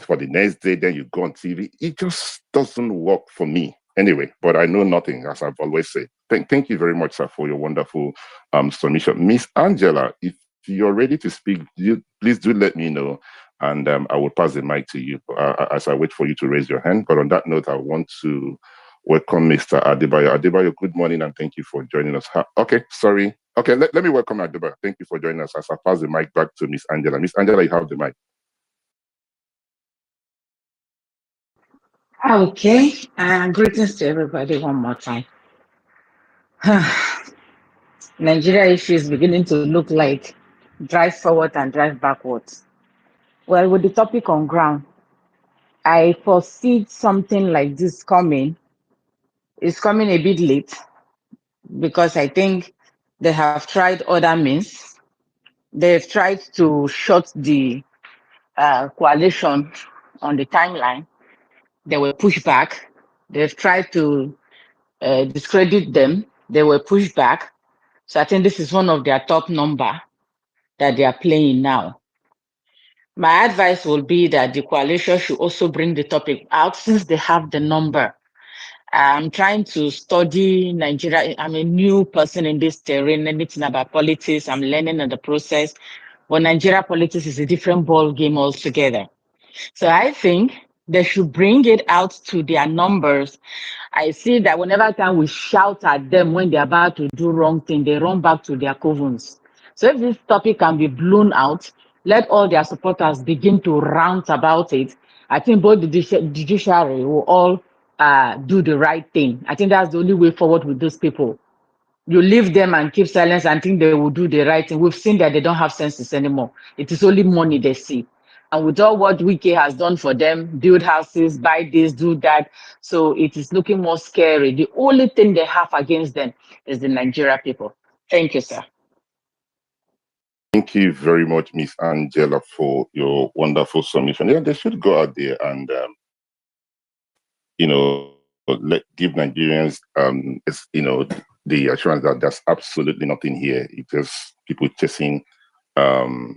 for the next day, then you go on TV. It just doesn't work for me. Anyway, but I know nothing, as I've always said. Thank you very much, sir, for your wonderful submission. Miss Angela, if you're ready to speak, please do let me know, and I will pass the mic to you as I wait for you to raise your hand. But on that note, I want to welcome Mr. Adebayo. Adebayo, good morning, and thank you for joining us. Okay, sorry. Okay, let me welcome Adebayo. Thank you for joining us as I pass the mic back to Miss Angela. Miss Angela, you have the mic. Okay, greetings to everybody one more time. Nigeria issue is beginning to look like drive forward and drive backwards. Well, with the topic on ground, I foresee something like this coming. It's coming a bit late because I think they have tried other means. They've tried to shut the coalition on the timeline. They were pushed back. They've tried to discredit them. They were pushed back. So I think this is one of their top number that they are playing now. My advice will be that the coalition should also bring the topic out since they have the number. I'm trying to study Nigeria. I'm a new person in this terrain, anything about politics. I'm learning in the process. But Nigeria politics is a different ball game altogether. So I think they should bring it out to their numbers. I see that whenever time we shout at them when they're about to do wrong thing, they run back to their covens. So if this topic can be blown out, let all their supporters begin to rant about it. I think both the judiciary will all do the right thing. I think that's the only way forward with those people. You leave them and keep silence and think they will do the right thing. We've seen that they don't have senses anymore. It is only money they see. And with all what Wike has done for them, build houses, buy this, do that. So it is looking more scary. The only thing they have against them is the Nigeria people. Thank you, sir. Thank you very much, Miss Angela, for your wonderful submission. Yeah, they should go out there and, give Nigerians, the assurance that there's absolutely nothing here. It's just people chasing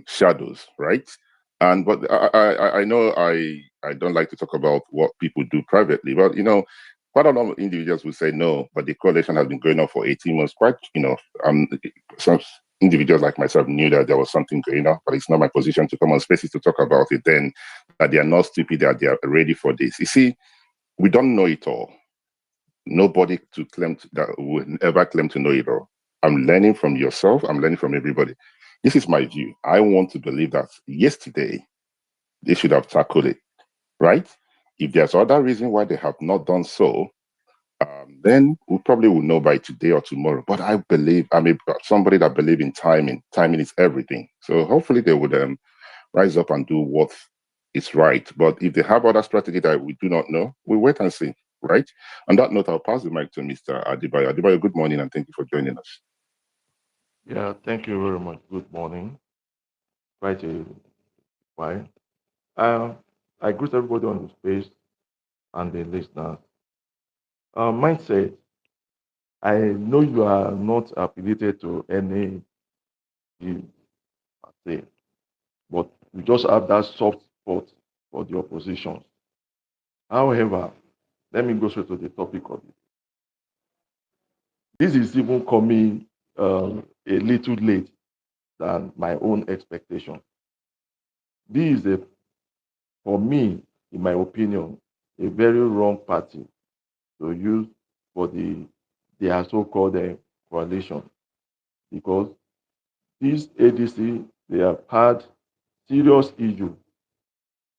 shadows, right? But I know I don't like to talk about what people do privately, but quite a lot of individuals will say no, but the coalition has been going on for 18 months. Some individuals like myself knew that there was something going on, but it's not my position to come on spaces to talk about it. Then that they are not stupid, that they are ready for this. You see, we don't know it all. Nobody that would ever claim to know it all. I'm learning from yourself. I'm learning from everybody. This is my view. I want to believe that yesterday they should have tackled it, right? If there's other reason why they have not done so, then we probably will know by today or tomorrow. But I believe, I'm somebody that believes in timing. Timing is everything. So hopefully they would rise up and do what is right. But if they have other strategy that we do not know, we wait and see, right? On that note, I'll pass the mic to Mr. Adebayo. Adebayo, good morning and thank you for joining us. Yeah, thank you very much. Good morning. Quite a while. I greet everybody on the space and the listeners. Mindset, I know you are not affiliated to any view, but you just have that soft spot for the opposition. However, let me go straight to the topic of it. This is even coming a little late than my own expectation. This is, for me, in my opinion, a very wrong party to use for their so-called coalition, because this ADC, they have had serious issue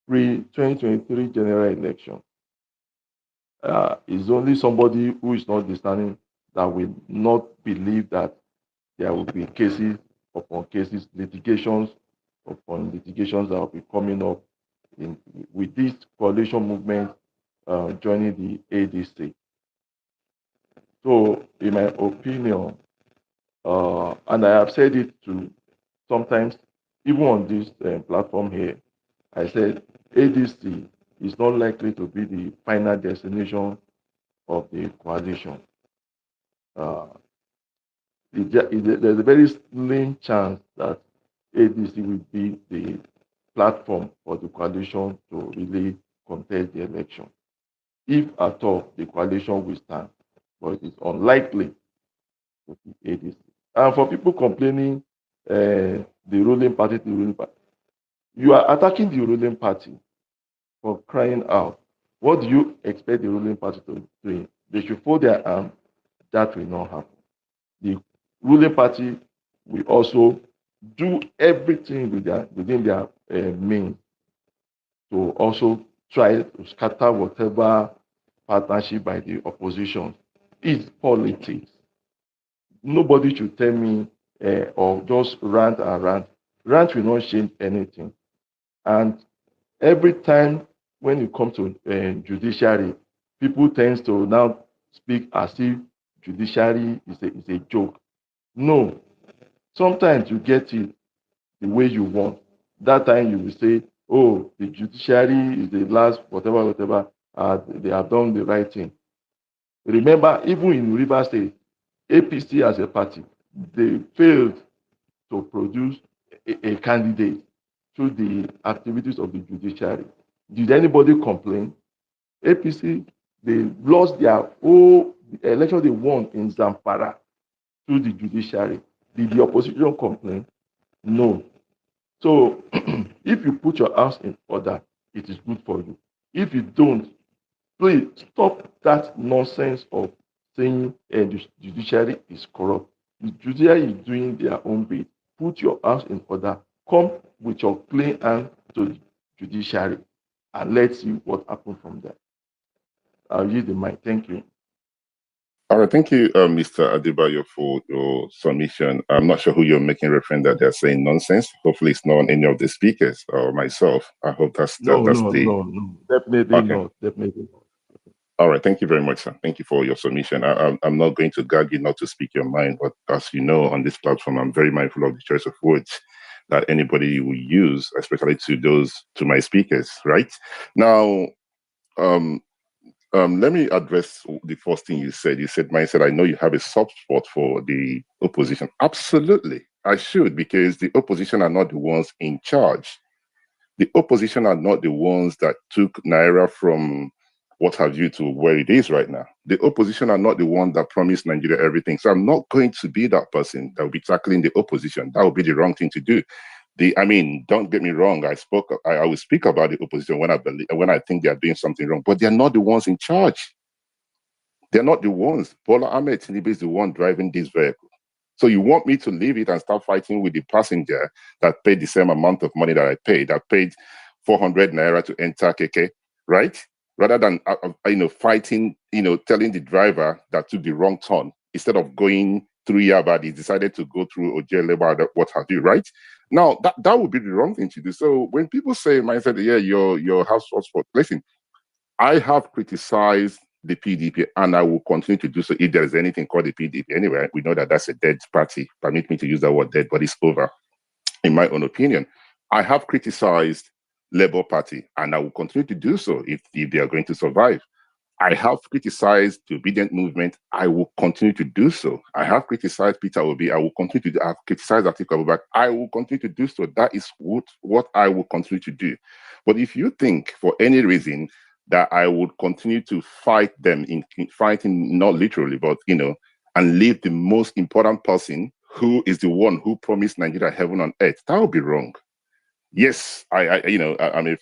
pre-2023 general election. It's only somebody who is not discerning that will not believe that there will be cases upon cases, litigations upon litigations that will be coming up with this coalition movement joining the ADC. So, in my opinion, and I have said it to sometimes, even on this platform here, I said ADC is not likely to be the final destination of the coalition. There's a very slim chance that ADC will be the platform for the coalition to to really contest the election. If at all the coalition will stand, but it is unlikely to be ADC. And for people complaining, the ruling party, you are attacking the ruling party for crying out. What do you expect the ruling party to do? They should fold their arms. That will not happen. The ruling party will also do everything within their means to also try to scatter whatever partnership by the opposition. It's politics. Nobody should tell me or just rant and rant. Rant will not change anything. And every time when it comes to judiciary, people tend to now speak as if judiciary is a joke. No. Sometimes you get it the way you want. That time you will say, oh, the judiciary is the last, whatever, they have done the right thing. Remember, even in River State, APC as a party, they failed to produce a candidate through the activities of the judiciary. Did anybody complain? APC, they lost their whole election they won in Zamfara through the judiciary. Did the opposition complain? No. So if you put your house in order, it is good for you. If you don't, please stop that nonsense of saying the judiciary is corrupt. The judiciary is doing their own bit. Put your house in order. Come with your clean hand to the judiciary and let's see what happens from there. I'll use the mic. Thank you. All right, thank you, Mr. Adebayo, for your submission. I'm not sure who you're making reference that they're saying nonsense. Hopefully, it's not any of the speakers or myself. I hope that's No, definitely okay. not. Definitely not. All right, thank you very much, sir. Thank you for your submission. I'm not going to gag you not to speak your mind, but as you know, on this platform, I'm very mindful of the choice of words that anybody will use, especially to my speakers. Right now, let me address the first thing you said. You said, I know you have a soft spot for the opposition. Absolutely, I should, because the opposition are not the ones in charge. The opposition are not the ones that took Naira from what have you to where it is right now. The opposition are not the one that promised Nigeria everything. So I'm not going to be that person that will be tackling the opposition. That would be the wrong thing to do. Don't get me wrong. I will speak about the opposition when I think they are doing something wrong, but they're not the ones in charge. They're not the ones. Bola Ahmed Tinubu is the one driving this vehicle. So you want me to leave it and start fighting with the passenger that paid the same amount of money that I paid, that paid 400 Naira to enter KK, right? Rather than, fighting, telling the driver that took the wrong turn, instead of going through Yaba, he decided to go through Ojeleba, what have you, right? Now, that would be the wrong thing to do. So when people say, yeah, your house was for, listen, I have criticized the PDP, and I will continue to do so if there is anything called the PDP. Anyway, we know that that's a dead party. Permit me to use that word dead, but it's over, in my own opinion. I have criticized Labour Party, and I will continue to do so if they are going to survive. I have criticized the Obedient Movement. I will continue to do so. I have criticized Peter Obi. I will continue to do. I have criticized Atiku Abubakar. I will continue to do so. That is what I will continue to do. But if you think for any reason that I would continue to fight them in fighting, not literally, but and leave the most important person who is the one who promised Nigeria heaven on earth, that would be wrong. Yes, I'm a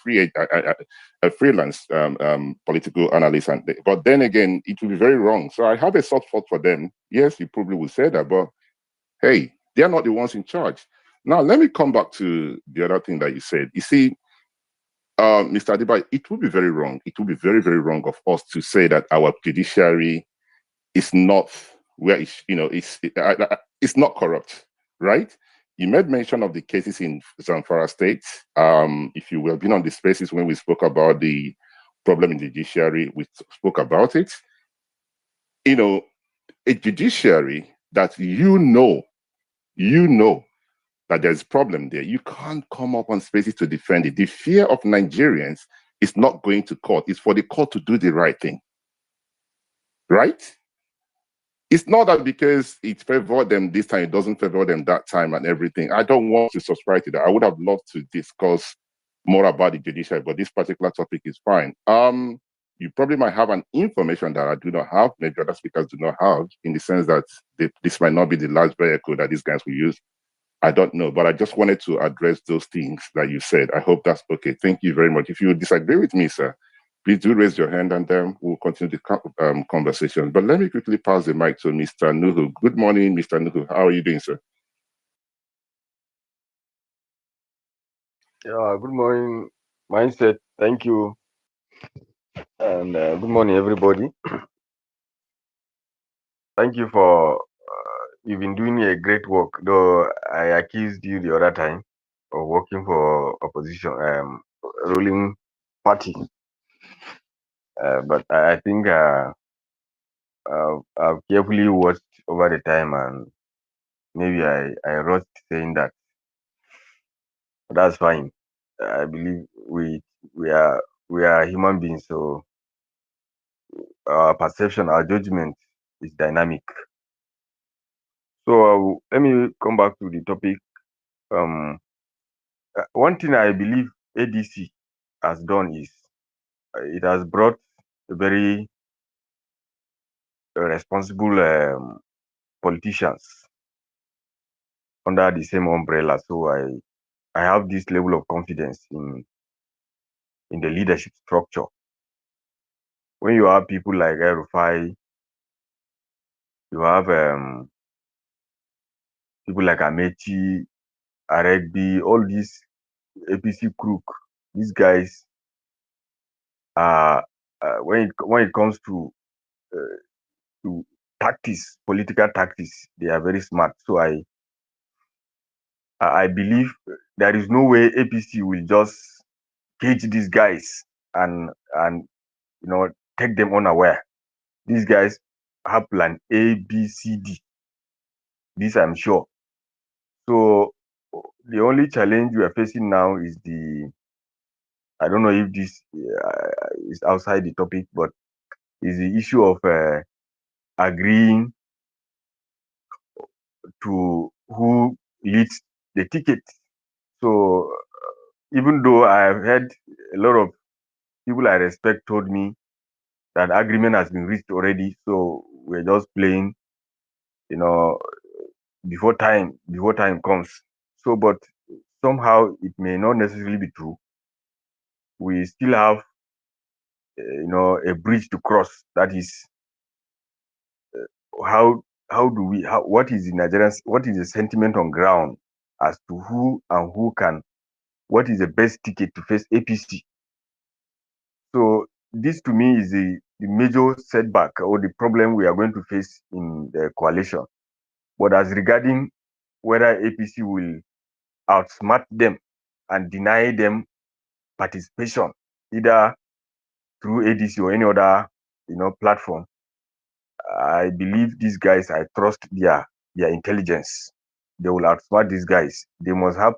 freelance political analyst, but then again, it will be very wrong. So I have a soft spot for them. Yes, you probably will say that, but hey, they are not the ones in charge. Now, let me come back to the other thing that you said. You see, Mr. Adebayo, it would be very wrong. It would be very, very wrong of us to say that our judiciary is not where it's not corrupt, right? You made mention of the cases in Zamfara State. If you have been on the spaces when we spoke about the problem in the judiciary, we spoke about it. A judiciary that you know that there's a problem there. You can't come up on spaces to defend it. The fear of Nigerians is not going to court. It's for the court to do the right thing, right? It's not that because it favored them this time, it doesn't favor them that time and everything. I don't want to subscribe to that. I would have loved to discuss more about the judiciary, but this particular topic is fine. You probably might have an information that I do not have, maybe other speakers do not have, in the sense that this might not be the last vehicle that these guys will use. I don't know, but I just wanted to address those things that you said. I hope that's okay. Thank you very much. If you disagree with me, sir, please do raise your hand and then we'll continue the conversation. But let me quickly pass the mic to Mr. Nuhu. Good morning, Mr. Nuhu. How are you doing, sir? Yeah, good morning, Mindset. Thank you. And good morning, everybody. Thank you for, you've been doing a great work, though I accused you the other time of working for opposition, ruling party. But I think I've carefully watched over the time, and maybe I wrote saying that. But that's fine. I believe we are human beings, so our perception, our judgment is dynamic. So let me come back to the topic. One thing I believe ADC has done is it has brought a very responsible politicians under the same umbrella. So I have this level of confidence in the leadership structure. When you have people like Erufai, you have people like Amechi, Aregbi, all these APC crook. These guys are when it comes to tactics, political tactics, they are very smart. So I believe there is no way APC will just cage these guys and take them unaware. These guys have plan A, B, C, D. This I'm sure. So the only challenge we are facing now is I don't know if this is outside the topic, but is the issue of agreeing to who leads the ticket. So even though I have heard a lot of people I respect told me that agreement has been reached already, so we're just playing, before time comes. So, but somehow it may not necessarily be true. We still have, a bridge to cross. That is, what is the Nigerians, what is the sentiment on ground as to who and who can, what is the best ticket to face APC. So this to me is the major setback or the problem we are going to face in the coalition. But as regarding whether APC will outsmart them and deny them participation, either through ADC or any other, platform, I believe these guys, I trust their intelligence. They will outsmart these guys. They must have,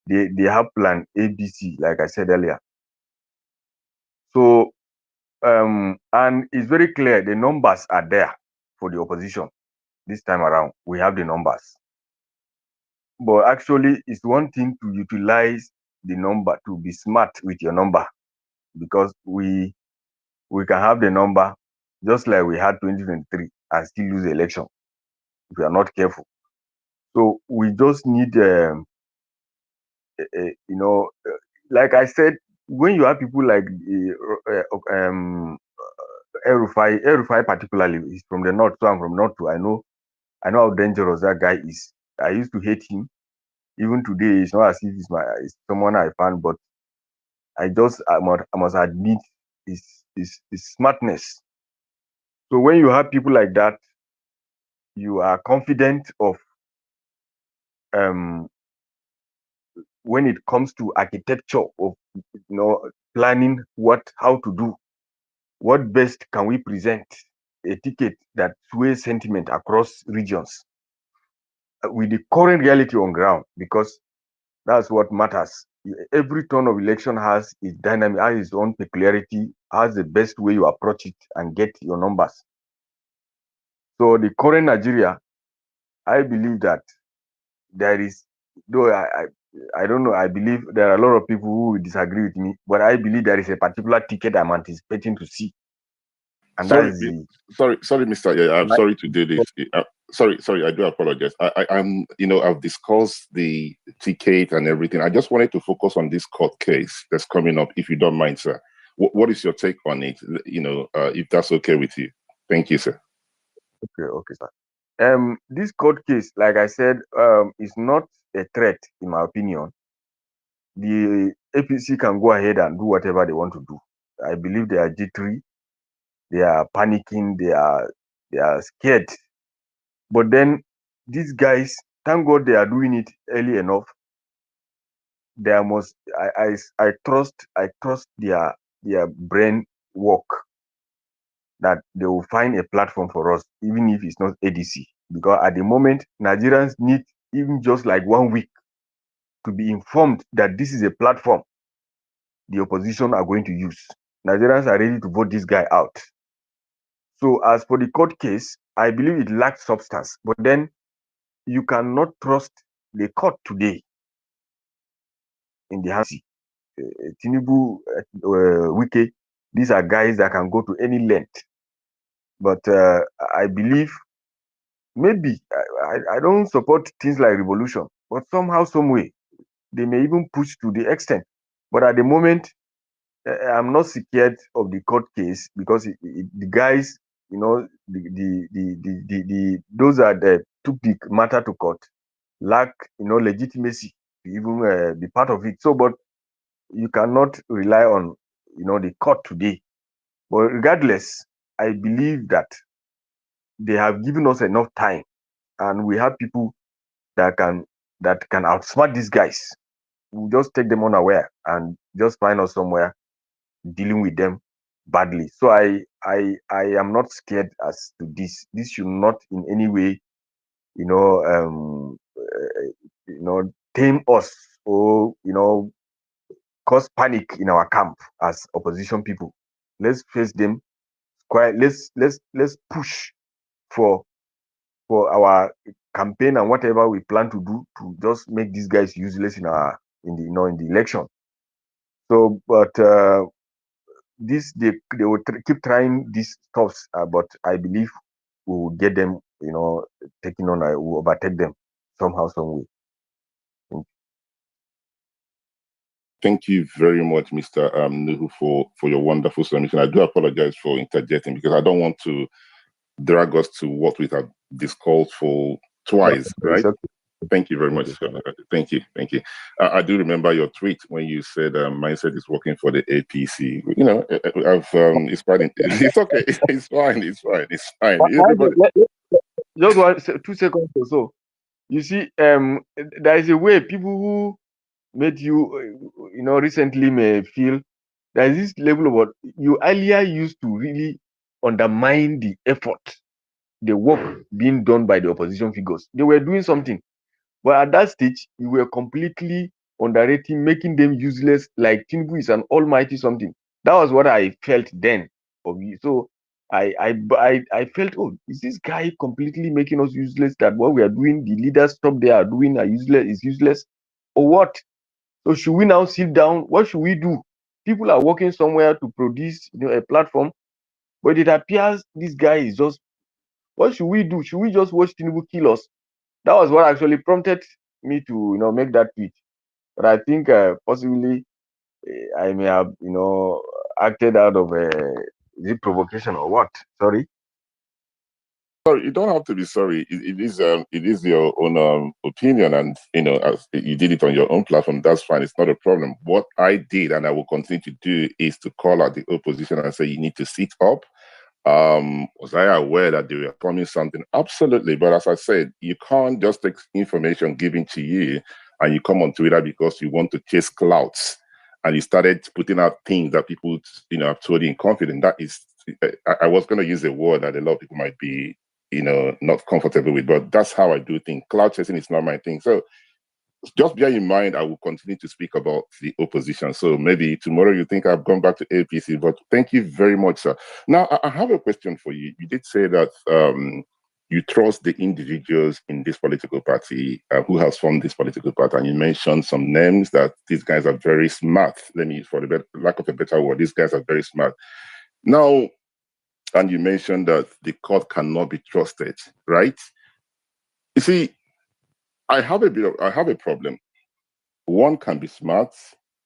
they have plan ABC, like I said earlier. So, and it's very clear the numbers are there for the opposition this time around. We have the numbers. But actually, it's one thing to utilize the number, to be smart with your number, because we can have the number just like we had 2023 and still lose the election if we are not careful. So we just need, like I said, when you have people like Erufai particularly, he's from the north, so I'm from north too. I know how dangerous that guy is. I used to hate him. Even today, it's not as if he's someone I found, but I must admit his smartness. So when you have people like that, you are confident of when it comes to architecture of planning how to do, what best can we present a ticket that sways sentiment across regions with the current reality on ground, because that's what matters. Every turn of election has its dynamic, has its own peculiarity, has the best way you approach it and get your numbers. So the current Nigeria, I believe that there is, though I don't know. I believe there are a lot of people who will disagree with me, but I believe there is a particular ticket I'm anticipating to see, and that Sorry, is the sorry, Mr. Yeah, I'm sorry to do this. Sorry, I do apologize. I'm, I've discussed the ticket and everything. I just wanted to focus on this court case that's coming up, if you don't mind, sir. What is your take on it? If that's okay with you. Thank you, sir. okay, sir. This court case, like I said, is not a threat, in my opinion. The APC can go ahead and do whatever they want to do. I believe they are jittery, they are panicking, they are scared. But then these guys, thank God they are doing it early enough. There must I trust their brain work, that they will find a platform for us, even if it's not ADC. Because at the moment, Nigerians need even just like 1 week to be informed that this is a platform the opposition are going to use. Nigerians are ready to vote this guy out. So as for the court case, I believe it lacks substance. But then you cannot trust the court today in the hands of Tinubu, Wike. These are guys that can go to any length. But I believe maybe I don't support things like revolution, but somehow, some way, they may even push to the extent. But at the moment, I'm not scared of the court case, because the guys, those that took the matter to court lack, legitimacy to even be part of it. So, but you cannot rely on, the court today. But regardless, I believe that they have given us enough time, and we have people that can outsmart these guys. We'll just take them unaware and just find us somewhere dealing with them badly. So I am not scared as to this. This should not in any way, tame us, or cause panic in our camp as opposition people. Let's face them quiet. Let's push for our campaign and whatever we plan to do to just make these guys useless in the election. So, but they will keep trying these stuffs, but I believe we will get them, taking on. We will overtake them somehow, some way. Thank you very much, Mr. Nuhu, for your wonderful submission. I do apologize for interjecting, because I don't want to drag us to what we have discussed for twice, right? Okay. Thank you very much. Thank you. I do remember your tweet when you said mindset is working for the APC. It's fine. It's okay. It's fine. Everybody. Just 2 seconds or so. You see, there is a way people who made you, recently may feel there is this level of what you earlier used to really undermine the effort, the work being done by the opposition figures. They were doing something, but at that stage, you were completely underrating, making them useless, like Tinubu is an almighty something. That was what I felt then of you. So I felt, oh, is this guy completely making us useless? That what we are doing, the leaders top they are doing is useless, or what? So should we now sit down? What should we do? People are working somewhere to produce, a platform, but it appears this guy is just. What should we do? Should we just watch Tinubu kill us? That was what actually prompted me to, make that tweet. But I think possibly I may have, acted out of is it provocation or what? Sorry. Sorry, you don't have to be sorry. It is your own opinion, and as you did it on your own platform. That's fine. It's not a problem. What I did, and I will continue to do, is to call out the opposition and say you need to sit up. Was I aware that they were planning something? Absolutely. But as I said, you can't just take information given to you and you come on Twitter because you want to chase clouds, and you started putting out things that people have told you in confidence. That is, I was going to use a word that a lot of people might be not comfortable with, but that's how I do things. Cloud chasing is not my thing. So just bear in mind, I will continue to speak about the opposition. So maybe tomorrow you think I've gone back to APC, but thank you very much, sir. Now, I have a question for you. You did say that you trust the individuals in this political party who has formed this political party, and you mentioned some names that these guys are very smart. Let me, for the lack of a better word, these guys are very smart. Now, and you mentioned that the court cannot be trusted, right? You see, I have a problem. One can be smart,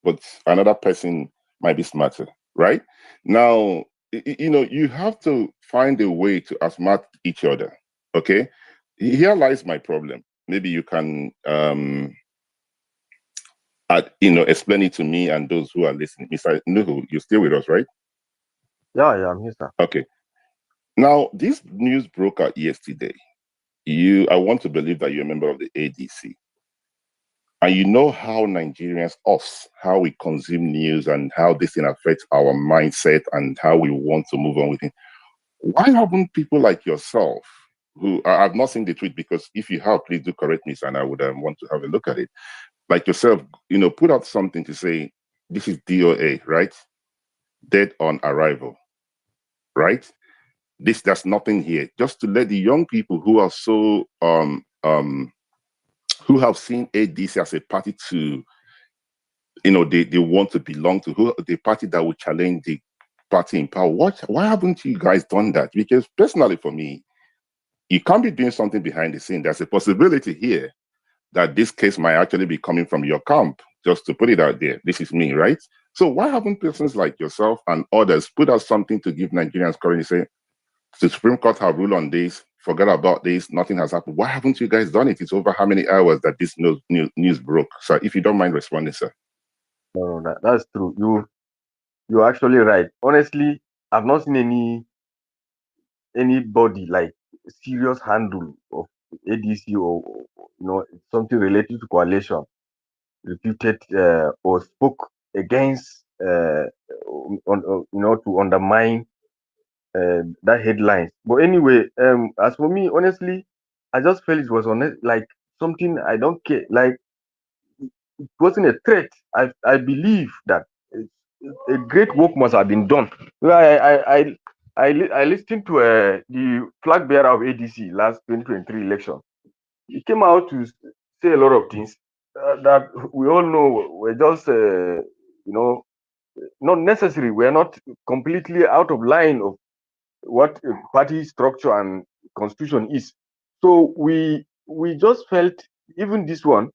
but another person might be smarter, right? Now, you have to find a way to outsmart each other. Okay, here lies my problem. Maybe you can, explain it to me and those who are listening. Mr. Nuhu, you're still with us, right? Yeah, I'm here, sir. Okay. Now, this news broke out yesterday. I want to believe that you're a member of the ADC. And you know how Nigerians, how we consume news and how this thing affects our mindset and how we want to move on with it. Why haven't people like yourself, who I've not seen the tweet, because if you have, please do correct me, and I would want to have a look at it. Like yourself, put out something to say, this is DOA, right? Dead on arrival, right? There's nothing here. Just to let the young people who are so, who have seen ADC as a party to, they want to belong to, the party that will challenge the party in power. Why haven't you guys done that? Because personally, for me, you can't be doing something behind the scene. There's a possibility here that this case might actually be coming from your camp, just to put it out there. This is me, right? So why haven't persons like yourself and others put out something to give Nigerians courage, say, the Supreme Court have ruled on this, forget about this, nothing has happened. Why haven't you guys done it? It's over how many hours that this news broke? So if you don't mind responding, sir. No, that's true. You're actually right. Honestly, I've not seen anybody like serious handle of ADC or something related to coalition repeated or spoke against to undermine that headline. But anyway, as for me, honestly, I just felt it was like something I don't care. Like it wasn't a threat. I believe that a great work must have been done. I listened to the flag bearer of ADC last 2023 election. He came out to say a lot of things that we all know were just not necessary. We're not completely out of line of what a party structure and constitution is. So we just felt even this one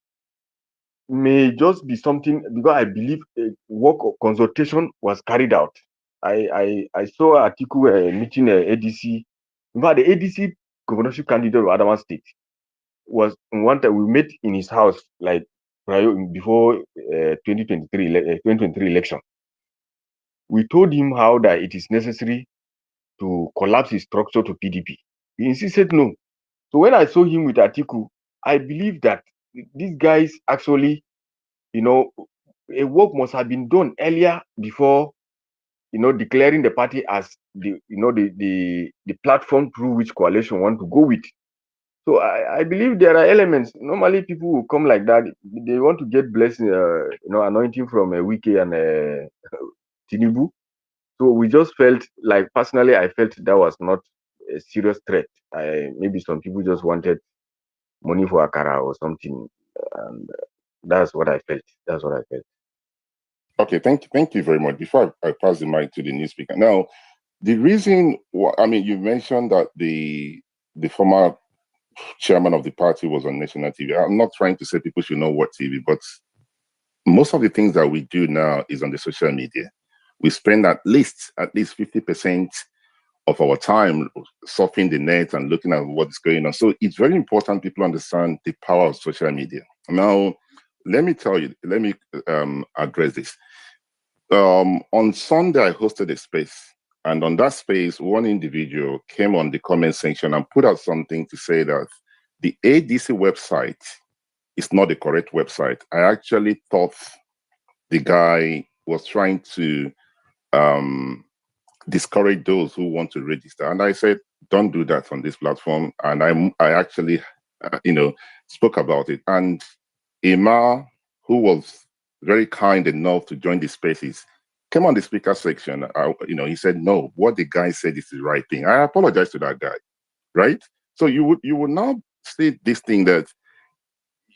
may just be something, because I believe a work of consultation was carried out. I saw an article meeting ADC. In fact, the ADC governorship candidate of Adamawa State was one that we met in his house, like before 2023 election. We told him how that it is necessary to collapse his structure to PDP. He insisted no. So when I saw him with Atiku, I believe that these guys actually, a work must have been done earlier before, declaring the party as the platform through which coalition want to go with. So I believe there are elements. Normally, people will come like that. They want to get blessing, anointing from Wike and Tinubu. So we just felt like, personally, I felt that was not a serious threat. Maybe some people just wanted money for Akara or something, and that's what I felt. That's what I felt. Okay, thank you very much. Before I pass the mic to the new speaker, now the reason, you mentioned that the former chairman of the party was on national TV. I'm not trying to say people should know what TV, but most of the things that we do now is on the social media. We spend at least 50% of our time surfing the net and looking at what's going on. So it's very important people understand the power of social media. Now, let me address this. On Sunday, I hosted a space, and on that space, one individual came on the comment section and put out something to say that the ADC website is not the correct website. I actually thought the guy was trying to discourage those who want to register, and I said, don't do that on this platform. And I actually, spoke about it. And Emma, who was very kind enough to join the spaces, came on the speaker section. He said, no, what the guy said is the right thing. I apologize to that guy, right? So you would now say this thing that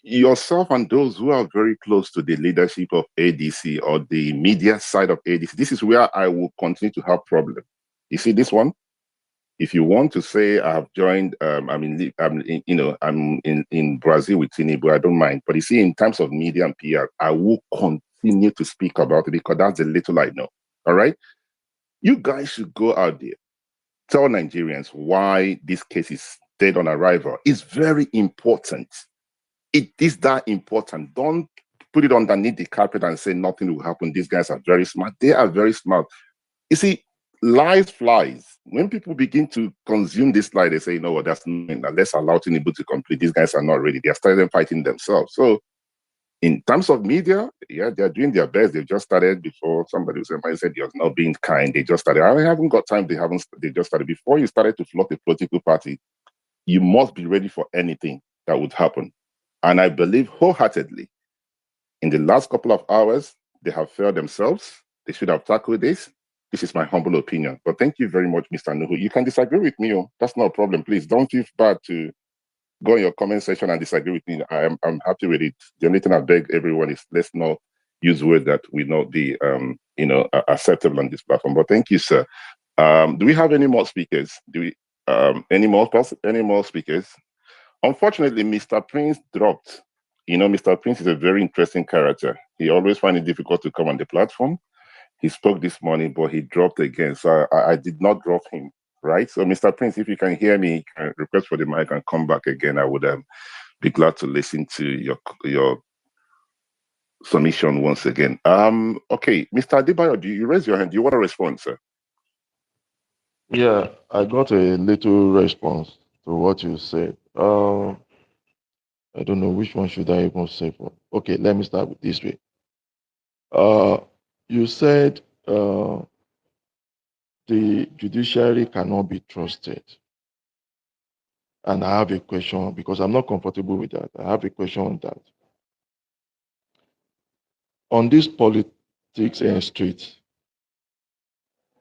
yourself and those who are very close to the leadership of ADC or the media side of ADC, this is where I will continue to have problem. You see this one? If you want to say I have joined, I'm in Brazil with Tinubu, I don't mind. But you see, in terms of media and PR, I will continue to speak about it because that's the little I know. All right, you guys should go out there, tell Nigerians why this case is dead on arrival. It's very important. It is that important. Don't put it underneath the carpet and say nothing will happen. These guys are very smart. They are very smart. You see, lies flies. When people begin to consume this lie, they say, you know what, that's not, let's allow Tinubu to complete. These guys are not ready. They are starting fighting themselves. So in terms of media, yeah, they're doing their best. They've just started before somebody said you're not being kind. They just started. I haven't got time. They just started. Before you started to float a political party, you must be ready for anything that would happen. And I believe wholeheartedly, in the last couple of hours, they have failed themselves. They should have tackled this. This is my humble opinion. But thank you very much, Mr. Nuhu. You can disagree with me. Oh. That's not a problem. Please don't feel bad to go in your comment section and disagree with me. I'm happy with it. The only thing I beg everyone is let's not use words that will not be acceptable on this platform. But thank you, sir. Do we have any more speakers? Do we any more speakers? Unfortunately, Mr. Prince dropped. You know, Mr. Prince is a very interesting character. He always finds it difficult to come on the platform. He spoke this morning, but he dropped again. So I did not drop him, right? So, Mr. Prince, if you can hear me, request for the mic and come back again. I would be glad to listen to your submission once again. Okay, Mr. Adebayo, do you raise your hand? Do you want to respond, sir? Yeah, I got a little response to what you said. I don't know which one should I even say for. Okay, let me start with this way. You said the judiciary cannot be trusted. And I have a question because I'm not comfortable with that. I have a question on that. On this politics and street,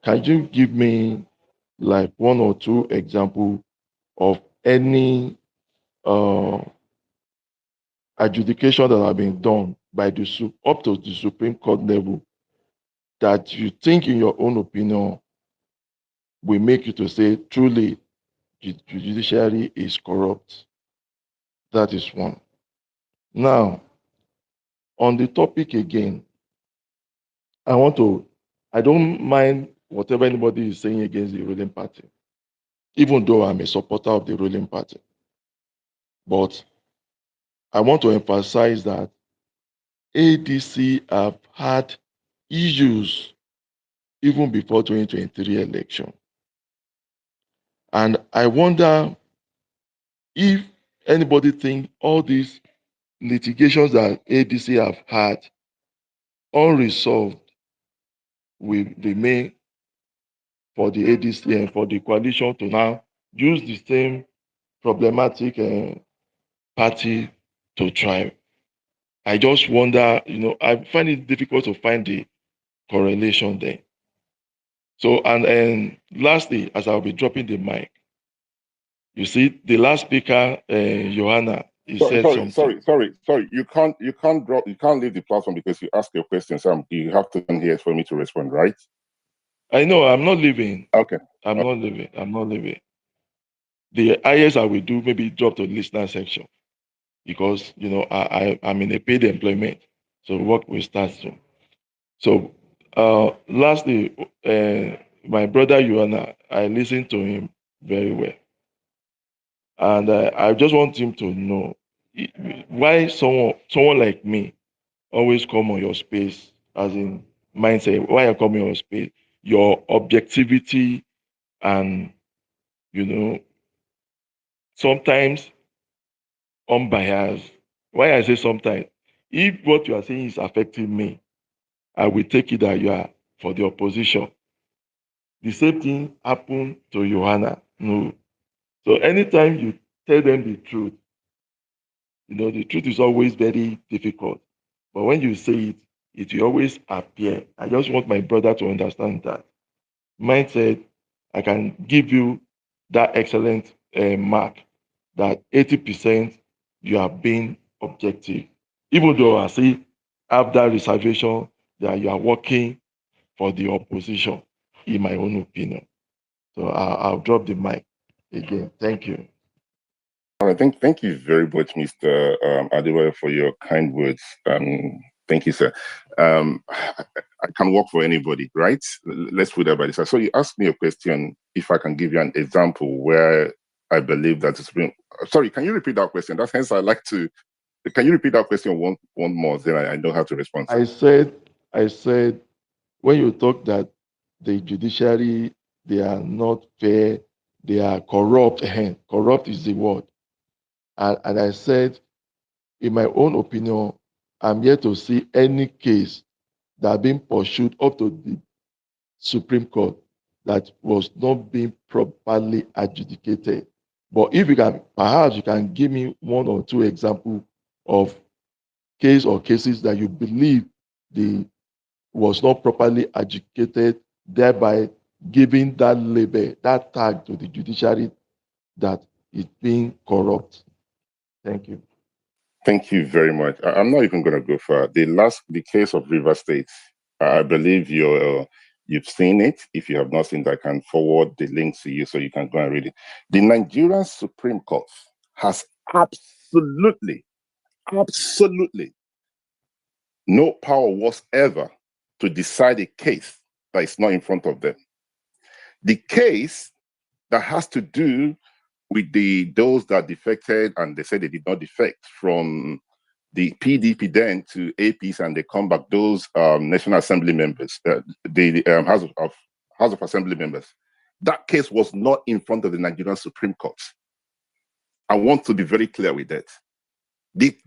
can you give me like one or two examples of any adjudication that have been done by the up to the Supreme Court level that you think, in your own opinion, will make you to say truly the judiciary is corrupt? That is one. Now, on the topic again, I don't mind whatever anybody is saying against the ruling party, even though I'm a supporter of the ruling party. But I want to emphasize that ADC have had issues even before 2023 election. And I wonder if anybody think all these litigations that ADC have had unresolved will remain for the ADC and for the coalition to now use the same problematic party to try. I just wonder, I find it difficult to find the correlation there. So, and lastly, as I'll be dropping the mic, you see, the last speaker, Johanna, said something. Sorry. You can't leave the platform because you ask your question. So you have to come here for me to respond, right? I know, I'm not leaving. Okay. I'm not leaving. The highest I will do, maybe drop to the listener section because, I'm in a paid employment. So work will start soon. So, lastly, my brother Johanna, I listened to him very well. And I just want him to know why someone like me always come on your space, as in mindset, why I come on your space, your objectivity and, sometimes unbiased. Why I say sometimes, if what you are saying is affecting me, I will take it that you are for the opposition. The same thing happened to Johanna. No. So anytime you tell them the truth, the truth is always very difficult. But when you say it, it will always appear. I just want my brother to understand that. Mindset, I can give you that excellent mark that 80% you are being objective. Even though I see have that reservation that you are working for the opposition, in my own opinion. So I'll drop the mic again. Thank you. All right, thank you very much, Mr. Adebayo, for your kind words. Thank you, sir. I can work for anybody, right? Let's put that by this. So you asked me a question, if I can give you an example where I believe that it's been... Sorry, can you repeat that question? That's hence I like to... Can you repeat that question one more, then I know how to respond. I said, when you talk that the judiciary, they are not fair, they are corrupt, corrupt is the word. And I said, in my own opinion, I'm yet to see any case that been pursued up to the Supreme Court that was not being properly adjudicated. But if you can, perhaps you can give me one or two examples of case or cases that you believe the was not properly adjudicated, thereby giving that label, that tag to the judiciary that it's being corrupt. Thank you. Thank you very much. I'm not even going to go far. The case of River State, I believe you've seen it. If you have not seen it, I can forward the link to you so you can go and read it. The Nigerian Supreme Court has absolutely no power whatsoever to decide a case that is not in front of them. The case that has to do with those that defected and they said they did not defect from the PDP then to APs, and they come back, those National Assembly members, the House of Assembly members, that case was not in front of the Nigerian Supreme Court. I want to be very clear with that.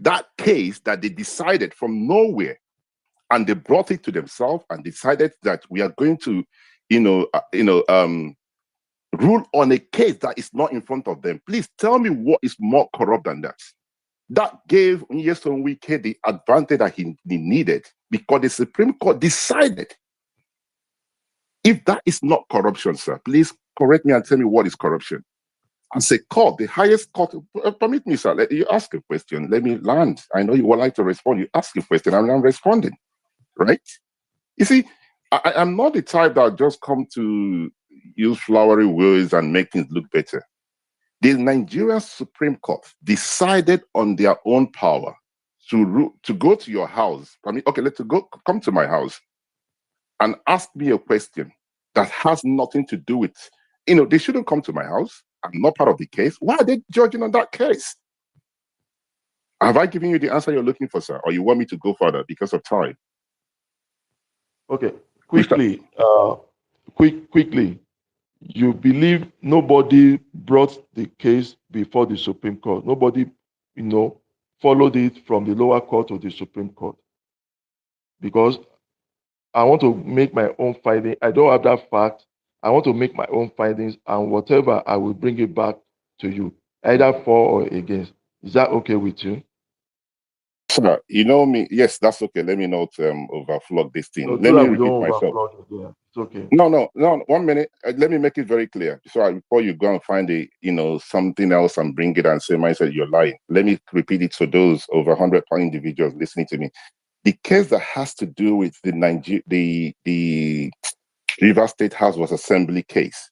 That case that they decided from nowhere, and they brought it to themselves and decided that we are going to, rule on a case that is not in front of them. Please tell me what is more corrupt than that. That gave Nyesom Wike the advantage that he needed, because the Supreme Court decided. If that is not corruption, sir, please correct me and tell me what is corruption. As a court, the highest court, permit me, sir, you ask a question, let me land. I know you would like to respond. You ask a question, and I'm responding, right? You see, I'm not the type that just come to use flowery words and make things look better. The Nigerian Supreme Court decided on their own power to go to your house. I mean, okay, come to my house and ask me a question that has nothing to do with, they shouldn't come to my house. I'm not part of the case. Why are they judging on that case? Have I given you the answer you're looking for, sir? Or you want me to go further because of time? Okay, quickly, you believe nobody brought the case before the Supreme Court? Nobody, followed it from the lower court to the Supreme Court? Because I want to make my own finding. I don't have that fact. I want to make my own findings, and whatever, I will bring it back to you, either for or against. Is that okay with you? Sir, you know me. Yes, that's okay. Let me not overflog this thing. No, Let me repeat myself. It's okay. No. 1 minute. Let me make it very clear. So before you go and find something else and bring it and say, myself, you're lying. Let me repeat it to those over 100 individuals listening to me. The case that has to do with the River State House of Assembly case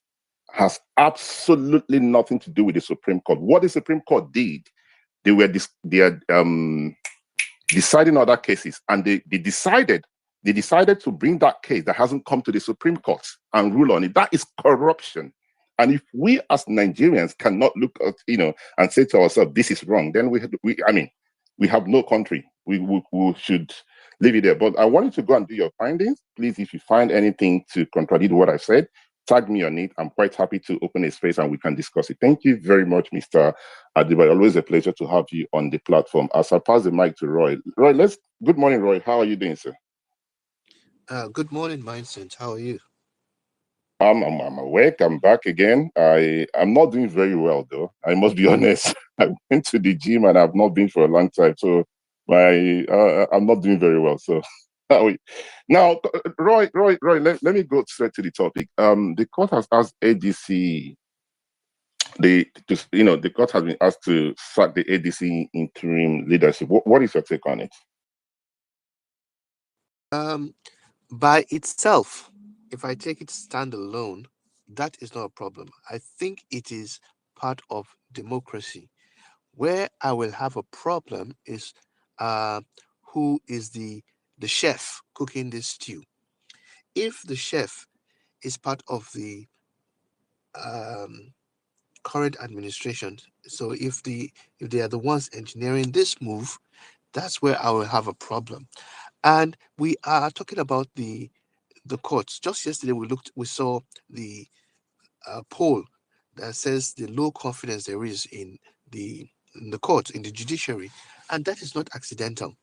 has absolutely nothing to do with the Supreme Court. What the Supreme Court did, they are deciding other cases, and they decided to bring that case that hasn't come to the Supreme Court and rule on it. That is corruption. And if we as Nigerians cannot look at, and say to ourselves, this is wrong, then we have no country. We should leave it there. But I want you to go and do your findings. Please, if you find anything to contradict what I said, tag me on it. I'm quite happy to open a space and we can discuss it. Thank you very much, Mr. Adebayo. Always a pleasure to have you on the platform. As I pass the mic to Roy. Roy, good morning, Roy. How are you doing, sir? Good morning, Mindset. How are you? I'm awake. I'm back again. I'm not doing very well, though. I must be honest. I went to the gym and I've not been for a long time, so I'm not doing very well. So now, Roy, let me go straight to the topic. The court has asked ADC the court has been asked to sack the ADC interim leadership. What is your take on it? By itself, if I take it standalone, that is not a problem. I think it is part of democracy. Where I will have a problem is uh, who is the chef cooking this stew. If the chef is part of the um, current administration, so if they are the ones engineering this move, that's where I will have a problem. And we are talking about the courts. Just yesterday, we saw the poll that says the low confidence there is in the courts, in the judiciary, and that is not accidental.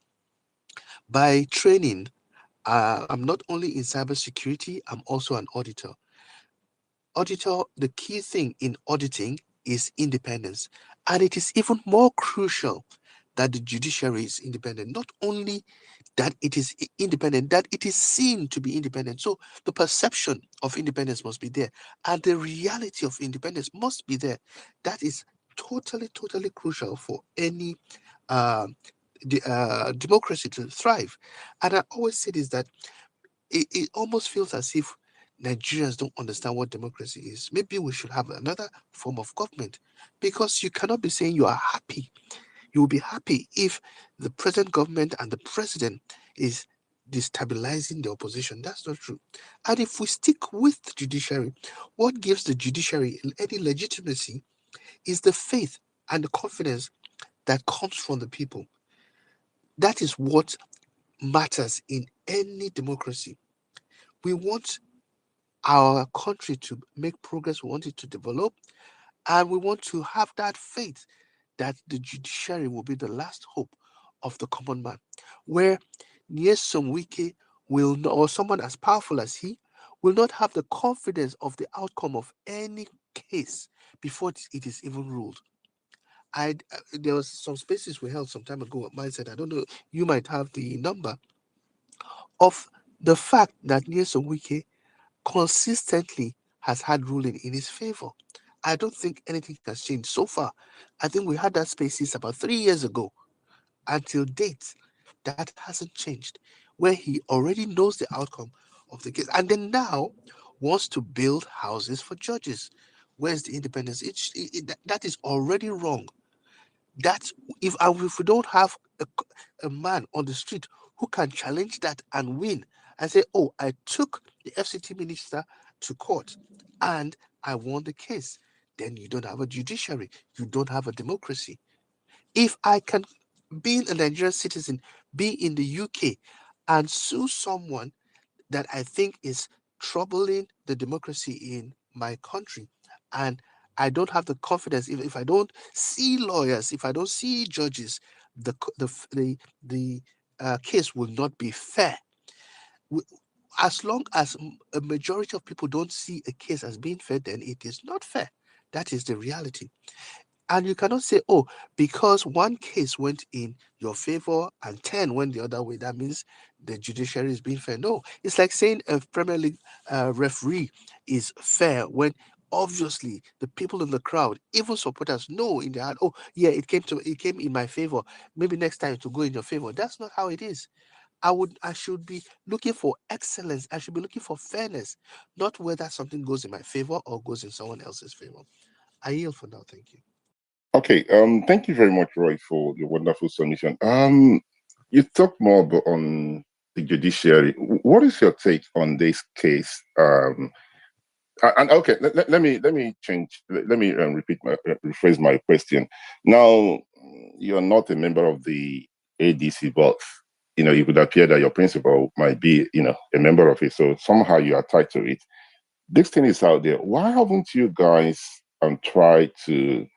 By training, I'm not only in cybersecurity, I'm also an auditor. The key thing in auditing is independence, and it is even more crucial that the judiciary is independent. Not only that it is independent, that it is seen to be independent. So the perception of independence must be there, and the reality of independence must be there. That is totally crucial for any uh, democracy to thrive. And I always say this, that it almost feels as if Nigerians don't understand what democracy is. Maybe we should have another form of government, because you cannot be saying you are happy. You will be happy if the present government and the president is destabilizing the opposition. That's not true. And if we stick with the judiciary, what gives the judiciary any legitimacy is the faith and the confidence that comes from the people. That is what matters in any democracy. We want our country to make progress, we want it to develop, and we want to have that faith that the judiciary will be the last hope of the common man, where Nyesom Wike will not, or someone as powerful as he, will not have the confidence of the outcome of any case before it is even ruled. There was some spaces we held some time ago at Mindset. I don't know, you might have the number of the fact that Nyesom Wike consistently has had ruling in his favor. I don't think anything has changed so far. I think we had that spaces about 3 years ago. Until date, that hasn't changed, where he already knows the outcome of the case, and then now wants to build houses for judges. Where's the independence? That is already wrong. That if we don't have a man on the street who can challenge that and win and say, "Oh, I took the FCT minister to court and I won the case," then you don't have a judiciary. You don't have a democracy. If I can, being a Nigerian citizen, be in the UK and sue someone that I think is troubling the democracy in my country, and I don't have the confidence, if I don't see lawyers, if I don't see judges, the case will not be fair. As long as a majority of people don't see a case as being fair, then it is not fair. That is the reality. And you cannot say, oh, because one case went in your favor and 10 went the other way, that means the judiciary is being fair. No, it's like saying a Premier League referee is fair when obviously the people in the crowd, even supporters, know in their heart, oh, yeah, it came in my favor. Maybe next time to go in your favor. That's not how it is. I should be looking for excellence. I should be looking for fairness, not whether something goes in my favor or goes in someone else's favor. I yield for now. Thank you. Okay, thank you very much, Roy, for your wonderful submission. You talked more about on the judiciary. What is your take on this case? And okay, let me change. Let me rephrase my question. Now, you're not a member of the ADC, but it would appear that your principal might be, a member of it. So somehow you are tied to it. This thing is out there. Why haven't you guys tried to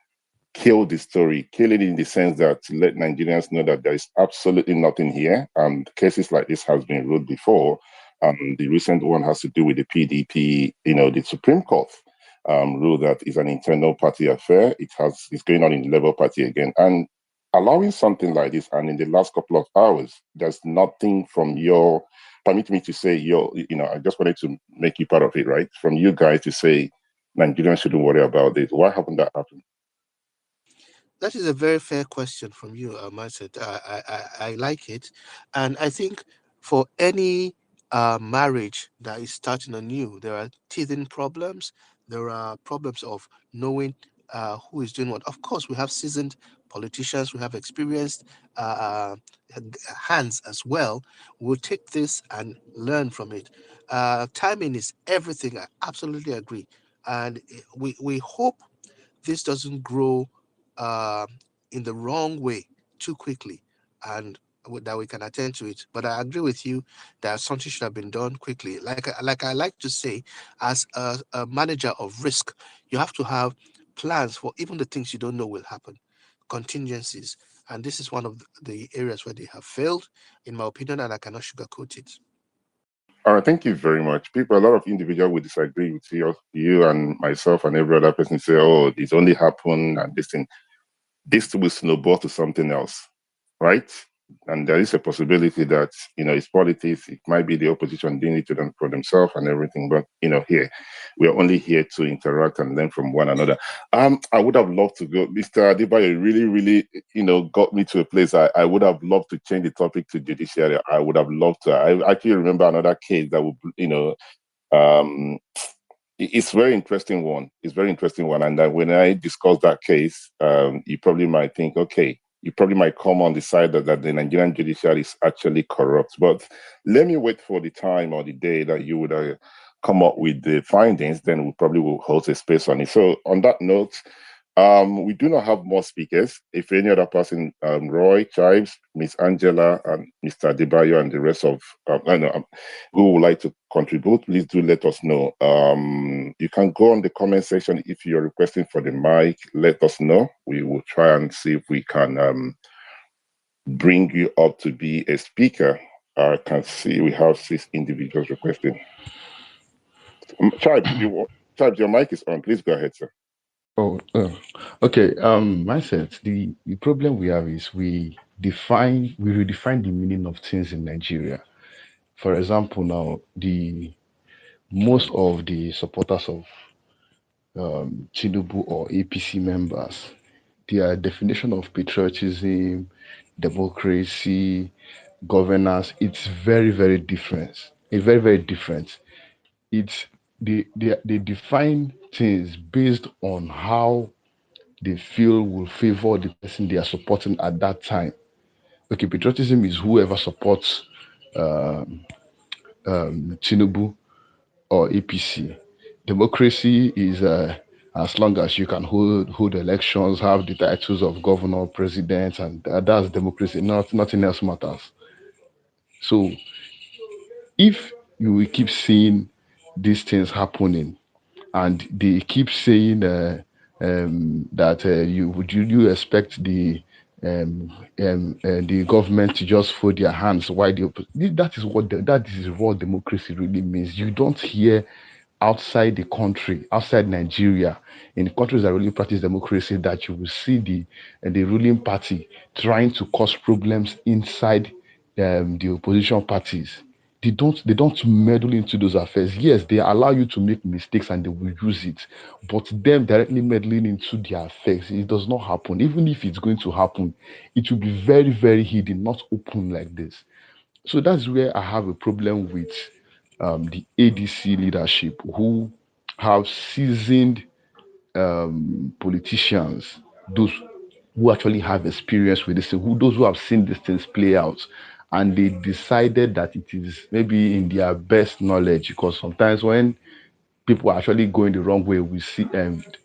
kill the story, kill it in the sense that to let Nigerians know that there is absolutely nothing here. Cases like this has been ruled before. The recent one has to do with the PDP, the Supreme Court rule that is an internal party affair. It's going on in the Labour Party again. And allowing something like this, and in the last couple of hours, there's nothing from permit me to say I just wanted to make you part of it, right? From you guys to say, Nigerians shouldn't worry about this. Why haven't that happened? That is a very fair question from you, Marcet. I like it. And I think for any marriage that is starting anew, there are teething problems. There are problems of knowing who is doing what. Of course, we have seasoned politicians, we have experienced uh, hands as well. We'll take this and learn from it. Timing is everything. I absolutely agree. And we hope this doesn't grow uh, in the wrong way too quickly, and that we can attend to it. But I agree with you that something should have been done quickly. Like I like to say, as a manager of risk, you have to have plans for even the things you don't know will happen, contingencies. And this is one of the areas where they have failed, in my opinion, and I cannot sugarcoat it. All right, thank you very much. People, a lot of individuals will disagree with you and myself and every other person say, oh, this only happened and this thing. This will snowball to something else, right? And there is a possibility that, it's politics. It might be the opposition doing it to them for themselves and everything. But, here, we are only here to interact and learn from one another. I would have loved to go. Mr. Adebayo really, really, got me to a place I would have loved to change the topic to judiciary. I would have loved to. I actually remember another case that would, um, it's very interesting one. It's very interesting one. And when I discuss that case, you probably might think, okay, you probably might come on the side that the Nigerian judiciary is actually corrupt. But let me wait for the time or the day that you would come up with the findings. Then we probably will hold a space on it. So on that note, we do not have more speakers. If any other person, Roy, Chives, Miss Angela, and Mr. Adebayo, and the rest of who would like to contribute, please do let us know. You can go on the comment section if you're requesting for the mic. Let us know. We will try and see if we can bring you up to be a speaker. I can see we have 6 individuals requesting. Chives, your mic is on. Please go ahead, sir. Oh, okay. Mindset. The problem we have is we redefine the meaning of things in Nigeria. For example, now the most of the supporters of Tinubu or APC members, their definition of patriotism, democracy, governance, it's very, very different. It's very, very different. It's they define things based on how they feel will favor the person they are supporting at that time. Okay, patriotism is whoever supports um, Tinubu or APC. Democracy is as long as you can hold elections, have the titles of governor, president, and that's democracy. Nothing else matters. So if you will keep seeing these things happening, and they keep saying that you expect the government to just fold their hands while that is what democracy really means. You don't hear outside the country, outside Nigeria, in countries that really practice democracy, that you will see the ruling party trying to cause problems inside the opposition parties. They don't meddle into those affairs. Yes, they allow you to make mistakes and they will use it, but them directly meddling into their affairs, it does not happen. Even if it's going to happen, it will be very, very hidden, not open like this. So that's where I have a problem with the ADC leadership, who have seasoned politicians, those who actually have experience with this, those who have seen these things play out, and they decided that it is maybe in their best knowledge. Because sometimes when people are actually going the wrong way, we see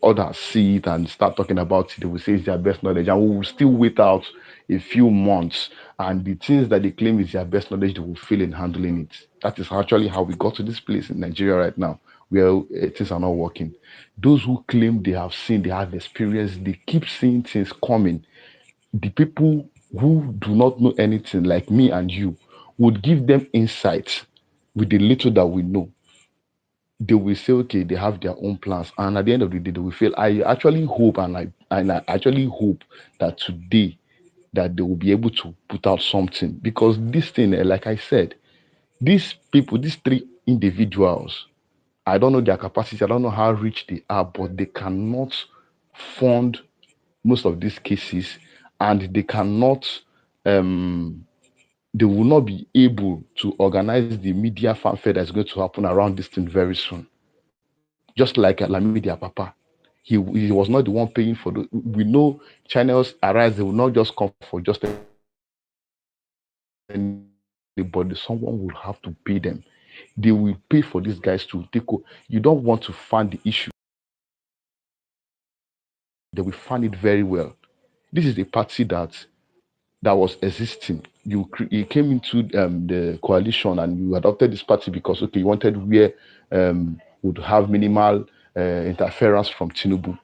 others see it and start talking about it. They will say it's their best knowledge, and we will still wait out a few months. And the things that they claim is their best knowledge, they will fail in handling it. That is actually how we got to this place in Nigeria right now, where things are not working. Those who claim they have seen, they have experience, they keep seeing things coming. The people who do not know anything, like me and you, would give them insights with the little that we know. They will say, okay, they have their own plans, and at the end of the day, they will fail. I actually hope, and I actually hope that today that they will be able to put out something, because this thing, like I said, these people, these 3 individuals I don't know their capacity. I don't know how rich they are, but they cannot fund most of these cases, and they cannot. They will not be able to organize the media fanfare that's going to happen around this thing very soon. Just like Lamidi Papa, he was not the one paying for the. We know channels arise; they will not just come for just anybody. Someone will have to pay them. They will pay for these guys to take. You don't want to fund the issue. You want to fund the issue. They will fund it very well. This is a party that was existing. You came into the coalition and you adopted this party because okay, you wanted where would have minimal interference from Tinubu,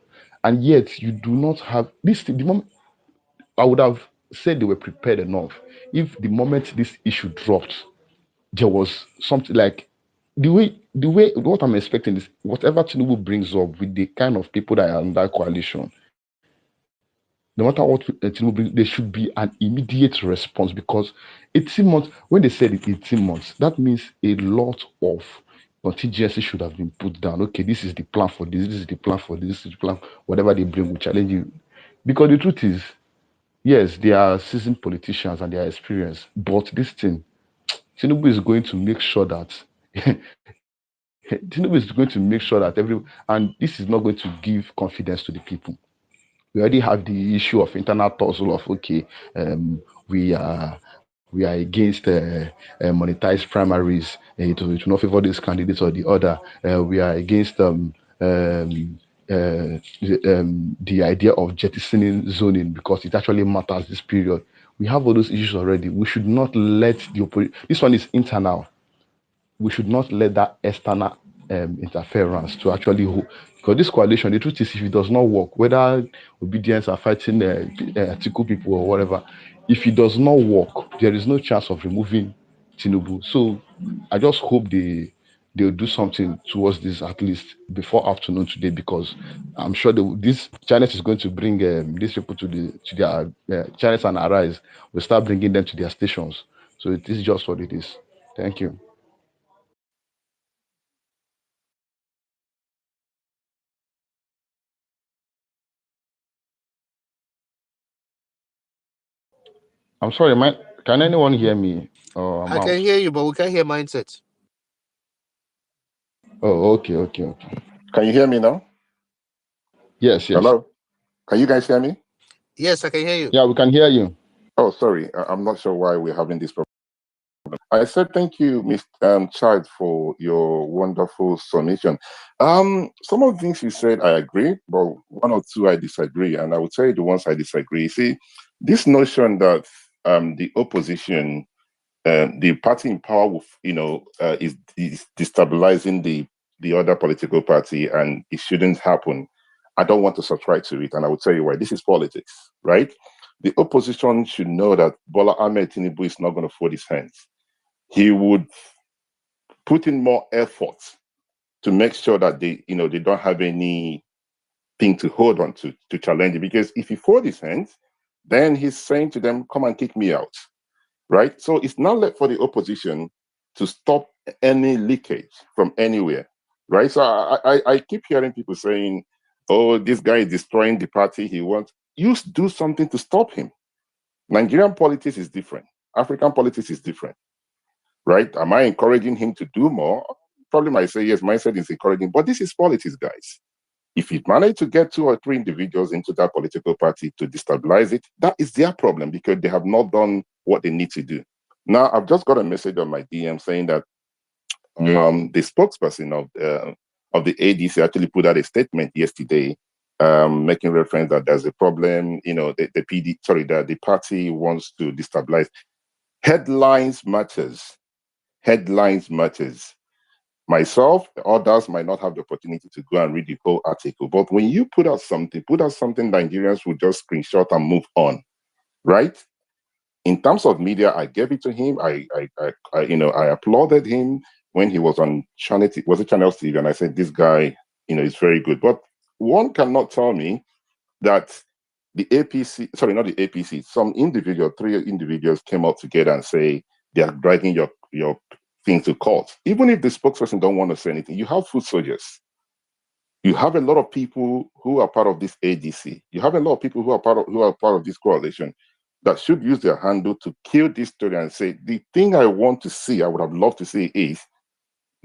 and yet you do not have this. The moment I would have said they were prepared enough, if the moment this issue dropped, there was something like the way what I'm expecting is whatever Tinubu brings up with the kind of people that are in that coalition, no matter what Tinubu brings, there should be an immediate response because 18 months, when they said it 18 months, that means a lot of contingency should have been put down. Okay, this is the plan for this is the plan for this is the plan. Whatever they bring will challenge you. Because the truth is, yes, they are seasoned politicians and they are experienced, but this thing, Tinubu is going to make sure that Tinubu is going to make sure that and this is not going to give confidence to the people. We already have the issue of internal tussle of okay, we are against monetized primaries. It will not favor this candidate or the other. We are against the idea of jettisoning zoning because it actually matters this period. We have all those issues already. We should not let the this one is internal. We should not let that external interference to actually hold. Because this coalition, the truth is, if it does not work, whether obedience are fighting Atiku people or whatever, if it does not work, there is no chance of removing Tinubu. So I just hope they'll do something towards this at least before afternoon today because I'm sure this challenge is going to bring these people to their challenge and arise. We'll start bringing them to their stations. So it is just what it is. Thank you. I'm sorry, can anyone hear me? Oh, I'm I can out. hear you, but we can't hear mindset. Oh, okay. Can you hear me now? Yes. Hello? Can you guys hear me? Yes, I can hear you. Yeah, we can hear you. Oh, sorry. I'm not sure why we're having this problem. I said thank you, Mr. Child, for your wonderful submission. Some of the things you said, I agree, but one or two I disagree. And I would say the ones I disagree. See, this notion that the opposition, the party in power, is destabilizing the other political party, and it shouldn't happen. I don't want to subscribe to it, and I will tell you why. This is politics, right? The opposition should know that Bola Ahmed Tinubu is not going to fold his hands. He would put in more effort to make sure that they don't have anything to hold on to challenge it. Because if he fold his hands, then he's saying to them, "Come and kick me out." Right? So it's not left for the opposition to stop any leakage from anywhere. Right? So I keep hearing people saying, "Oh, this guy is destroying the party he wants." You do something to stop him. Nigerian politics is different. African politics is different. Right? Am I encouraging him to do more? Probably might say yes, mindset is encouraging, but this is politics, guys. If he managed to get 2 or 3 individuals into that political party to destabilize it, that is their problem because they have not done what they need to do. Now, I've just got a message on my DM saying that the spokesperson of the ADC actually put out a statement yesterday, making reference that there's a problem. The party wants to destabilize. Headlines matters. Headlines matters. Myself, others might not have the opportunity to go and read the whole article. But when you put out something Nigerians will just screenshot and move on, right? In terms of media, I gave it to him. I applauded him when he was on Channel TV, and I said, this guy, is very good. But one cannot tell me that the APC, sorry, not the APC, 3 individuals came out together and say they are dragging your thing to court. Even if the spokesperson don't want to say anything, you have foot soldiers. You have a lot of people who are part of this ADC. You have a lot of people who are part of this coalition that should use their handle to kill this story and say, the thing I want to see, I would have loved to see is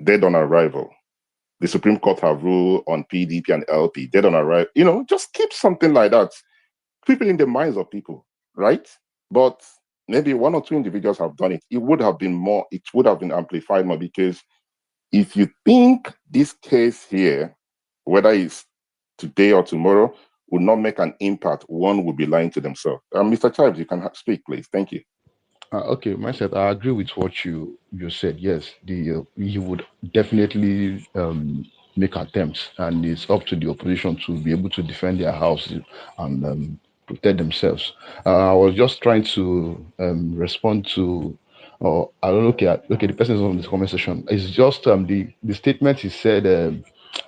dead on arrival. The Supreme Court have ruled on PDP and LP, dead on arrival. You know, just keep something like that. Keep it in the minds of people, right? But maybe one or two individuals have done it. It would have been more, it would have been amplified more, because if you think this case here, whether it's today or tomorrow, will not make an impact, one will be lying to themselves. Mr. Chives, you can speak, please. Thank you. Okay, myself, I agree with what you said. Yes, you would definitely make attempts, and it's up to the opposition to be able to defend their house and protect themselves. I was just trying to respond to, or I don't know. Okay, the person is on this conversation. It's just the statement he said.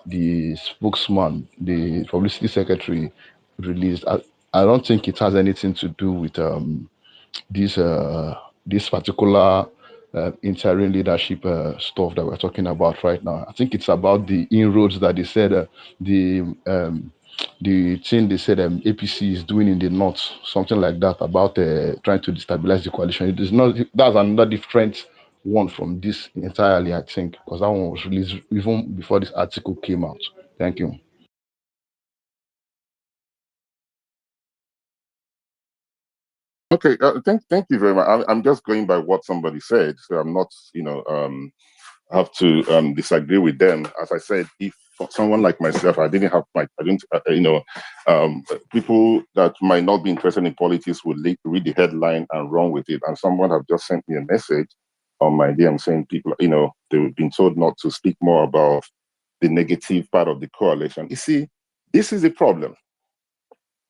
The spokesman, the publicity secretary, released. I don't think it has anything to do with this this particular interim leadership stuff that we're talking about right now. I think it's about the inroads that they said the thing they said APC is doing in the north, something like that, about trying to destabilize the coalition. It is not, that's another different one from this entirely, I think, because that one was released even before this article came out. Thank you. Okay, thank you very much. I'm just going by what somebody said, so I'm not, have to disagree with them. As I said, if for someone like myself, I didn't, people that might not be interested in politics would read the headline and run with it. And someone have just sent me a message on my DM saying people, they've been told not to speak more about the negative part of the coalition. You see, this is the problem.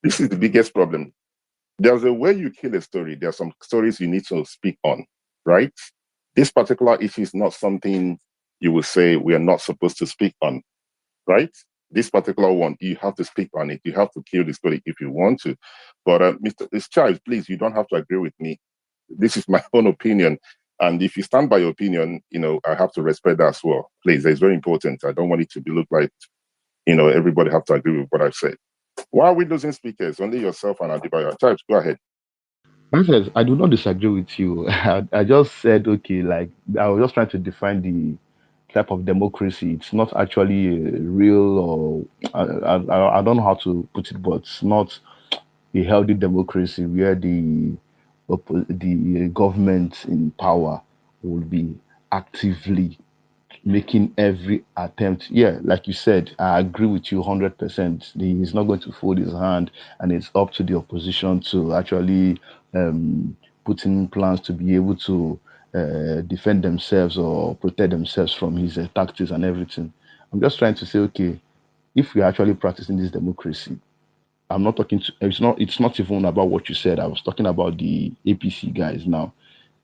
This is the biggest problem. There's a way you kill a story. There are some stories you need to speak on, right? This particular issue is not something you will say we are not supposed to speak on, right? This particular one, you have to speak on it. You have to kill the story if you want to. But Mr. Child, please, you don't have to agree with me. This is my own opinion. And if you stand by your opinion, I have to respect that as well. Please, it's very important. I don't want it to look like, everybody have to agree with what I've said. Why are we losing speakers? Only yourself and Adebayo. Child, go ahead. Princess, I do not disagree with you. I just said, okay, like, I was just trying to define the type of democracy. It's not actually real, or I don't know how to put it, but it's not a healthy democracy where the government in power will be actively making every attempt. Yeah, like you said, I agree with you 100%. He's not going to fold his hand, and it's up to the opposition to actually put in plans to be able to defend themselves or protect themselves from his tactics and everything. I'm just trying to say, okay, if we're actually practicing this democracy, I'm not talking to, it's not even about what you said. I was talking about the APC guys now.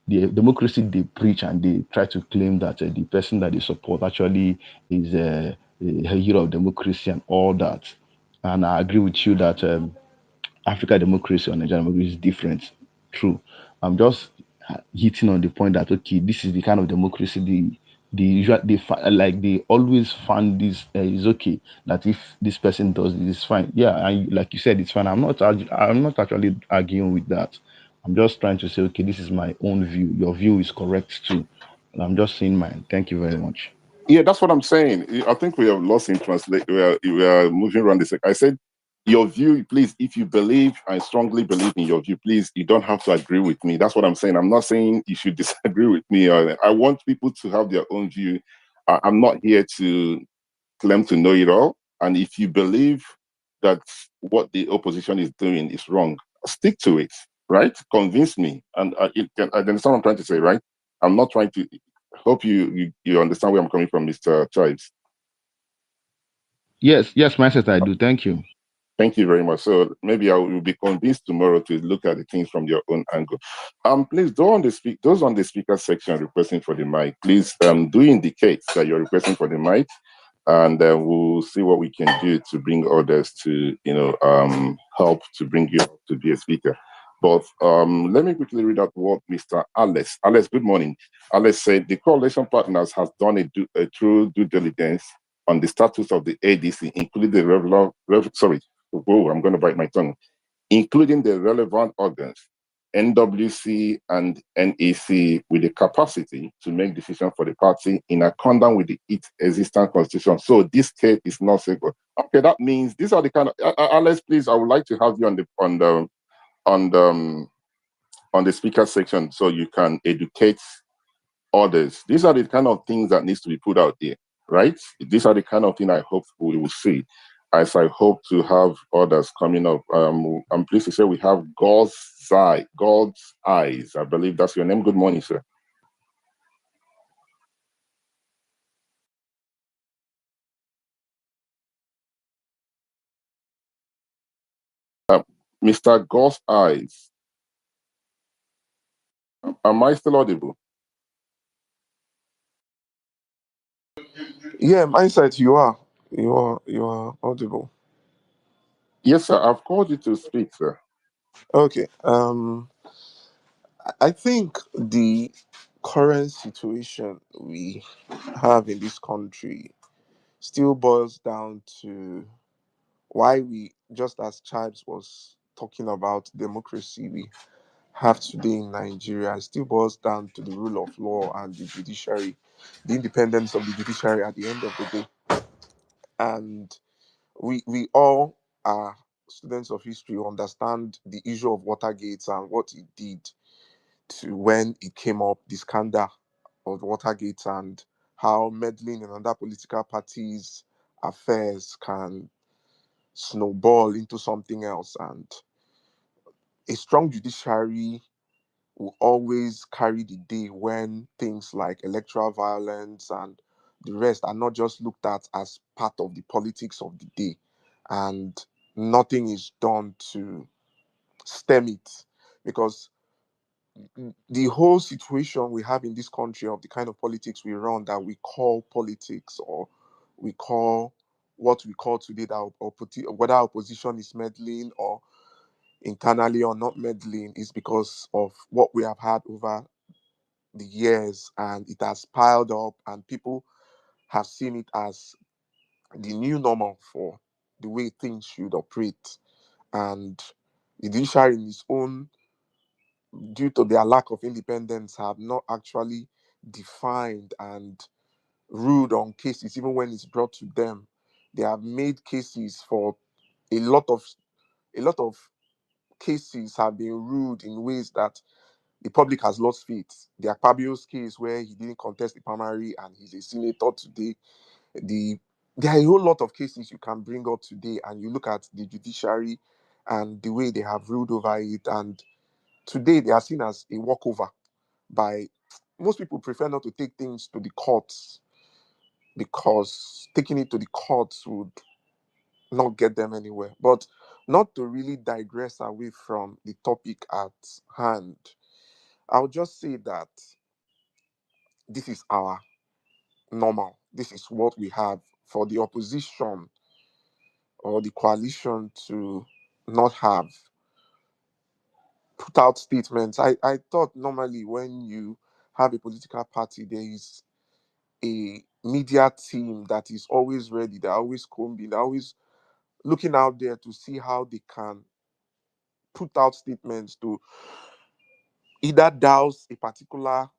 The democracy they preach, and they try to claim that the person that they support actually is a hero of democracy and all that. And I agree with you that Africa democracy or Nigerian democracy is different. True. I'm just hitting on the point that, okay, this is the kind of democracy they always find this is okay, that if this person does this, it's fine. Yeah, and like you said, it's fine. I'm not actually arguing with that. I'm just trying to say, okay, this is my own view. Your view is correct too. And I'm just saying mine. Thank you very much. Yeah, that's what I'm saying. I think we have lost in translate. We are moving around this. I said, your view, please, if you believe, I strongly believe in your view, please, you don't have to agree with me. That's what I'm saying. I'm not saying you should disagree with me. I want people to have their own view. I'm not here to claim to know it all. And if you believe that what the opposition is doing is wrong, stick to it, right? Convince me. And I understand what I'm trying to say, right? I'm not trying to. Hope you understand where I'm coming from, Mr. Chives. Yes, my sister, I do. Thank you. Thank you very much. So maybe I will be convinced tomorrow to look at the things from your own angle. Please, those on the speaker section requesting for the mic, please do indicate that you're requesting for the mic, and we'll see what we can do to bring others to help to bring you up to be a speaker. But let me quickly read out what Mr. Alex, good morning. Alex said the coalition partners has done a true due diligence on the status of the ADC, including the I'm going to bite my tongue, including the relevant organs, NWC and NEC, with the capacity to make decisions for the party in accordance with its existing constitution. So this case is not secret. Okay, that means these are the kind of Alex, please, I would like to have you on the speaker section so you can educate others. These are the kind of things that needs to be put out there, right? These are the kind of thing I hope we will see, as I hope to have others coming up. I'm pleased to say we have God's Eyes. I believe that's your name. Good morning, sir. Mr. God's Eyes, am I still audible? Yeah, mindset, you are. You are audible. Yes, sir. I've called you to speak, sir. Okay. I think the current situation we have in this country still boils down to why we, just as Chibs was talking about democracy we have today in Nigeria, it still boils down to the rule of law and the judiciary, the independence of the judiciary at the end of the day. And we all are students of history who understand the issue of Watergate and what it did to when it came up, the scandal of Watergate, and how meddling in other political parties' affairs can snowball into something else. And a strong judiciary will always carry the day when things like electoral violence and the rest are not just looked at as part of the politics of the day, and nothing is done to stem it. Because the whole situation we have in this country of the kind of politics we run, that we call politics, or we call what we call today that whether opposition is meddling or internally or not meddling, is because of what we have had over the years, and it has piled up, and people have seen it as the new normal for the way things should operate. And the judiciary in its own, due to their lack of independence, have not actually defined and ruled on cases even when it's brought to them. They have made cases for a lot of a lot of cases have been ruled in ways that the public has lost faith. The Akpabio's case, where he didn't contest the primary and he's a senator today. There are a whole lot of cases you can bring up today, and you look at the judiciary and the way they have ruled over it, and today they are seen as a walkover by most people. Prefer not to take things to the courts, because taking it to the courts would not get them anywhere. But not to really digress away from the topic at hand, I'll just say that this is our normal. This is what we have. For the opposition or the coalition to not have put out statements, I thought normally when you have a political party, there is a media team that is always ready. They're always combing, they're always looking out there to see how they can put out statements to either douse a particular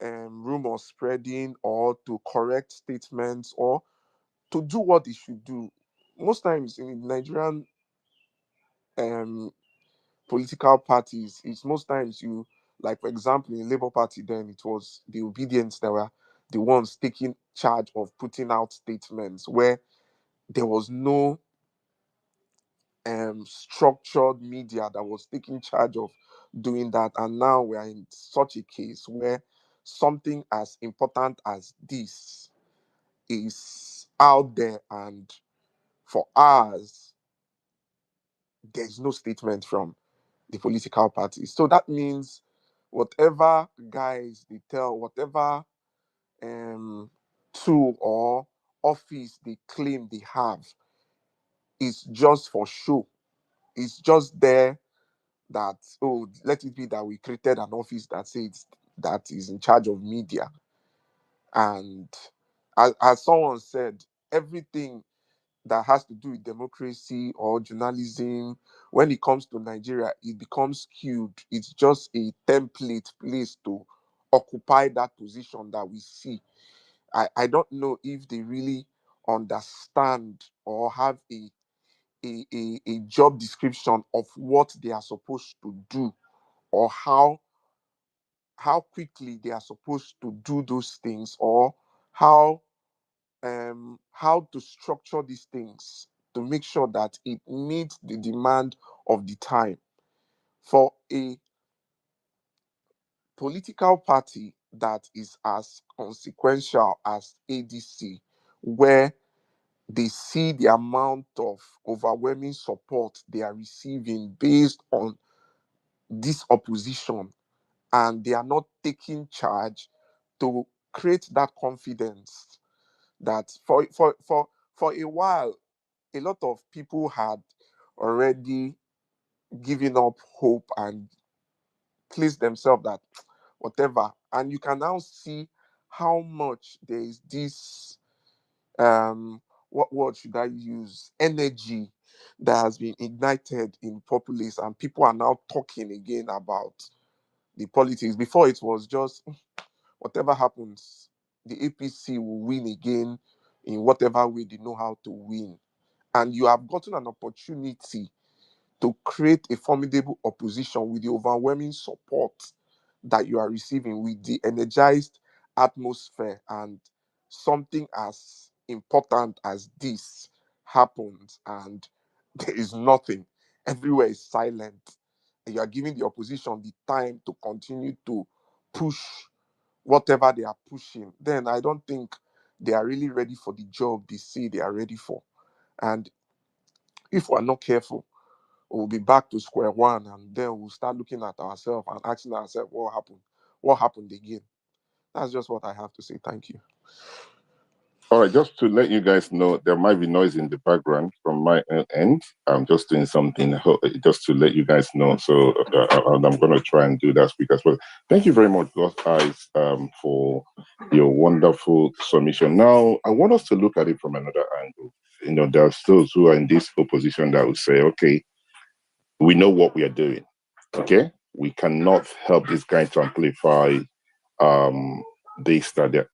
rumor spreading, or to correct statements, or to do what they should do. Most times in Nigerian um, political parties, it's most times you, like for example in Labour Party, then it was the obedience that were the ones taking charge of putting out statements, where there was no structured media that was taking charge of doing that. And now we are in such a case where something as important as this is out there, and for hours there's no statement from the political parties. So that means whatever guys they tell, whatever um, tool or office they claim they have, is just for show. It's just there that, oh, let it be that we created an office that says that is in charge of media. And as someone said, everything that has to do with democracy or journalism, when it comes to Nigeria, it becomes skewed. It's just a template place to occupy that position that we see. I don't know if they really understand or have a job description of what they are supposed to do, or how quickly they are supposed to do those things, or how to structure these things to make sure that it meets the demand of the time. For a political party that is as consequential as ADC, where they see the amount of overwhelming support they are receiving based on this opposition, and they are not taking charge to create that confidence, that for a while a lot of people had already given up hope and placed themselves that whatever. And you can now see how much there is this what word should I use? Energy that has been ignited in populace, and people are now talking again about the politics. Before it was just whatever happens, the APC will win again in whatever way they know how to win. And you have gotten an opportunity to create a formidable opposition with the overwhelming support that you are receiving, with the energized atmosphere, and something as important as this happens and there is nothing. Everywhere is silent. And you are giving the opposition the time to continue to push whatever they are pushing. Then I don't think they are really ready for the job they say they are ready for. And if we're not careful, we'll be back to square one, and then we'll start looking at ourselves and asking ourselves, what happened? What happened again? That's just what I have to say. Thank you. All right, just to let you guys know, there might be noise in the background from my end. I'm just doing something just to let you guys know. So I'm going to try and do that speak as well. Thank you very much, guys, for your wonderful submission. Now, I want us to look at it from another angle. You know, there are those who are in this opposition that would say, okay, we know what we are doing. Okay, we cannot help this guy to amplify this that they're.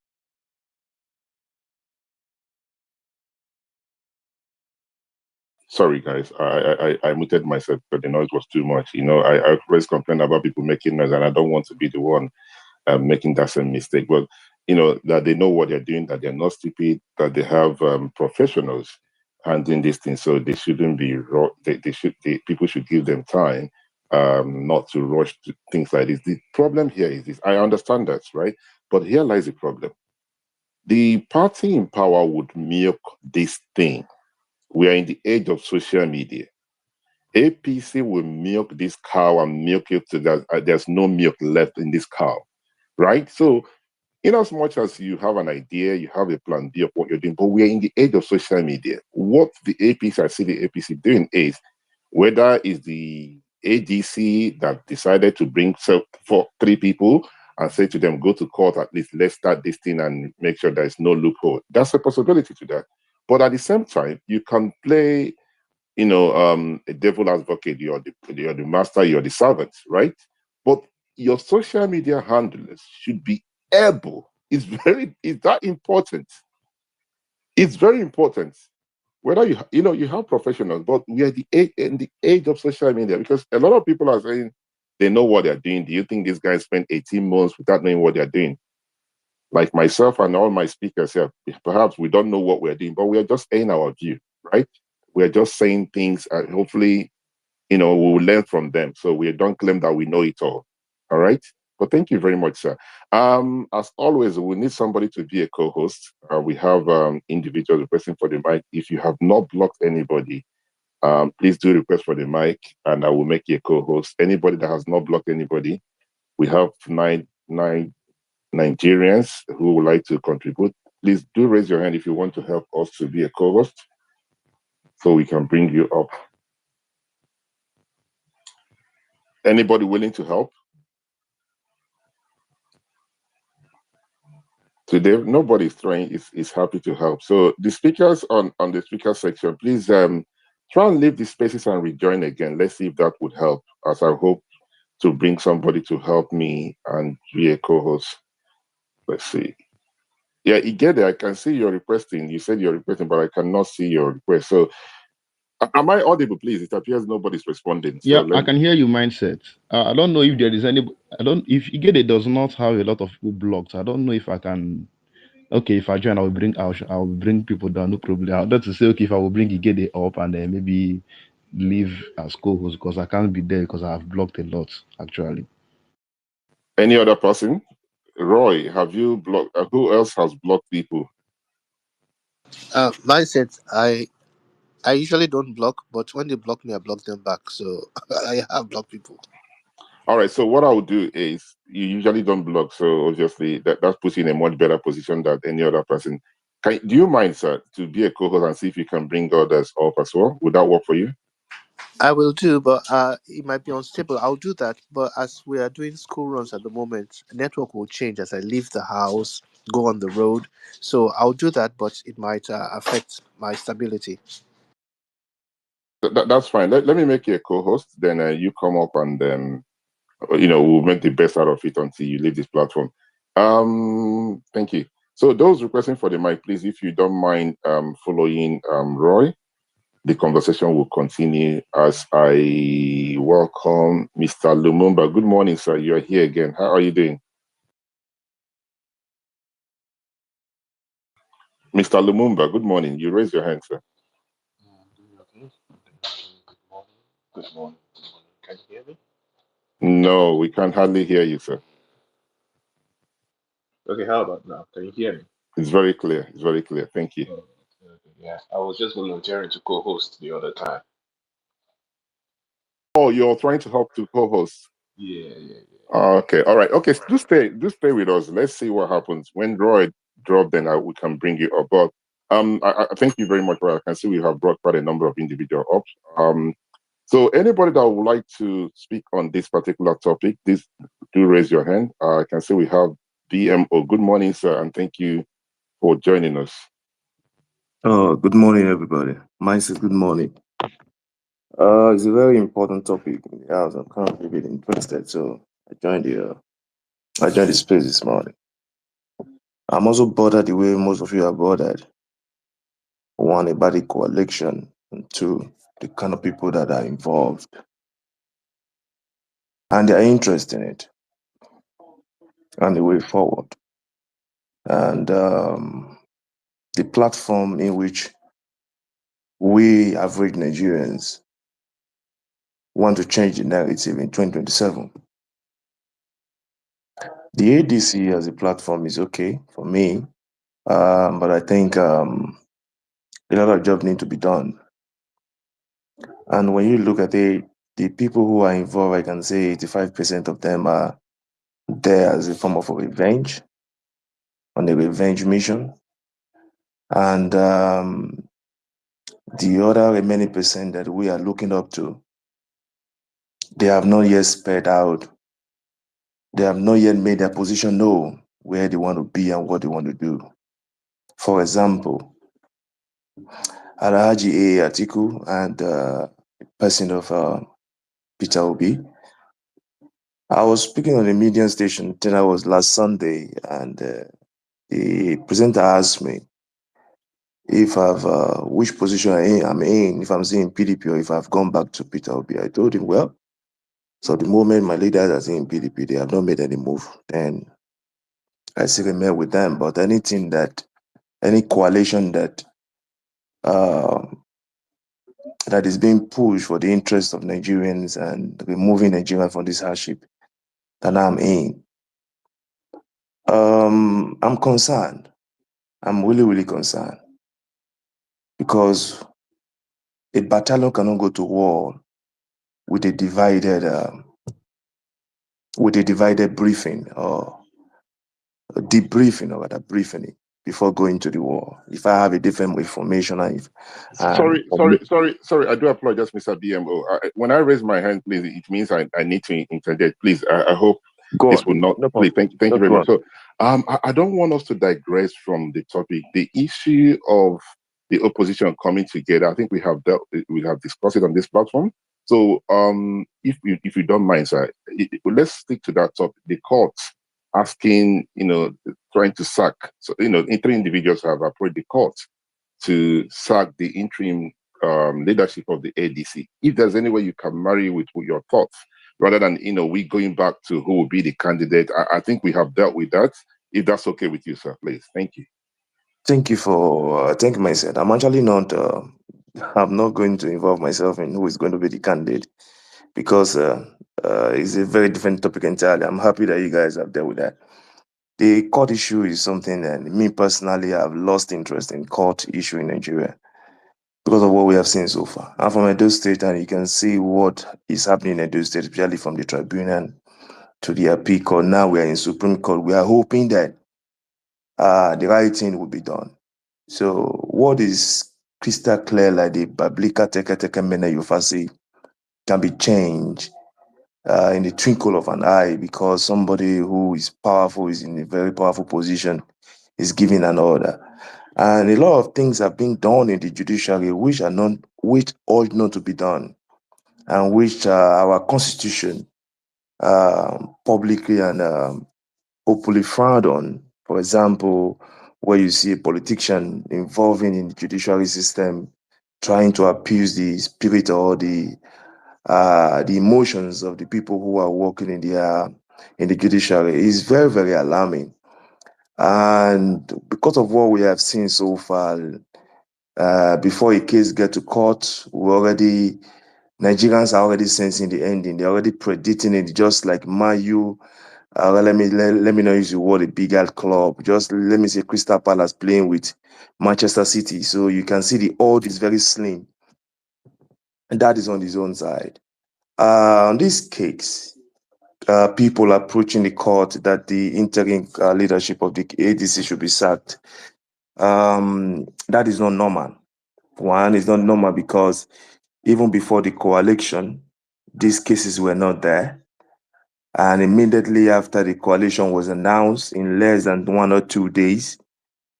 Sorry, guys. I muted myself because the noise was too much. You know, I always complain about people making noise, and I don't want to be the one making that same mistake. But you know that they know what they're doing, that they're not stupid, that they have professionals handling this thing, so they shouldn't be. People should give them time, not to rush to things like this. The problem here is this. I understand that, right? But here lies the problem. The party in power would milk this thing. We are in the age of social media. APC will milk this cow and milk it to that there's no milk left in this cow, right? So, in as much as you have an idea, you have a plan B of what you're doing, but we are in the age of social media. What the APC, I see the APC doing is, whether it's the ADC that decided to bring for 3 people and say to them, go to court, at least let's start this thing and make sure there's no loophole. That's a possibility to that. But at the same time, you can play, you know, a devil advocate. You're the master, you're the servant, right? But your social media handlers should be able. It's that important. It's very important. Whether you have professionals, but we are in the age of social media, because a lot of people are saying they know what they're doing. Do you think these guys spend 18 months without knowing what they're doing? Like myself and all my speakers here, perhaps we don't know what we're doing, but we are just saying our view, right? We're just saying things, and hopefully, we will learn from them. So we don't claim that we know it all. All right. But thank you very much, sir. As always, we need somebody to be a co-host. We have individuals requesting for the mic. If you have not blocked anybody, please do request for the mic, and I will make you a co-host. Anybody that has not blocked anybody, we have nine Nigerians who would like to contribute. Please do raise your hand if you want to help us to be a co-host, so we can bring you up. Anybody willing to help? Today, nobody's trying is happy to help. So the speakers on the speaker section, please try and leave the spaces and rejoin again. Let's see if that would help, as I hope to bring somebody to help me and be a co-host. Let's see. Yeah, Igede, I can see you're requesting. You said you're requesting, but I cannot see your request. So am I audible, please? It appears nobody's responding. So Yeah, I can hear you, mindset. I don't know if there is any. I don't. If Igede does not have a lot of people blocked, I don't know if I can. Okay, if I join, I'll bring people down. No problem. I'll have to say, okay, if I will bring Igede up and then maybe leave as co-host because I can't be there because I have blocked a lot actually. Any other person? Roy, have you blocked? Who else has blocked people? Mindset, I usually don't block, but when they block me, I block them back. So I have blocked people. All right. So what I would do is you usually don't block, so obviously that puts you in a much better position than any other person. Do you mind, sir, to be a co-host and see if you can bring others up as well? Would that work for you? I will do, but it might be unstable. I'll do that, but as we are doing school runs at the moment, network will change as I leave the house, go on the road. So I'll do that, but it might affect my stability. That's fine. Let me make you a co-host. Then you come up and we'll make the best out of it until you leave this platform. Thank you. So those requesting for the mic, please, if you don't mind following Roy, the conversation will continue as I welcome Mr. Lumumba. Good morning, sir. You're here again. How are you doing? Mr. Lumumba, good morning. You raise your hand, sir. Good morning. Can you hear me? No, we can hardly hear you, sir. Okay, how about now? Can you hear me? It's very clear. It's very clear. Thank you. Okay, yeah, I was just volunteering to co-host the other time. Oh, you're trying to help to co-host. Yeah. Okay, all right. Okay, do stay with us. Let's see what happens when Roy drop. Then we can bring you up. But I thank you very much, Roy. I can see we have brought quite a number of individuals up. So anybody that would like to speak on this particular topic, please do raise your hand. I can see we have BMO. Good morning, sir, and thank you for joining us. Oh, good morning, everybody. Mine says good morning. It's a very important topic in the house. I'm currently really interested, so I joined the space this morning. I'm also bothered the way most of you are bothered. One, about the coalition, and two, the kind of people that are involved and their interest in it and the way forward. And the platform in which we average Nigerians want to change the narrative in 2027. The ADC as a platform is okay for me, but I think a lot of job need to be done. And when you look at the people who are involved, I can say 85% of them are there as a form of a revenge, on a revenge mission. And the other remaining percent that we are looking up to, they have not yet spelled out. They have not yet made their position known where they want to be and what they want to do. For example, Alhaji A. Atiku and person of Peter Obi. I was speaking on a media station, then I was last Sunday, and the presenter asked me if I've which position I'm in, if I'm still PDP or if I've gone back to Peter Obi. I told him, well, so the moment my leaders are in PDP, they have not made any move, then I still remain with them. But any coalition that that is being pushed for the interest of Nigerians and removing Nigeria from this hardship that I'm in, I'm concerned. I'm really, really concerned because a battalion cannot go to war with a divided briefing or a debriefing or rather briefing. before going to the war. If I have a different information, Sorry, I do apologize, Mr. BMO. When I raise my hand, please, it means I need to interject. Please, I hope Go this on. will not. No Please, problem. thank you Just very go much. on. So, I don't want us to digress from the topic. The issue of the opposition coming together, I think we have discussed it on this platform. So, if you don't mind, sir, let's stick to that topic. The courts asking, trying to sack. So, three individuals have approached the court to sack the interim leadership of the ADC. If there's any way you can marry with your thoughts, rather than we going back to who will be the candidate, I think we have dealt with that. If that's okay with you, sir, please. Thank you. Thank you for thank myself. I'm actually not. I'm not going to involve myself in who is going to be the candidate because it's a very different topic entirely. I'm happy that you guys have dealt with that. The court issue is something that me personally have lost interest in court issue in Nigeria because of what we have seen so far. I'm from Edo State, and you can see what is happening in Edo State, especially from the tribunal to the appeal court. Now we are in Supreme Court. We are hoping that the right thing will be done. So what is crystal clear, like the Bablika Teke Mene Yufasi, can be changed in the twinkle of an eye because somebody who is powerful, is in a very powerful position, is giving an order. And a lot of things have been done in the judiciary which ought not to be done, and which our constitution publicly and openly frowned on. For example, where you see a politician involving in the judiciary system, trying to appease the spirit or the emotions of the people who are working in the judiciary, is very, very alarming. And because of what we have seen so far, before a case get to court, Nigerians are already sensing the ending. They're already predicting it, just like Mayu. Let me not use the word a big ad club. Just let me say Crystal Palace playing with Manchester City. So you can see the odd is very slim, and that is on his own side. On this case, people approaching the court that the interim leadership of the ADC should be sacked. That is not normal. One, is not normal because even before the coalition, these cases were not there. And immediately after the coalition was announced, in less than 1 or 2 days,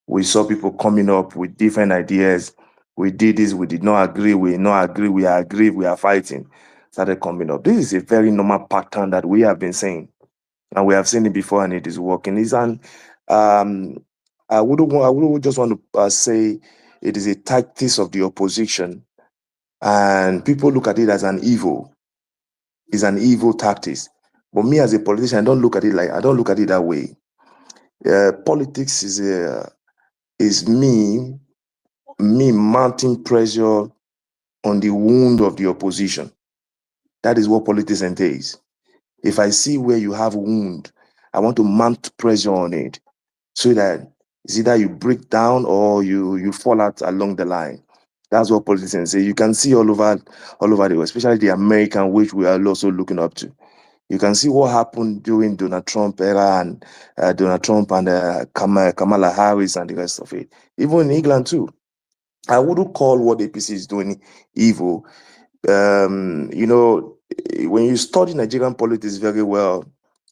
we saw people coming up with different ideas. We did this, we did not agree, we not agree, we agree, we are fighting. Started coming up. This is a very normal pattern that we have been seeing. And we have seen it before, and it is working. I wouldn't just want to say it is a tactics of the opposition, and people look at it as an evil. It's an evil tactics. But me as a politician, I don't look at it that way. Politics is me mounting pressure on the wound of the opposition. That is what politics entails. If I see where you have a wound, I want to mount pressure on it so that it's either you break down or you fall out along the line. That's what politicians say. You can see all over the world, especially the American, which we are also looking up to. You can see what happened during Donald Trump era and Kamala Harris and the rest of it. Even in England too. I wouldn't call what the APC is doing evil. When you study Nigerian politics very well,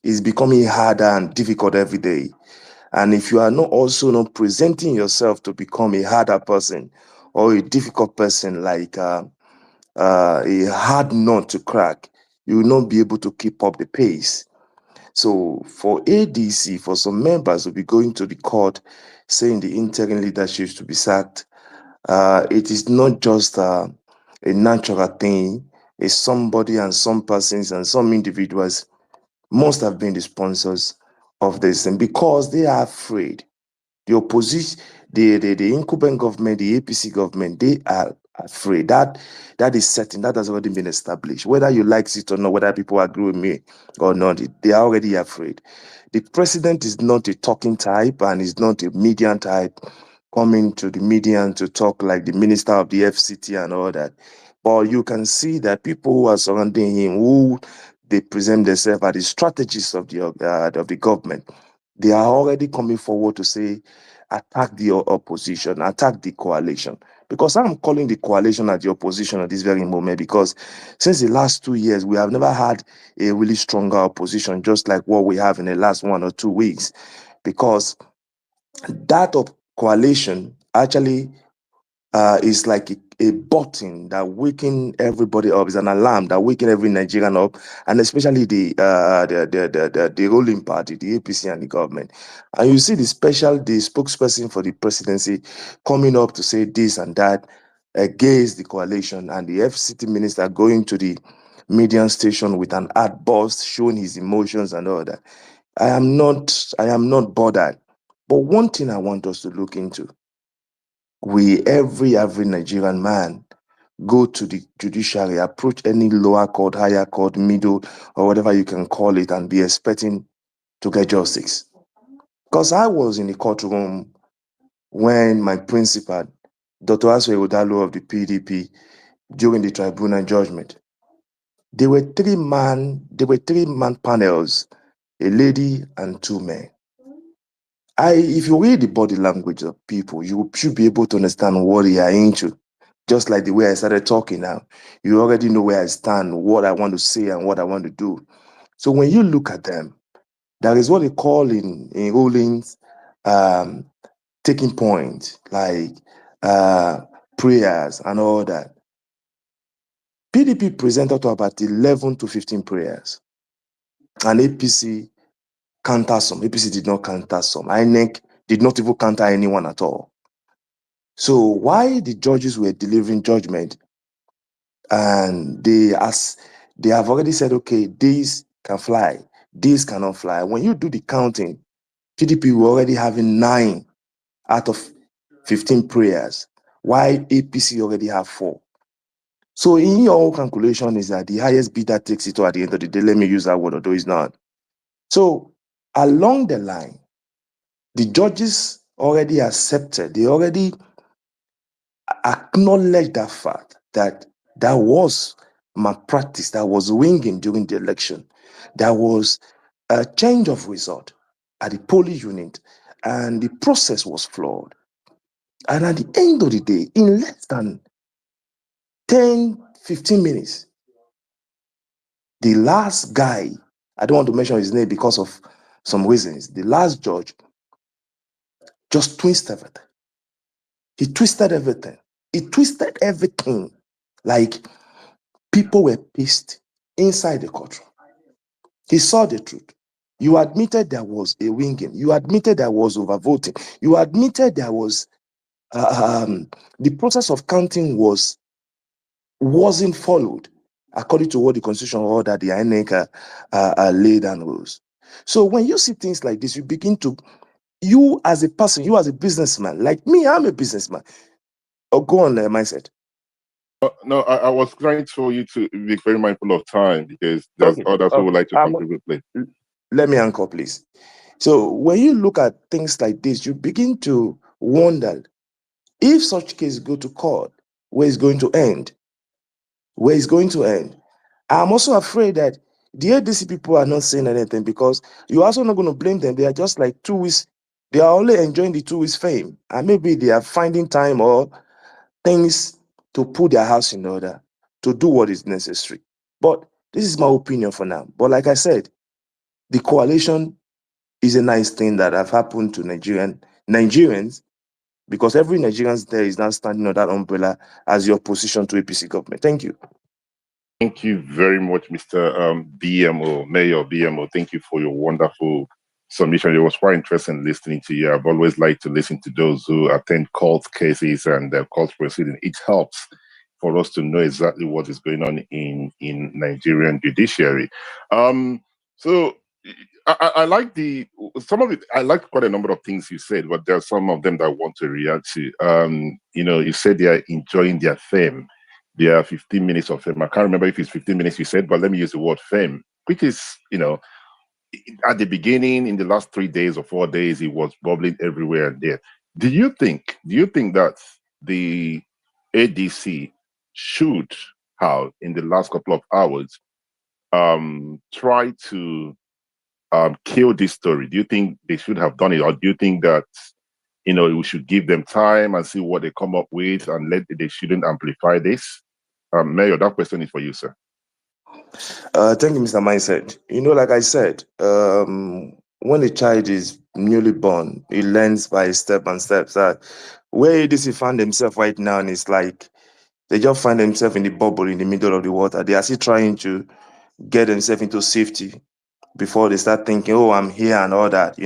it's becoming harder and difficult every day. And if you are not presenting yourself to become a harder person or a difficult person, like a hard nut to crack, you will not be able to keep up the pace. So for ADC, for some members to be going to the court saying the interim leadership to be sacked, it is not just a natural thing. It's somebody and some persons and some individuals must have been the sponsors of this, and because they are afraid, the opposition, the incumbent government, the APC government, they are afraid. That is certain. That has already been established. Whether you like it or not, whether people agree with me or not, they are already afraid. The president is not a talking type and is not a median type coming to the median to talk like the minister of the FCT and all that. But you can see that people who are surrounding him, who they present themselves as the strategists of the government, they are already coming forward to say attack the opposition, attack the coalition. Because I'm calling the coalition at the opposition at this very moment, because since the last 2 years, we have never had a really stronger opposition, just like what we have in the last 1 or 2 weeks. Because that coalition actually is like a button that waking everybody up. It's an alarm that waking every Nigerian up, and especially the ruling party, the APC and the government. And you see the spokesperson for the presidency coming up to say this and that against the coalition, and the FCT minister going to the media station with an outburst showing his emotions and all that. I am not bothered. But one thing I want us to look into, every Nigerian man go to the judiciary, approach any lower court, higher court, middle, or whatever you can call it, and be expecting to get justice. Because I was in the courtroom when my principal, Dr. Aswe Udalo of the PDP, during the tribunal judgment. There were three man panels, a lady and 2 men. If you read the body language of people, you should be able to understand what they are into. Just like the way I started talking now, you already know where I stand, what I want to say, and what I want to do. So when you look at them, that is what they call in rulings taking point, like prayers and all that. PDP presented to about 11 to 15 prayers, and APC counter some. APC did not counter some. INEC did not even counter anyone at all. So why the judges were delivering judgment, and they have already said, okay, these can fly, these cannot fly. When you do the counting, PDP were already having 9 out of 15 prayers, while APC already have 4. So in your calculation is that the highest bidder takes it all at the end of the day. Let me use that word, although it's not. So along the line, the judges already accepted, they already acknowledged that fact that there was malpractice, that was winging during the election. There was a change of result at the polling unit, and the process was flawed. And at the end of the day, in less than 10, 15 minutes, the last guy, I don't want to mention his name because of some reasons, the last judge just twisted everything. He twisted everything. He twisted everything. Like people were pissed inside the courtroom. He saw the truth. You admitted there was a winging. You admitted there was overvoting. You admitted there was the process of counting wasn't followed according to what the constitution order the INEC laid down rules. So when you see things like this, you begin to, you as a person, you as a businessman, like me, I'm a businessman. Oh, go on, mindset. No, I was trying for you to be very mindful of time, because there's others who would like to contribute, please. Let me anchor, please. So when you look at things like this, you begin to wonder, if such case go to court, where is going to end? Where is going to end? I'm also afraid that the ADC people are not saying anything, because you're also not going to blame them. They are just like 2 weeks. They are only enjoying the 2 weeks fame, and maybe they are finding time or things to put their house in order to do what is necessary. But this is my opinion for now. But like I said, the coalition is a nice thing that have happened to Nigerians, because every Nigerian there is now standing under that umbrella as the opposition to APC government. Thank you. Thank you very much, Mr. BMO, Mayor BMO. Thank you for your wonderful submission. It was quite interesting listening to you. I've always liked to listen to those who attend court cases and court proceedings. It helps for us to know exactly what is going on in Nigerian judiciary. So I like I like quite a number of things you said, but there are some of them that I want to react to. You said they are enjoying their fame. There are 15 minutes of fame. I can't remember if it's 15 minutes you said, but let me use the word fame, which is, at the beginning, in the last 3 days or 4 days, it was bubbling everywhere and there. Do you think that the ADC should have, in the last couple of hours, try to kill this story? Do you think they should have done it, or do you think that we should give them time and see what they come up with, and they shouldn't amplify this. Mayor, that question is for you, sir. Thank you, Mr. Mindset. Like I said, when a child is newly born, he learns by step and steps. Where ADC find themselves right now, and it's like they just find themselves in the bubble in the middle of the water. They are still trying to get themselves into safety before they start thinking, oh, I'm here and all that.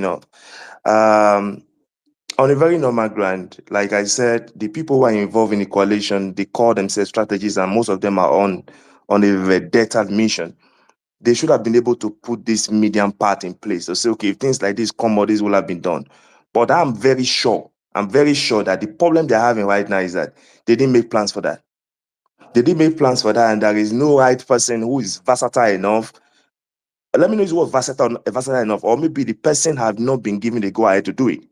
On a very normal ground, like I said, the people who are involved in the coalition, they call themselves strategists, and most of them are on a vendetta mission. They should have been able to put this medium part in place to say, okay, if things like this come out, this will have been done. But I'm very sure that the problem they're having right now is that they didn't make plans for that. They didn't make plans for that, and there is no right person who is versatile enough. Let me know if it was versatile enough, or maybe the person have not been given the go-ahead to do it.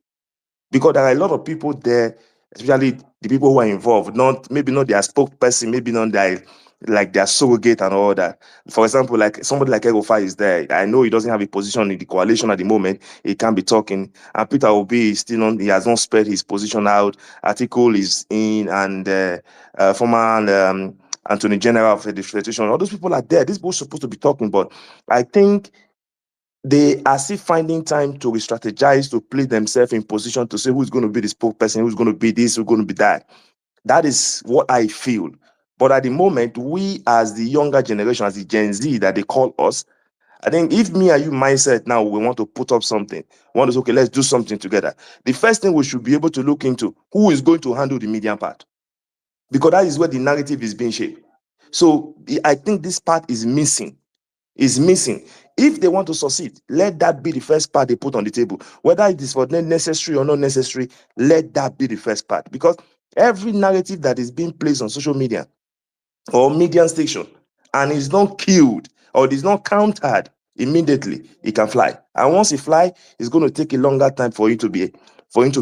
Because there are a lot of people there, especially the people who are involved, maybe not their spokesperson, maybe not their surrogate and all that. For example, like somebody like Egofa is there. I know he doesn't have a position in the coalition at the moment. He can't be talking. And Peter Obi is still he has not spread his position out. Article is in, and former Attorney General of the Federation. All those people are there. These people are supposed to be talking, but I think they are still finding time to re-strategize, to place themselves in position to say who's going to be the spokesperson, who's going to be this, who's going to be that. That is what I feel. But at the moment, we as the younger generation, as the Gen Z that they call us, I think if me and you mindset now, we want to put up something, we want to say, okay, let's do something together. The first thing we should be able to look into, who is going to handle the media part? Because that is where the narrative is being shaped. So I think this part is missing. If they want to succeed, let that be the first part they put on the table. Whether it is for them necessary or not necessary, let that be the first part. Because every narrative that is being placed on social media or media station and is not killed or it is not countered immediately, it can fly. And once it fly, it's going to take a longer time for it to be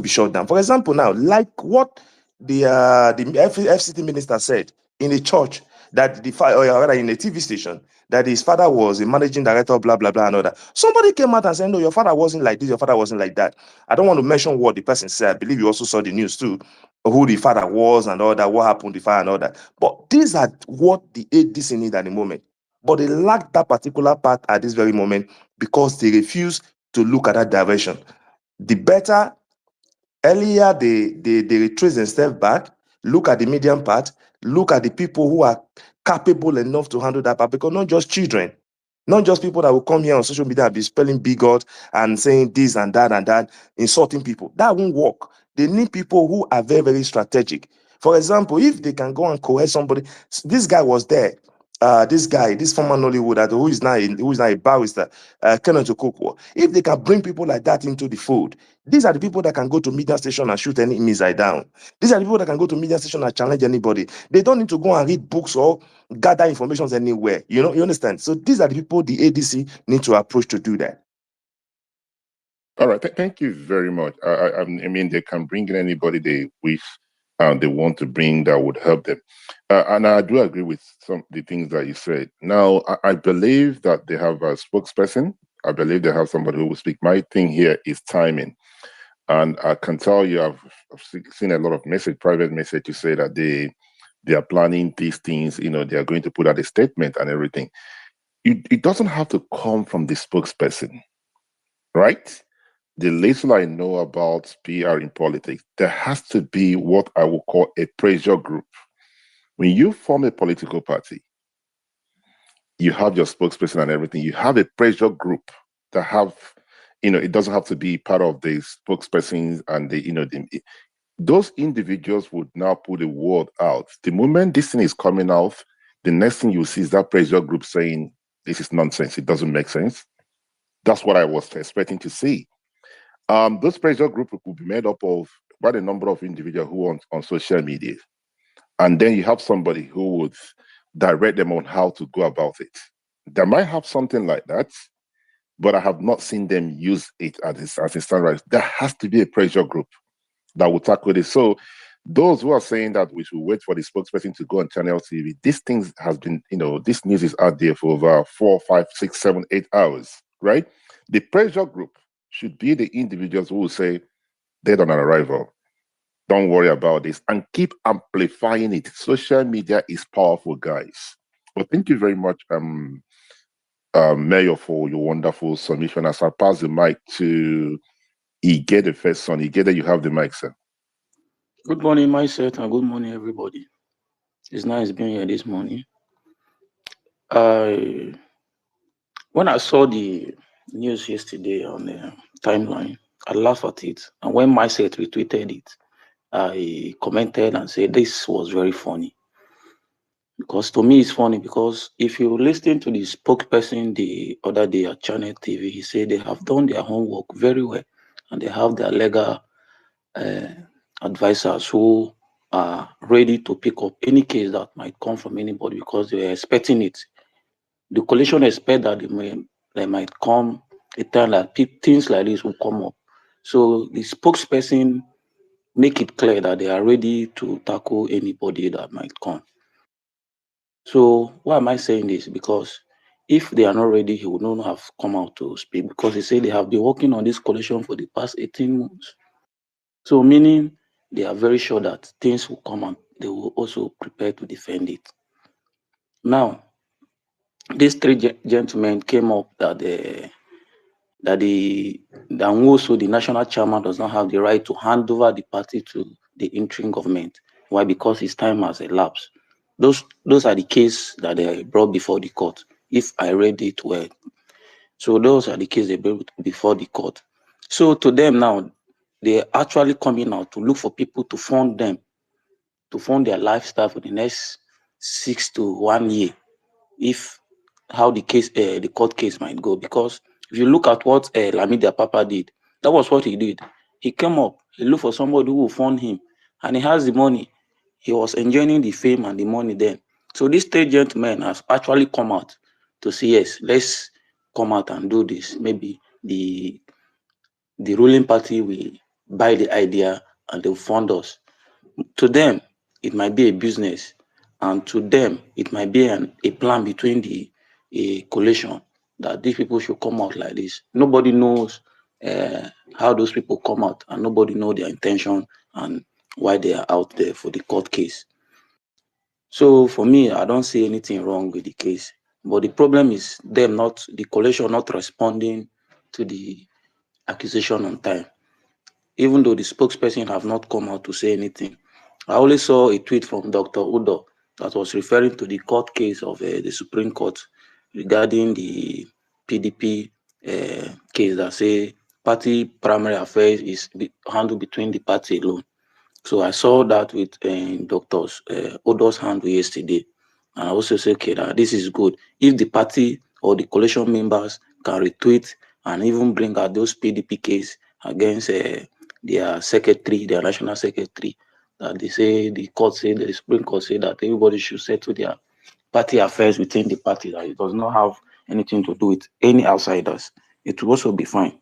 shut down. For example, now, like what the FCT minister said in a church, that or rather in a TV station, that his father was a managing director, blah, blah, blah, and all that. Somebody came out and said, no, your father wasn't like this, your father wasn't like that. I don't want to mention what the person said. I believe you also saw the news too, who the father was and all that, what happened to the father and all that. But these are what the ADC need at the moment. But they lack that particular part at this very moment because they refuse to look at that direction. The better, earlier they retrace themselves back, look at the medium part, look at the people who are capable enough to handle that part, because not just children, not just people that will come here on social media and be spelling bigot and saying this and that, insulting people. That won't work. They need people who are very, very strategic. For example, if they can go and coerce somebody, this guy was there. This former Nollywood, who is now a barrister, Kenneth Okokwo. If they can bring people like that into the fold, these are the people that can go to media station and shoot any missile down. These are the people that can go to media station and challenge anybody. They don't need to go and read books or gather information anywhere. You understand? So these are the people the ADC need to approach to do that. All right. Thank you very much. I mean, they can bring in anybody they wish they want to bring that would help them. And I do agree with some of the things that you said. Now, I believe that they have a spokesperson. I believe they have somebody who will speak. My thing here is timing. And I can tell you, I've seen a lot of private message to say that they are planning these things, they are going to put out a statement and everything. It doesn't have to come from the spokesperson, right? The little I know about PR in politics, there has to be what I would call a pressure group. When you form a political party, you have your spokesperson and everything. You have a pressure group that have, it doesn't have to be part of the spokespersons and those individuals would now put the word out. The moment this thing is coming out, the next thing you see is that pressure group saying, this is nonsense. It doesn't make sense. That's what I was expecting to see. Those pressure group will be made up of quite a number of individuals who are on social media. And then you have somebody who would direct them on how to go about it. They might have something like that, but I have not seen them use it as a standard. There has to be a pressure group that will tackle this. So those who are saying that we should wait for the spokesperson to go on channel TV, this thing has been, this news is out there for over 4, 5, 6, 7, 8 hours, right? The pressure group should be the individuals who will say, dead on arrival. Don't worry about this and keep amplifying it. Social media is powerful, guys. Well, thank you very much, Mayor, for your wonderful submission. As I pass the mic to Ige, the first son. Ige, you have the mic, sir. Good morning, myself, and good morning, everybody. It's nice being here this morning. When I saw the news yesterday on the timeline, I laughed at it. And when myself retweeted it, I commented and said this was very funny. Because to me, it's funny because if you listen to the spokesperson the other day at Channel TV, he said they have done their homework very well and they have their legal advisors who are ready to pick up any case that might come from anybody because they are expecting it. The coalition expect that they might come a time that things like this will come up. So the spokesperson make it clear that they are ready to tackle anybody that might come. So why am I saying this? Because if they are not ready, he would not have come out to speak because he said they have been working on this coalition for the past 18 months. So meaning they are very sure that things will come and they will also prepare to defend it. Now, these three gentlemen came up that also the national chairman does not have the right to hand over the party to the interim government. Why? Because his time has elapsed. Those are the cases that they brought before the court. If I read it well, so those are the cases they brought before the court. So to them now, they're actually coming out to look for people to fund them, to fund their lifestyle for the next 6 to 1 year. If how the court case might go, because if you look at what Lamidi Papa did, that was what he did. He came up, he looked for somebody who will fund him, and he has the money. He was enjoying the fame and the money then. So these three gentlemen have actually come out to say, yes, let's come out and do this. Maybe the ruling party will buy the idea and they'll fund us. To them, it might be a business, and to them, it might be a plan between a coalition that these people should come out like this. Nobody knows how those people come out, and nobody knows their intention and why they are out there for the court case. So for me, I don't see anything wrong with the case, but the problem is the coalition not responding to the accusation on time. Even though the spokesperson have not come out to say anything. I only saw a tweet from Dr. Udo that was referring to the court case of the Supreme Court regarding the PDP case that say party primary affairs is handled between the party alone. So I saw that with Dr. Udo's handle yesterday. And I also say, okay, this is good. If the party or the coalition members can retweet and even bring out those PDP case against their secretary, their national secretary, that they say the Supreme Court say that everybody should settle their party affairs within the party, that it does not have anything to do with any outsiders. It will also be fine.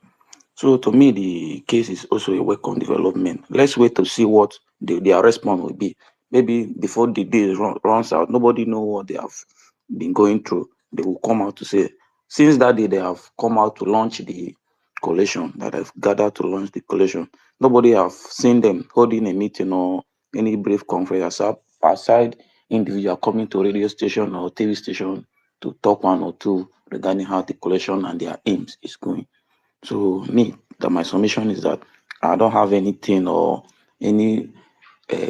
So to me, the case is also a welcome development. Let's wait to see what their response will be. Maybe before the day runs out, nobody knows what they have been going through. They will come out to say, since that day they have come out to launch the coalition, that have gathered to launch the coalition. Nobody have seen them holding a meeting or any brief conference aside individual coming to radio station or TV station to talk one or two regarding how the coalition and their aims is going. So my submission is that I don't have anything or any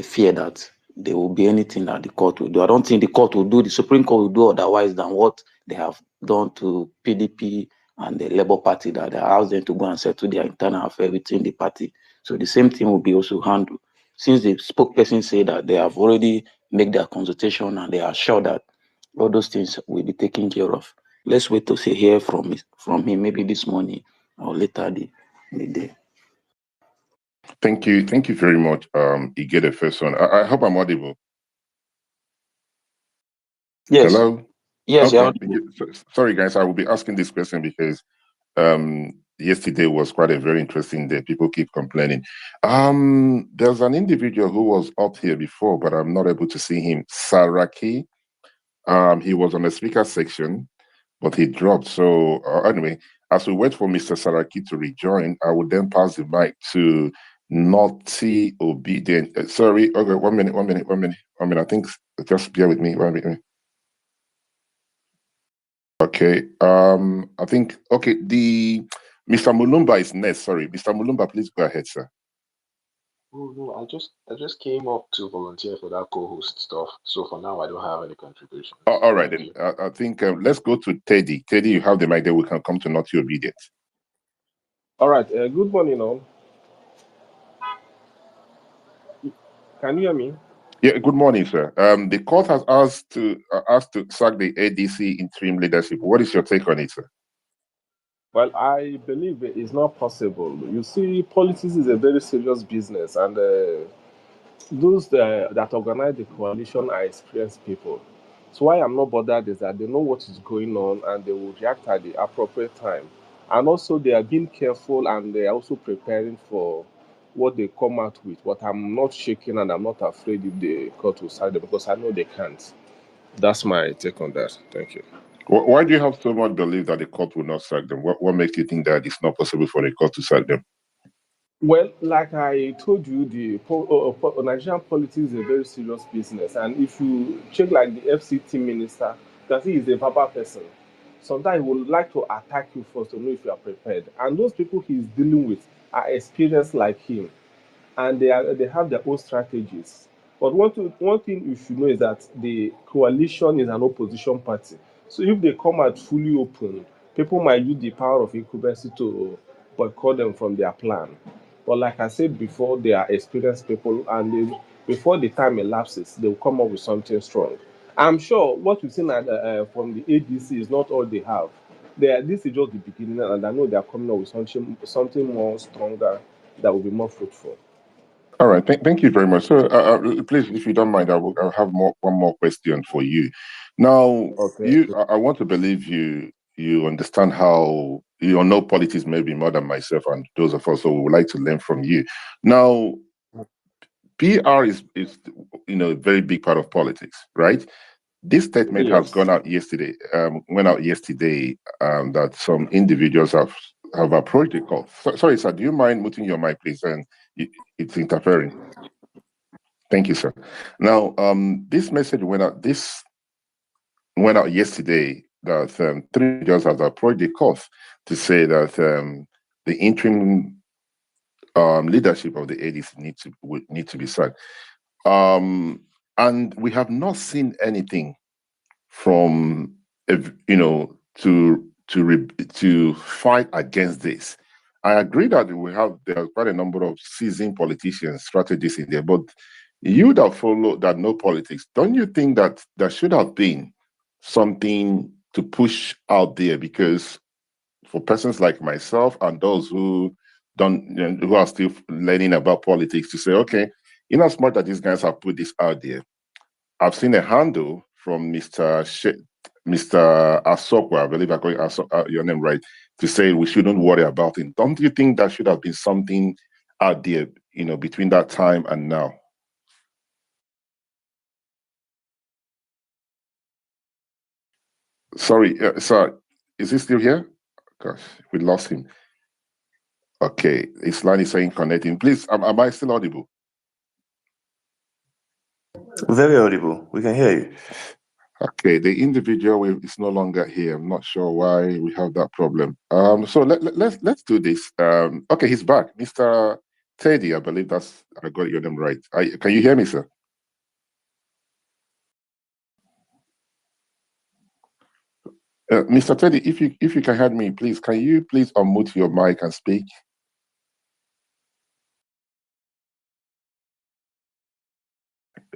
fear that there will be anything that the court will do. I don't think the Supreme Court will do otherwise than what they have done to PDP and the Labour Party, that they asked them to go and settle their internal affair within the party. So the same thing will be also handled. Since the spokesperson said that they have already made their consultation and they are sure that all those things will be taken care of. Let's wait to hear from him maybe this morning or later in the day. Thank you very much, Ige, the first one. I hope I'm audible. Yes. Hello? Yes. Okay. Sorry, guys, I will be asking this question because yesterday was quite a very interesting day. People keep complaining. There's an individual who was up here before, but I'm not able to see him. Saraki. He was on the speaker section, but he dropped. So anyway, as we wait for Mr. Saraki to rejoin, I will then pass the mic to naughty obedient. Sorry, okay, one minute. I think just bear with me. 1 minute. Okay. I think the Mr. Mulumba is next. Sorry, Mr. Mulumba, please go ahead, sir. Oh no, I just came up to volunteer for that co-host stuff. So for now, I don't have any contribution. All right, then. I think let's go to Teddy. Teddy, you have the mic. Then we can come to naughty obedient. All right. Good morning, all. Can you hear me? Yeah. Good morning, sir. The court has asked to sack the ADC interim leadership. What is your take on it, sir? Well, I believe it is not possible. You see, politics is a very serious business, and those that organize the coalition are experienced people. So why I'm not bothered is that they know what is going on and they will react at the appropriate time. And also they are being careful and they are also preparing for what they come out with. But I'm not shaking and I'm not afraid if the court will side them because I know they can't. That's my take on that. Thank you. Why do you have so much belief that the court will not sack them? What makes you think that it's not possible for the court to sack them? Well, like I told you, the Nigerian politics is a very serious business, and if you check like the FCT minister, you can see he's a verbal person. Sometimes he would like to attack you first to know if you are prepared, and those people he's dealing with are experienced like him, and they have their own strategies. But one thing you should know is that the coalition is an opposition party. So if they come out fully open, people might use the power of incumbency to boycott them from their plan. But like I said before, they are experienced people, and before the time elapses, they will come up with something strong. I'm sure what we've seen from the ADC is not all they have. This is just the beginning, and I know they are coming up with something more stronger that will be more fruitful. All right, thank you very much. So, please, if you don't mind, I'll have one more question for you. Now, Okay. I want to believe you understand how you know politics maybe more than myself and those of us who would like to learn from you. Now, PR is a very big part of politics, right? This statement has Yes. went out yesterday that some individuals have approached the court. Sorry, sir, do you mind muting your mic, please? And it's interfering. Thank you, sir. Now, this message went out yesterday that 3 judges have approached the court to say that the interim leadership of the ADC need to be sacked. And we have not seen anything from to fight against this. I agree that there are quite a number of seasoned politicians, strategists in there, but you that know politics, don't you think that there should have been something to push out there? Because for persons like myself and those who who are still learning about politics, to say, okay, in as much that these guys have put this out there, I've seen a handle from Mr. Asokwa, I believe I got your name right, to say we shouldn't worry about it. Don't you think there should have been something out there, between that time and now? Sorry, sir, is he still here? Gosh, we lost him. Okay, his line is saying connecting. Please, am I still audible? Very audible. We can hear you. Okay, the individual is no longer here. I'm not sure why we have that problem. So let's do this. Okay, he's back, Mr. Teddy. I believe I got your name right. Can you hear me, sir? Mr. Teddy, if you can hear me, please, can you please unmute your mic and speak?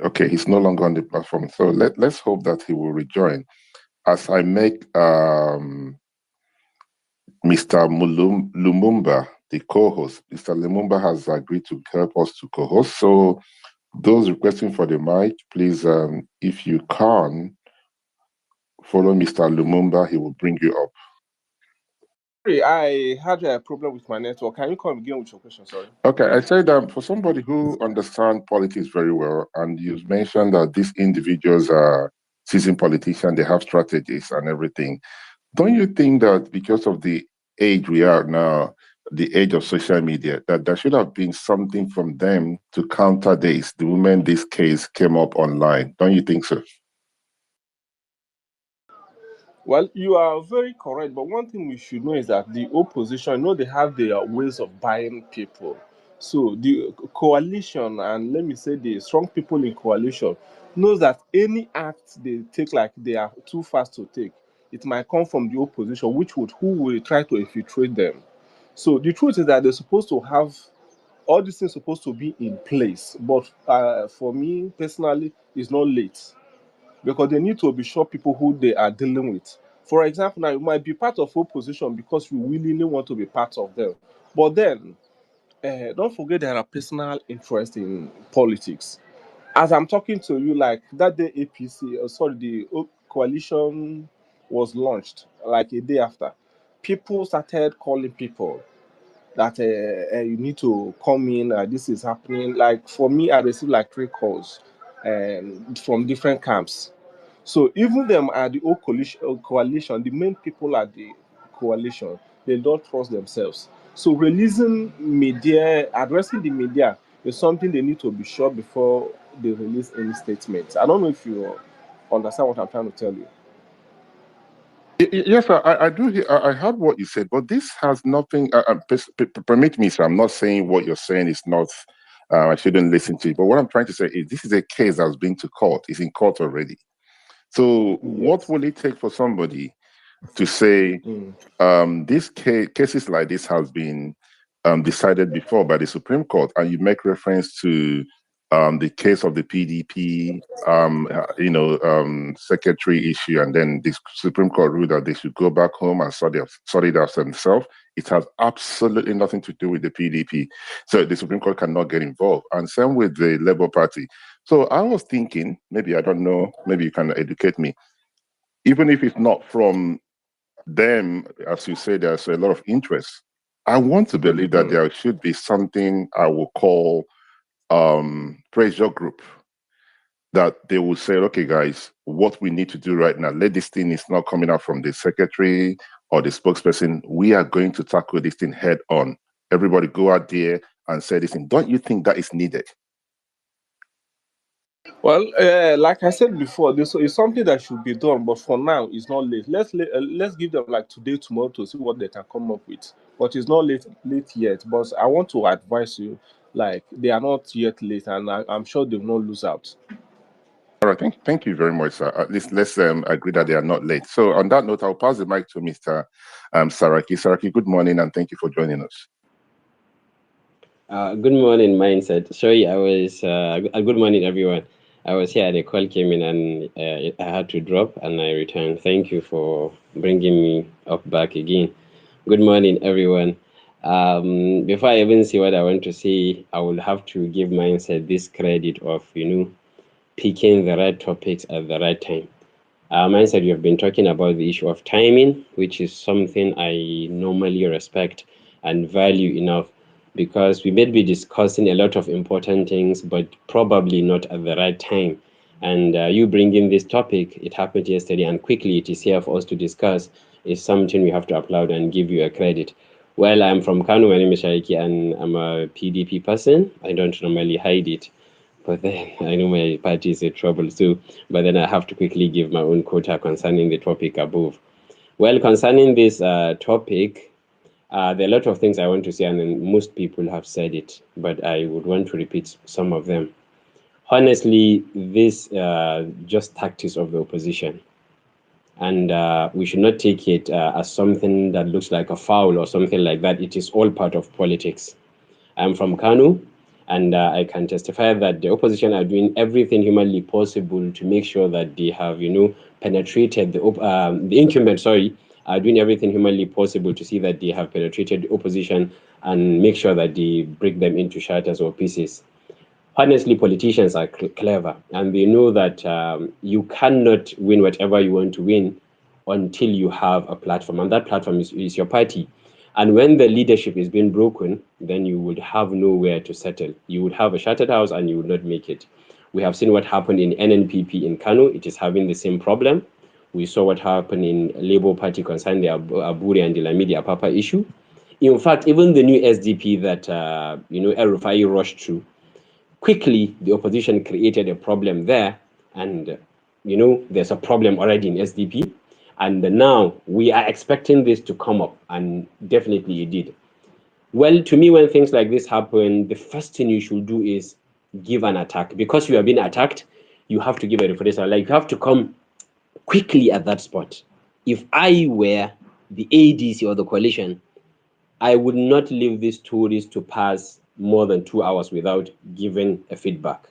Okay, he's no longer on the platform. So let's hope that he will rejoin. As I make Mr. Lumumba the co-host, Mr. Lumumba has agreed to help us to co-host. So those requesting for the mic, please, if you can, follow Mr. Lumumba. He will bring you up. Sorry, I had a problem with my network. Can you come again with your question? Sorry. Okay, I said that for somebody who understands politics very well, and you mentioned that these individuals are seasoned politicians, they have strategies and everything. Don't you think that because of the age we are now, the age of social media, that there should have been something from them to counter this the moment this case came up online. Don't you think so? Well, you are very correct, but one thing we should know is that the opposition, they have their ways of buying people. So the coalition, and let me say the strong people in coalition, knows that any act they take, like they are too fast to take, it might come from the opposition, who will try to infiltrate them. So the truth is that they're supposed to have all these things supposed to be in place. But for me personally, it's not late, because they need to be sure people who they are dealing with. For example, now you might be part of opposition because you willingly want to be part of them. But then, don't forget there are personal interests in politics. As I'm talking to you, like that day the coalition was launched, like a day after, people started calling people that you need to come in, this is happening. Like for me, I received like 3 calls from different camps. So even them at the old coalition, the main people at the coalition, they don't trust themselves. So releasing media, addressing the media is something they need to be sure before they release any statements. I don't know if you understand what I'm trying to tell you. Yes, I do. I heard what you said, but this has nothing. Permit me, sir. I'm not saying what you're saying is not. I shouldn't listen to it. But what I'm trying to say is, this is a case that's been to court. It's in court already. So, what Yes. will it take for somebody to say these cases like this has been decided before by the Supreme Court, and you make reference to the case of the PDP, secretary issue, and then the Supreme Court ruled that they should go back home and sort it out themselves. It has absolutely nothing to do with the PDP, so the Supreme Court cannot get involved. And same with the Labour Party. So I was thinking, maybe I don't know, maybe you can educate me. Even if it's not from them, as you say, there's a lot of interest. I want to believe that there should be something I will call pressure group, that they will say, okay, guys, what we need to do right now, let this thing is not coming out from the secretary or the spokesperson. We are going to tackle this thing head on. Everybody go out there and say this thing. Don't you think that is needed? Well, like I said before, this is something that should be done, but for now, it's not late. Let's give them like today, tomorrow to see what they can come up with. But it's not late yet. But I want to advise you, like they are not yet late, and I'm sure they will not lose out. All right, thank you very much, sir. At least let's agree that they are not late. So on that note, I'll pass the mic to Mr. Saraki. Saraki, good morning, and thank you for joining us. Good morning, Mindset. Sorry, I was, good morning, everyone. I was here, the call came in and I had to drop and I returned. Thank you for bringing me up back again. Good morning, everyone. Before I even see what I want to say, I will have to give Mindset this credit of, picking the right topics at the right time. Mindset, you have been talking about the issue of timing, which is something I normally respect and value enough, because we may be discussing a lot of important things, but probably not at the right time. And you bringing this topic, it happened yesterday, and quickly it is here for us to discuss, is something we have to applaud and give you a credit. Well, I'm from Kano, my name is Saraki, and I'm a PDP person. I don't normally hide it, but then I know my party is in trouble too. But then I have to quickly give my own quota concerning the topic above. Well, concerning this topic, there are a lot of things I want to say, and then most people have said it, but I would want to repeat some of them. Honestly, this just tactics of the opposition, and we should not take it as something that looks like a foul or something like that. It is all part of politics. I'm from Kano, and I can testify that the opposition are doing everything humanly possible to make sure that they have, penetrated the incumbent, are doing everything humanly possible to see that they have penetrated the opposition and make sure that they break them into shatters or pieces. Honestly, politicians are clever, and they know that you cannot win whatever you want to win until you have a platform, and that platform is your party. And when the leadership is being broken, then you would have nowhere to settle. You would have a shattered house and you would not make it. We have seen what happened in NNPP in Kano. It is having the same problem. We saw what happened in Labour Party concerning the Aburi and the Lamidi Apapa issue. In fact, even the new SDP that El Rufai rushed through, quickly the opposition created a problem there, and there's a problem already in SDP, and now we are expecting this to come up, and definitely it did. Well, to me, when things like this happen, the first thing you should do is give an attack. Because you have been attacked, you have to give a reprisal. Like, you have to come quickly at that spot. If I were the ADC or the coalition, I would not leave these stories to pass more than 2 hours without giving a feedback.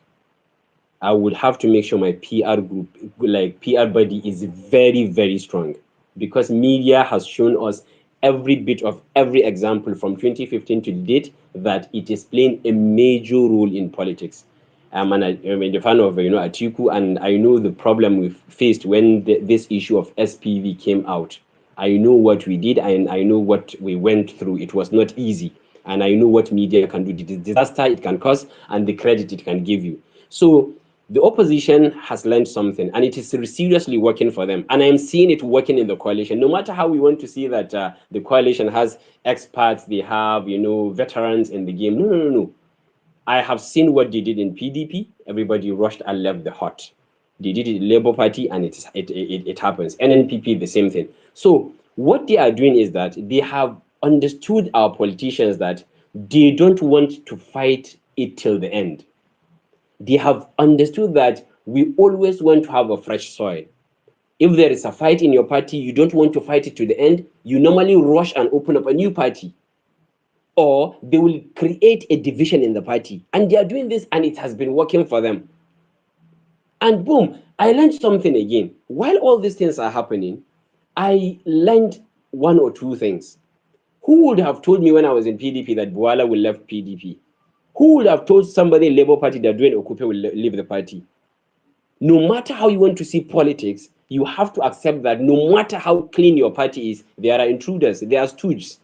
I would have to make sure my PR group, like PR body, is very, very strong, because media has shown us every bit of every example from 2015 to date that it is playing a major role in politics. I'm a fan of Atiku, and I know the problem we faced when this issue of SPV came out. I know what we did, and I know what we went through. It was not easy, and I know what media can do, the disaster it can cause, and the credit it can give you. So the opposition has learned something, and it is seriously working for them. And I'm seeing it working in the coalition. No matter how we want to see that the coalition has experts, they have veterans in the game. No. I have seen what they did in PDP. Everybody rushed and left the hut. They did it in Labour Party, and it happens. NNPP, the same thing. So what they are doing is that they have understood our politicians that they don't want to fight it till the end. They have understood that we always want to have a fresh soil. If there is a fight in your party, you don't want to fight it to the end, you normally rush and open up a new party. Or they will create a division in the party. And they are doing this, and it has been working for them. And boom, I learned something again. While all these things are happening, I learned one or two things. Who would have told me when I was in PDP that Buala will leave PDP? Who would have told somebody in Labour Party that Dwayne Okupe will leave the party? No matter how you want to see politics, you have to accept that no matter how clean your party is, there are intruders, there are stooges.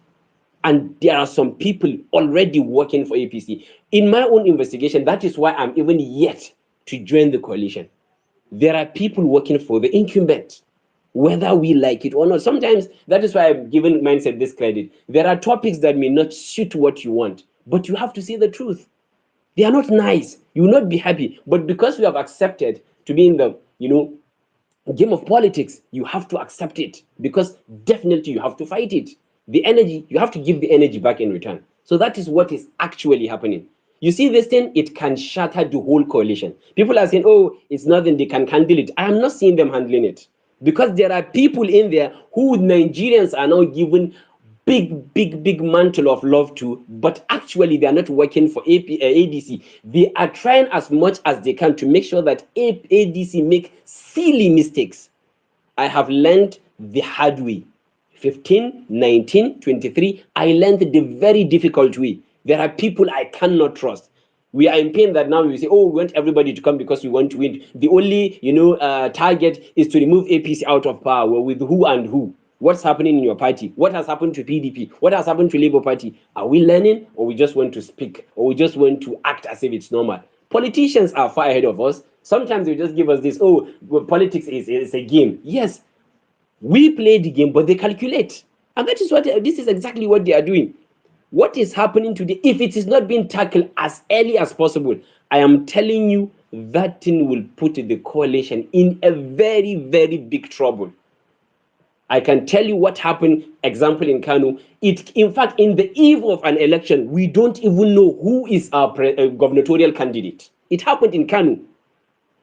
And there are some people already working for APC. In my own investigation, that is why I'm even yet to join the coalition. There are people working for the incumbent, whether we like it or not. Sometimes that is why I've given Mindset this credit. There are topics that may not suit what you want, but you have to say the truth. They are not nice. You will not be happy. But because we have accepted to be in the, game of politics, you have to accept it, because definitely you have to fight it. The energy, you have to give the energy back in return. So that is what is actually happening. You see this thing, it can shatter the whole coalition. People are saying, oh, it's nothing, they can handle it. I am not seeing them handling it, because there are people in there who Nigerians are now given big mantle of love to, but actually they are not working for ADC. They are trying as much as they can to make sure that ADC make silly mistakes. I have learned the hard way. 15, 19, 23, I learned the very difficult way. There are people I cannot trust. We are in pain that now we say, oh, we want everybody to come because we want to win. The only, target is to remove APC out of power. Well, with who and who? What's happening in your party? What has happened to PDP? What has happened to Labour Party? Are we learning, or we just want to speak, or we just want to act as if it's normal? Politicians are far ahead of us. Sometimes they just give us this, oh, well, politics is a game. Yes, we play the game, but they calculate. And that is this is exactly what they are doing. What is happening today, if it is not being tackled as early as possible, I am telling you, that thing will put the coalition in a very, very big trouble. I can tell you what happened, example in Kano. In fact, in the eve of an election, we don't even know who is our gubernatorial candidate. It happened in Kano.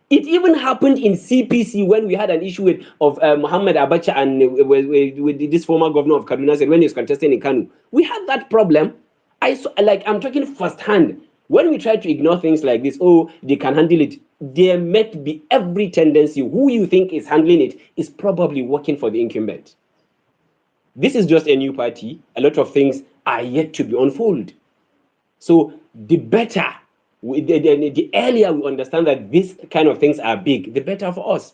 It even happened in CPC when we had an issue of Muhammad Abacha and with this former governor of Kaduna said when he was contesting in Kano. We had that problem. I'm talking firsthand. When we try to ignore things like this, oh, they can handle it, there might be every tendency who you think is handling it is probably working for the incumbent. This is just a new party. A lot of things are yet to be unfolded. So the better, the earlier we understand that these kind of things are big, the better for us.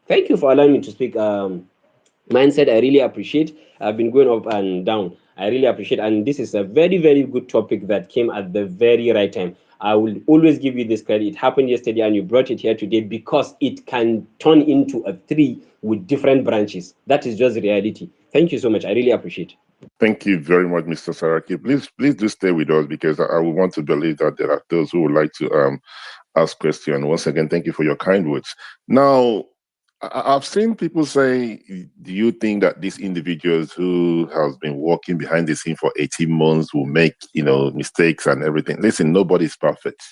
Thank you for allowing me to speak. Mindset, I really appreciate. I've been going up and down. I really appreciate, and this is a very, very good topic that came at the very right time. I will always give you this credit. It happened yesterday and you brought it here today because it can turn into a tree with different branches. That is just reality. Thank you so much. I really appreciate. Thank you very much, Mr. Saraki. Please do stay with us because I would want to believe that there are those who would like to ask questions. Once again, thank you for your kind words. Now, I've seen people say, do you think that these individuals who have been working behind the scene for 18 months will make, mistakes and everything? Listen, nobody's perfect.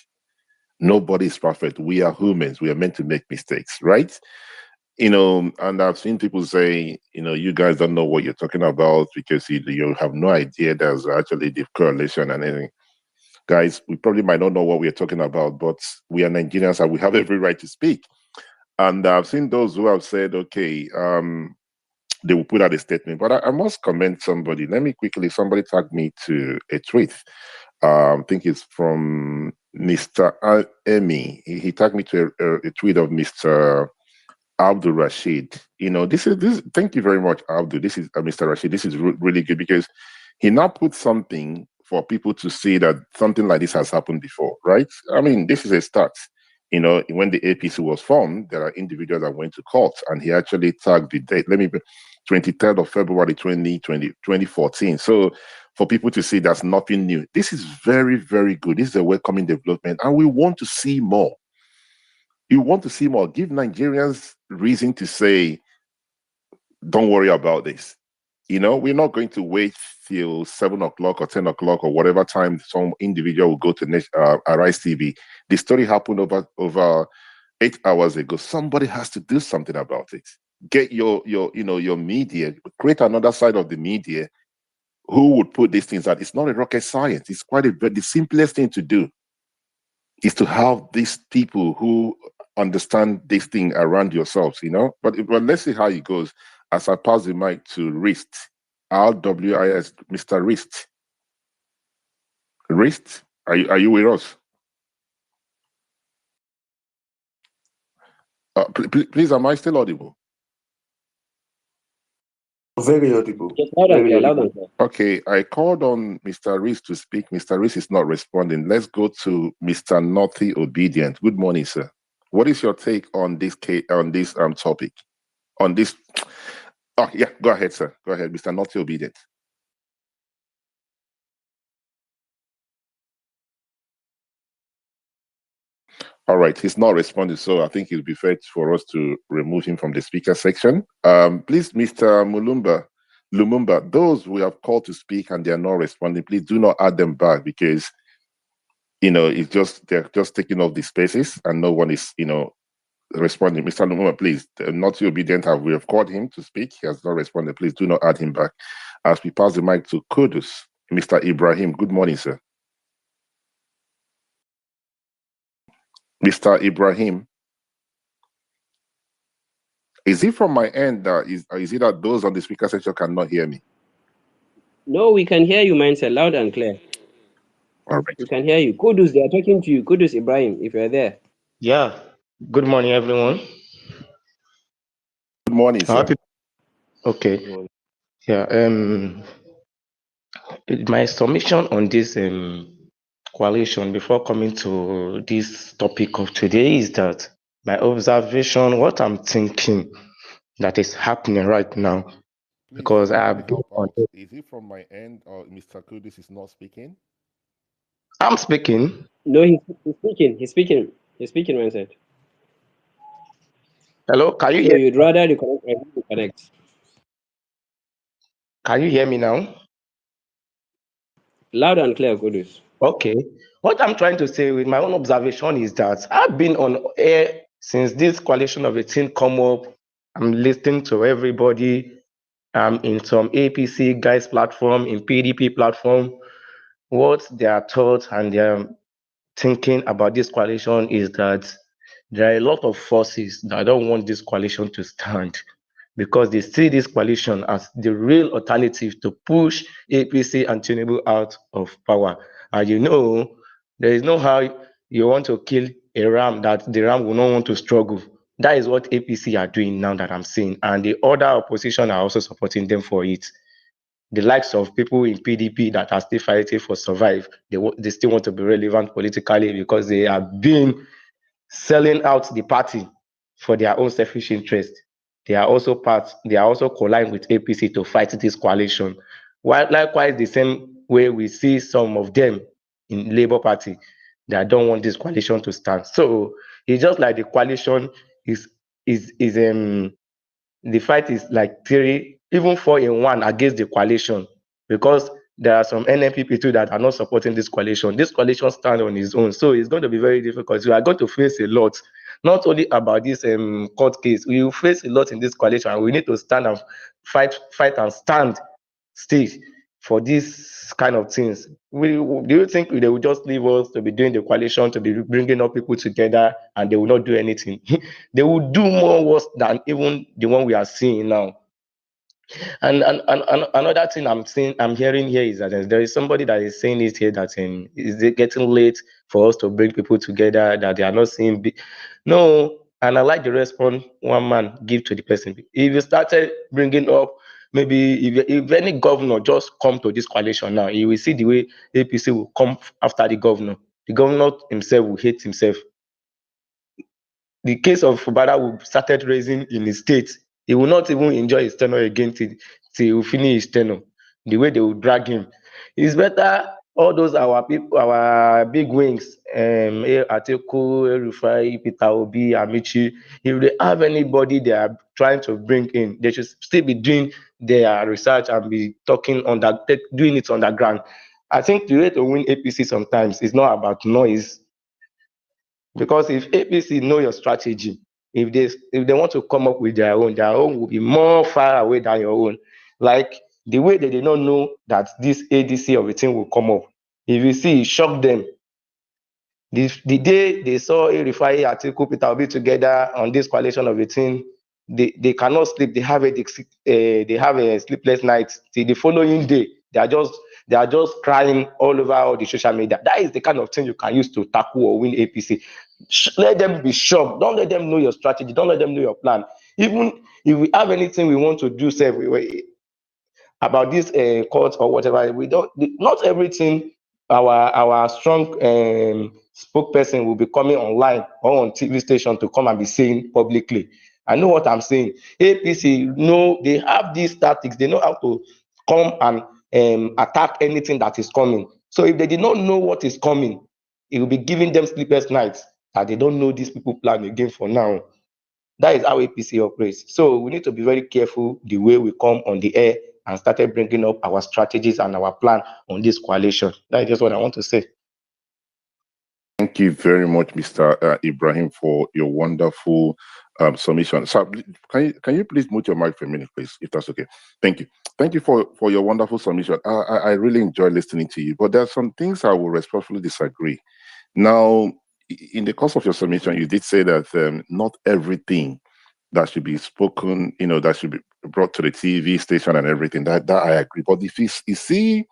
Nobody's perfect. We are humans. We are meant to make mistakes, right? And I've seen people say, you guys don't know what you're talking about because you have no idea there's actually the correlation and anything. Guys, we probably might not know what we're talking about, but we are Nigerians and we have every right to speak. And I've seen those who have said, okay, they will put out a statement. But I must commend somebody. Somebody tagged me to a tweet. I think it's from Mr. Emi. He tagged me to a tweet of Mr. Abdul Rashid. This. Thank you very much, Abdul. This is Mr. Rashid. This is really good because he now put something for people to see that something like this has happened before, right? I mean, this is a start. When the APC was formed, there are individuals that went to court, and he actually tagged the date. 23rd of February 2014. So for people to see that's nothing new. This is very, very good. This is a welcoming development, and we want to see more. You want to see more. Give Nigerians reason to say, don't worry about this. We're not going to wait till 7 o'clock or 10 o'clock or whatever time some individual will go to Arise TV. The story happened over 8 hours ago. Somebody has to do something about it. Get your media, create another side of the media who would put these things out. It's not a rocket science. It's the simplest thing to do is to have these people who understand this thing around yourselves, But let's see how it goes. As I pass the mic to Rist, RWIS, Mr. Rist. Rist, are you with us? Please, am I still audible? Very audible. Yes, loud and clear, loud and clear. Okay, I called on Mr. Rist to speak. Mr. Rist is not responding. Let's go to Mr. Naughty Obedient. Good morning, sir. What is your take on this topic? On this? Oh, yeah, go ahead, sir. Go ahead, Mr. Naughty Obedient. All right, he's not responding, so I think it'll be fair for us to remove him from the speaker section. Please, Mr. Lumumba, those we have called to speak and they are not responding, please do not add them back because, they're just taking off the spaces and no one is, responding. Mr. Lumumba, please, not obedient. We have called him to speak. He has not responded. Please do not add him back. As we pass the mic to Kudus, Mr. Ibrahim. Good morning, sir. Mr. Ibrahim. Is it from my end? Is it that those on the speaker section cannot hear me? No, we can hear you, man, sir, loud and clear. All right. We can hear you. Kudus, they are talking to you. Kudus Ibrahim, if you're there. Yeah. Good morning, everyone. Good morning, sir. Okay. Yeah. My submission on this coalition before coming to this topic of today is that my observation, what I'm thinking that is happening right now, Please, because I have been on it. Is it from my end or Mr. Kudus is not speaking? I'm speaking. No, he's speaking. He's speaking. He's speaking, man, sir. Hello, can you So hear? you'd rather you connect. Can you hear me now? Loud and clear, Kudus. Okay. What I'm trying to say with my own observation is that I've been on air since this coalition of 18 come up. I'm listening to everybody. I'm in some APC guys platform, in PDP platform. What their thoughts and their thinking about this coalition is that there are a lot of forces that don't want this coalition to stand because they see this coalition as the real alternative to push APC and Tinubu out of power. And there is no how you want to kill a ram that the ram will not want to struggle. That is what APC are doing now that I'm seeing. And the other opposition are also supporting them for it. The likes of people in PDP that are still fighting for survive, they still want to be relevant politically because they have been selling out the party for their own selfish interest. They are also colliding with APC to fight this coalition. Likewise, the same way we see some of them in Labour Party that don't want this coalition to stand. So it's just like the coalition is the fight is like 3, even 4-in-1 against the coalition, because there are some NNPP too that are not supporting this coalition. This coalition stands on its own, so it's going to be very difficult. We are going to face a lot, not only about this court case. We will face a lot in this coalition, and we need to stand and fight and stand still for these kind of things. Do you think they will just leave us to be doing the coalition, to be bringing up people together, and they will not do anything? They will do more worse than even the one we are seeing now. And another thing I'm hearing here is that there is somebody that is saying it here, that is it getting late for us to bring people together, that they are not seeing no. And I like the response one man give to the person. If you started bringing up, maybe if any governor just come to this coalition now, you will see the way APC will come after the governor. The governor himself will hate himself. The case of Fubara will started raising in his state. He will not even enjoy his tenure again till he finish his tenure. The way they will drag him. It's better all those our people, our big wings, Atiku, El-Rufai, Peter Obi, Amici, if they have anybody they are trying to bring in, they should still be doing their research and be doing it underground. I think the way to win APC sometimes is not about noise. Because if APC know your strategy, if they want to come up with their own will be more far away than your own. Like the way they did not know that this ADC of a thing will come up. If you see, it shocked them. The day they saw Rifai, Atiku, Peter Obi together on this coalition of a thing, they cannot sleep. They have a sleepless night. Till the following day, they are just crying all over all the social media. That is the kind of thing you can use to tackle or win APC. Let them be shocked. Don't let them know your strategy. Don't let them know your plan. Even if we have anything we want to do, say about this court or whatever, we don't. Not everything. Our strong spokesperson will be coming online or on TV station to come and be saying publicly. I know what I'm saying. APC know they have these tactics. They know how to come and attack anything that is coming. So if they did not know what is coming, it will be giving them sleepless nights that they don't know these people plan again for now. That is how APC operates. So we need to be very careful the way we come on the air and started bringing up our strategies and our plan on this coalition. That is just what I want to say. Thank you very much, Mr. Ibrahim, for your wonderful submission. So, can you please mute your mic for a minute, please, if that's okay? Thank you. Thank you for your wonderful submission. I really enjoy listening to you, but there are some things I will respectfully disagree. Now, in the course of your submission, you did say that not everything that should be spoken, that should be brought to the TV station and everything. That I agree. But if you see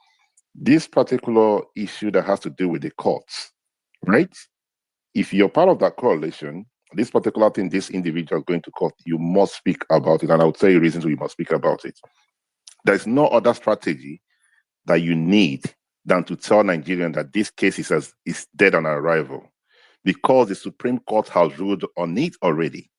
this particular issue that has to do with the courts, right? If you're part of that coalition, this particular thing, this individual is going to court, you must speak about it. And I'll tell you reasons why you must speak about it. There's no other strategy that you need than to tell Nigerians that this case is dead on arrival, because the Supreme Court has ruled on it already.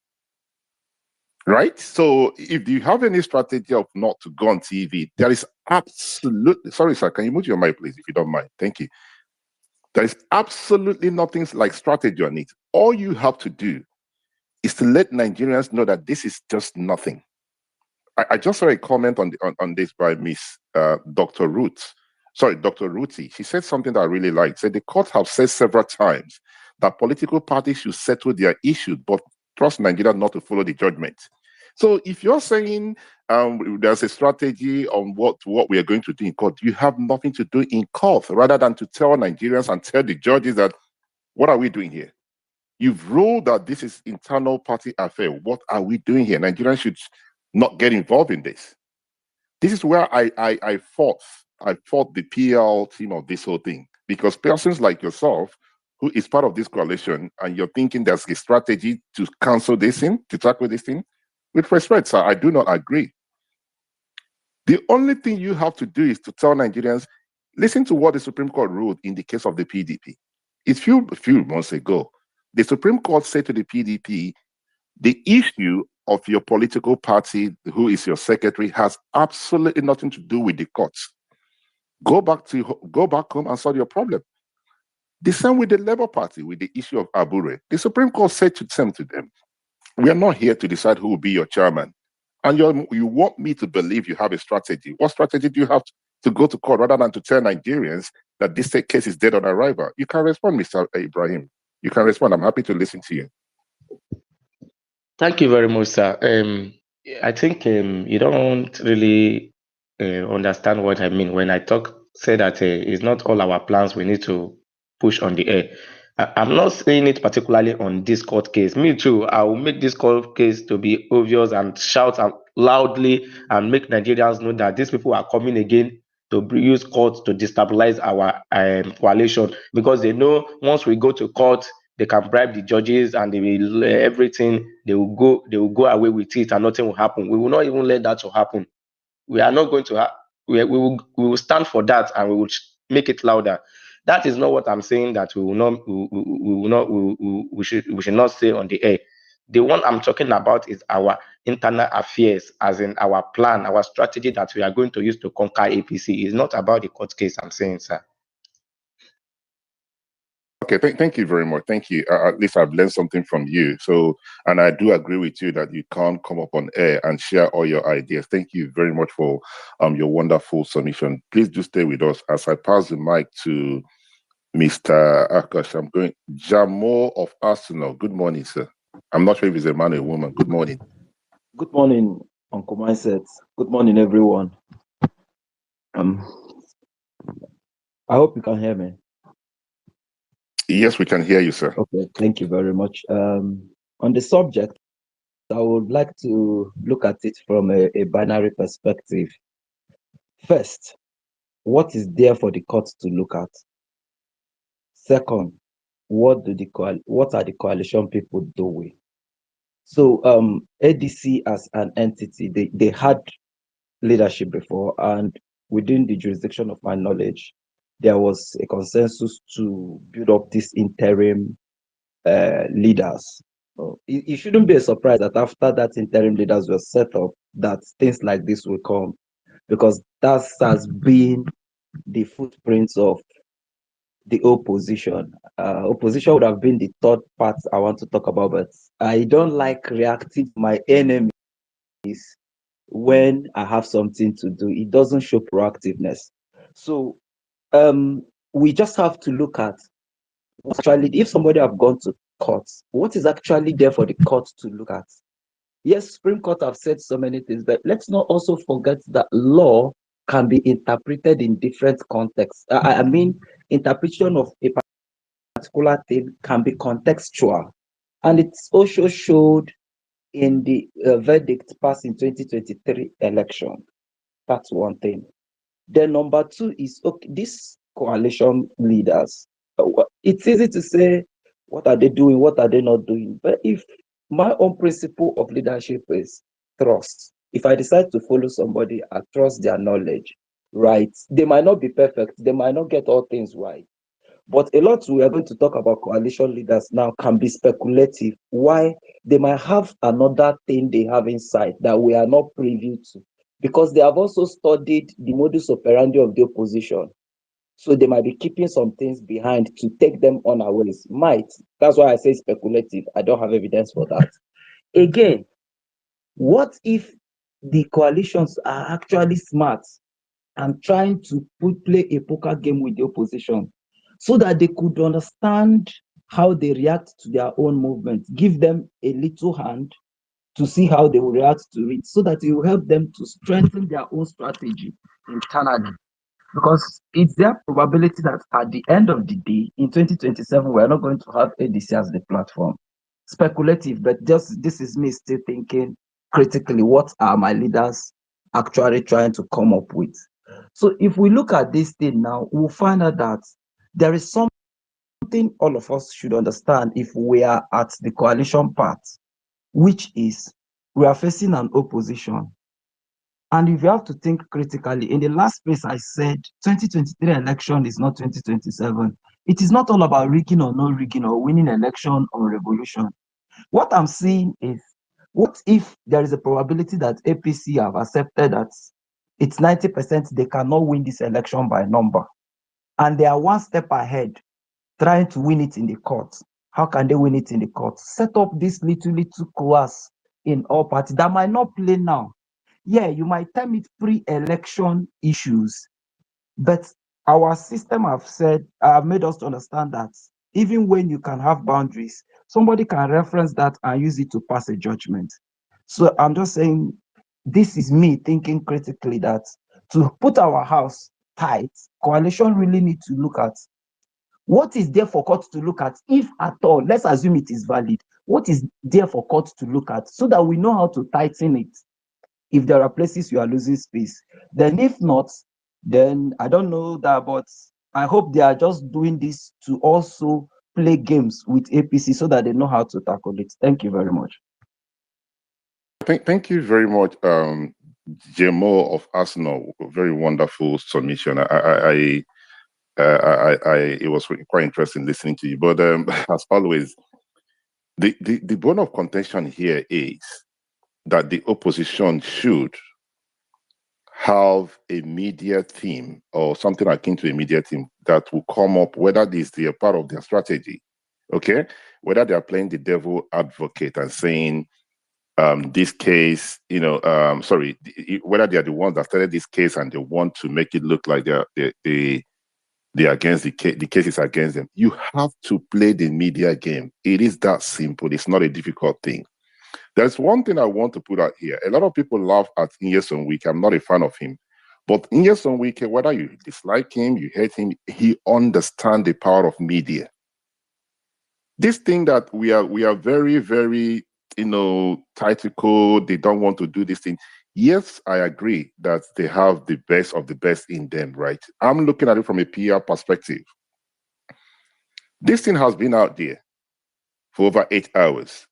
Right? So if you have any strategy of not to go on TV, there is absolutely, sorry, sir, can you mute your mic, please, if you don't mind? Thank you. There is absolutely nothing like strategy on it. All you have to do is to let Nigerians know that this is just nothing. I just saw a comment on this by Miss Dr. Ruti. She said something that I really liked. Said the courts have said several times that political parties should settle their issues, but trust Nigeria not to follow the judgment. So if you're saying there's a strategy on what we are going to do in court, you have nothing to do in court rather than to tell Nigerians and tell the judges that, what are we doing here? You've ruled that this is internal party affair. What are we doing here? Nigerians should not get involved in this. This is where I fought the PL team of this whole thing, because persons like yourself, who is part of this coalition, and you're thinking there's a strategy to cancel this thing, to tackle this thing, with respect, sir, I do not agree. The only thing you have to do is to tell Nigerians, listen to what the Supreme Court ruled in the case of the PDP. A few months ago, the Supreme Court said to the PDP, the issue of your political party, who is your secretary, has absolutely nothing to do with the courts. Go back home and solve your problem. The same with the Labour Party with the issue of Abure. The Supreme Court said to them, we are not here to decide who will be your chairman. And you want me to believe you have a strategy. What strategy do you have to go to court rather than to tell Nigerians that this case is dead on arrival? You can respond, Mr. Ibrahim. You can respond. I'm happy to listen to you. Thank you very much, sir. I think you don't really understand what I mean when I say that it's not all our plans we need to push on the air. I'm not saying it particularly on this court case. Me too. I will make this court case to be obvious and shout out loudly and make Nigerians know that these people are coming again to use court to destabilize our coalition, because they know once we go to court, they can bribe the judges and they will everything. They will go away with it and nothing will happen. We will not even let that to happen. We are not going to we will stand for that, and we will make it louder. That is not what I'm saying that we will not we should not say on the air. The one I'm talking about is our internal affairs, as in our plan, our strategy that we are going to use to conquer APC. It's not about the court case, I'm saying, sir. Okay, thank you very much. Thank you. At least I've learned something from you. So, and I do agree with you that you can't come up on air and share all your ideas. Thank you very much for your wonderful submission. Please do stay with us as I pass the mic to Mr. Akash. I'm going Jamo of Arsenal. Good morning, sir. I'm not sure if he's a man or a woman. Good morning. Good morning, Uncle Mindset. Good morning, everyone. I hope you can hear me. Yes, we can hear you, sir. Okay, thank you very much. On the subject, I would like to look at it from a binary perspective. First, what is there for the court to look at? Second, what are the coalition people doing? So ADC as an entity, they had leadership before, and within the jurisdiction of my knowledge, there was a consensus to build up this interim leaders. It shouldn't be a surprise that after that interim leaders were set up, that things like this will come, because that has been the footprints of the opposition. Opposition would have been the third part I want to talk about, but I don't like reacting to my enemies when I have something to do. It doesn't show proactiveness. So we just have to look at actually, if somebody have gone to court, what is actually there for the court to look at? Yes, Supreme Court have said so many things, but let's not also forget that law can be interpreted in different contexts. I mean, interpretation of a particular thing can be contextual, and it's also showed in the verdict passed in 2023 election. That's one thing. Then number two is, okay, these coalition leaders, it's easy to say, what are they doing? What are they not doing? But if my own principle of leadership is trust, if I decide to follow somebody, I trust their knowledge, right? They might not be perfect. They might not get all things right. But a lot we are going to talk about coalition leaders now can be speculative. Why? They might have another thing they have inside that we are not privy to, because they have also studied the modus operandi of the opposition. So they might be keeping some things behind to take them unawares. Might. That's why I say speculative. I don't have evidence for that. Again, what if the coalitions are actually smart and trying to play a poker game with the opposition so that they could understand how they react to their own movement, give them a little hand to see how they will react to it, so that it will help them to strengthen their own strategy internally. Because it's their probability that at the end of the day, in 2027, we're not going to have ADC as the platform. Speculative, but just this is me still thinking critically, what are my leaders actually trying to come up with? So if we look at this thing now, we'll find out that there is something all of us should understand if we are at the coalition part, which is we are facing an opposition. And if you have to think critically, in the last space I said 2023 election is not 2027. It is not all about rigging or no rigging or winning election or revolution. What I'm seeing is, what if there is a probability that APC have accepted that it's 90% they cannot win this election by number. And they are one step ahead, trying to win it in the courts. How can they win it in the courts? Set up this little coerce in all parties that might not play now. Yeah, you might term it pre-election issues, but our system have made us to understand that even when you can have boundaries, somebody can reference that and use it to pass a judgment. So I'm just saying, this is me thinking critically that to put our house tight, coalition really need to look at what is there for court to look at, if at all. Let's assume it is valid. What is there for court to look at so that we know how to tighten it if there are places you are losing space. Then if not, then I don't know that, but I hope they are just doing this to also play games with APC so that they know how to tackle it. Thank you very much. Thank you very much, Jemo of Arsenal. Very wonderful submission. It was quite interesting listening to you. But as always, the bone of contention here is that the opposition should have a media team or something akin to a media team that will come up, whether this is a part of their strategy, okay? Whether they are playing the devil advocate and saying, this case, whether they are the ones that started this case and they want to make it look like they're against the case is against them. You have to play the media game. It is that simple. It's not a difficult thing. There's one thing I want to put out here. A lot of people laugh at Nyesom Wike. I'm not a fan of him. But Nyesom Wike, whether you dislike him, you hate him, he understands the power of media. This thing that we are very, very, tactical, they don't want to do this thing. Yes, I agree that they have the best of the best in them, right? I'm looking at it from a PR perspective. This thing has been out there for over 8 hours.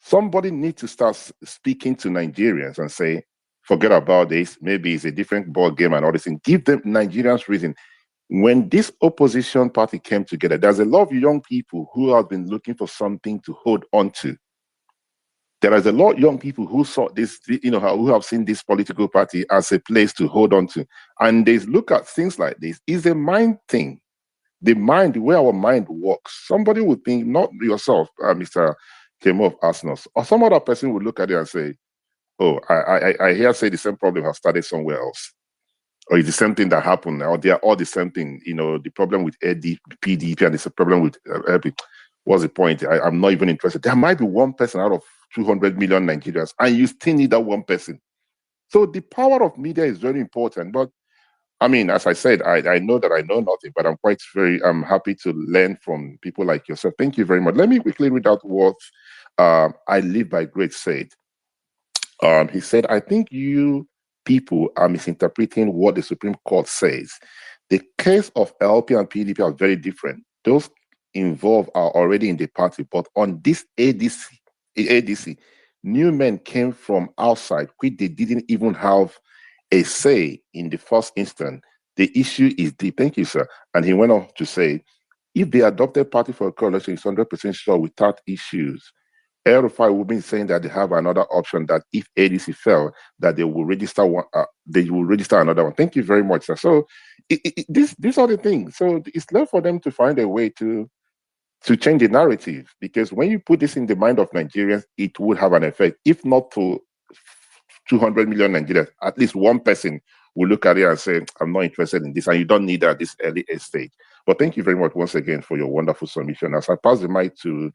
Somebody needs to start speaking to Nigerians and say, forget about this. Maybe it's a different ball game and all this thing. Give them Nigerians reason. When this opposition party came together, there's a lot of young people who have been looking for something to hold on to. There is a lot of young people who saw this, who have seen this political party as a place to hold on to. And they look at things like this. It's a mind thing. The mind, the way our mind works. Somebody would think, not yourself, Mr. Kemo of Arsenal, or some other person would look at it and say, oh, I hear say the same problem has started somewhere else. Or it's the same thing that happened, or they are all the same thing. The problem with PDP and it's a problem with LP. What's the point? I'm not even interested. There might be one person out of 200 million Nigerians, and you still need that one person. So the power of media is very important. But I mean, as I said, I know that I know nothing, but I'm happy to learn from people like yourself. Thank you very much. Let me quickly read out what I Live by Grace said. He said, I think you people are misinterpreting what the Supreme Court says. The case of LP and PDP are very different. Those involved are already in the party, but on this ADC, new men came from outside, which they didn't even have a say in the first instance. The issue is deep. Thank you, sir. And he went on to say, if the adopted party for a coalition is 100% sure without issues, El-Rufai will be saying that they have another option, that if ADC fell, that they will register one. They will register another one. Thank you very much, sir. So these are the things. So it's left for them to find a way to change the narrative, because when you put this in the mind of Nigerians, it would have an effect. If not to 200 million Nigerians, at least one person will look at it and say, I'm not interested in this, and you don't need that at this early stage. But thank you very much once again for your wonderful submission. As I pass the mic to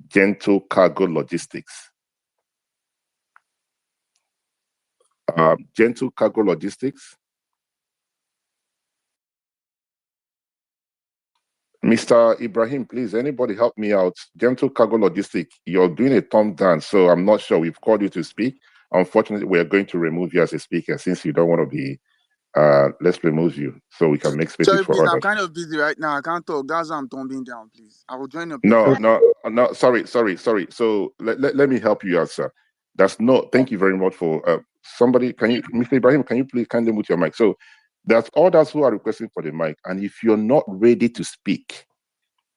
Gentle Cargo Logistics. Gentle Cargo Logistics. Mr. Ibrahim, please, anybody help me out. Gentle Cargo Logistics, you're doing a thumb down, so I'm not sure. We've called you to speak. Unfortunately, we are going to remove you as a speaker since you don't want to be. Let's remove you so we can make spaces Sorry, for please, others. I'm kind of busy right now. I can't talk. That's why I'm thumbing down, please. I will join up. No. Sorry. So let me help you out, sir. Thank you very much for somebody. Can you, Mr. Ibrahim, can you please kindly mute your mic? So that's others who are requesting for the mic. And if you're not ready to speak,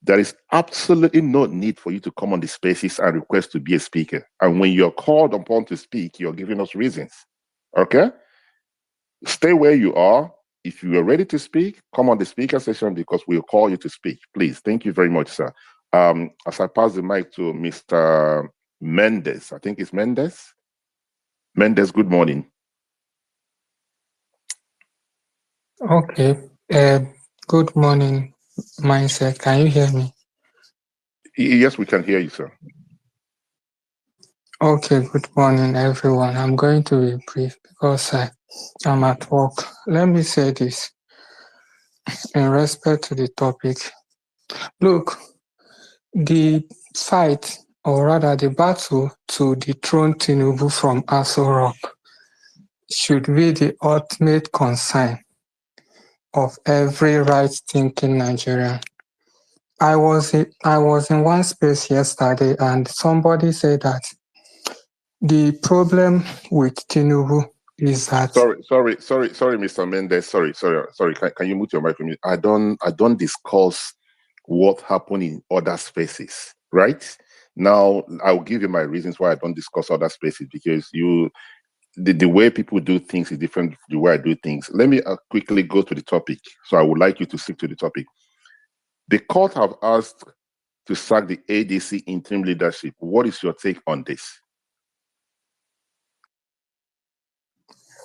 there is absolutely no need for you to come on the spaces and request to be a speaker. And when you're called upon to speak, you're giving us reasons. Okay? Stay where you are. If you are ready to speak, come on the speaker session because we'll call you to speak. Please. Thank you very much, sir. As I pass the mic to Mr. Mendes, I think it's Mendes. Mendes, good morning. Okay. Good morning, Mindset. Can you hear me? Yes, we can hear you, sir. Okay. Good morning, everyone. I'm going to be brief because I'm at work. Let me say this in respect to the topic. Look, the fight, or rather the battle to dethrone Tinubu from Aso Rock should be the ultimate concern of every right-thinking Nigerian. I was in one space yesterday and somebody said that the problem with Tinubu is that... Sorry, Mr. Mendes. Sorry. Can you mute your mic for me? I don't discuss what happened in other spaces, right? Now, I'll give you my reasons why I don't discuss other spaces because the way people do things is different from the way I do things. Let me quickly go to the topic. So I would like you to stick to the topic. The court have asked to sack the ADC interim leadership. What is your take on this?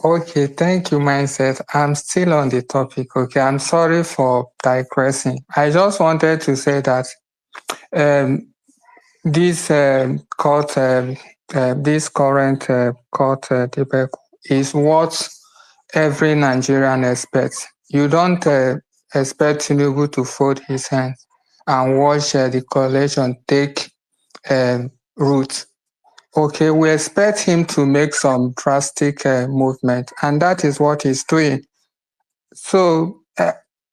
Okay, thank you, Mindset. I'm still on the topic, okay? I'm sorry for digressing. I just wanted to say that this this current court debate is what every Nigerian expects. You don't expect Tinubu to fold his hands and watch the coalition take root. Okay, we expect him to make some drastic movement, and that is what he's doing. So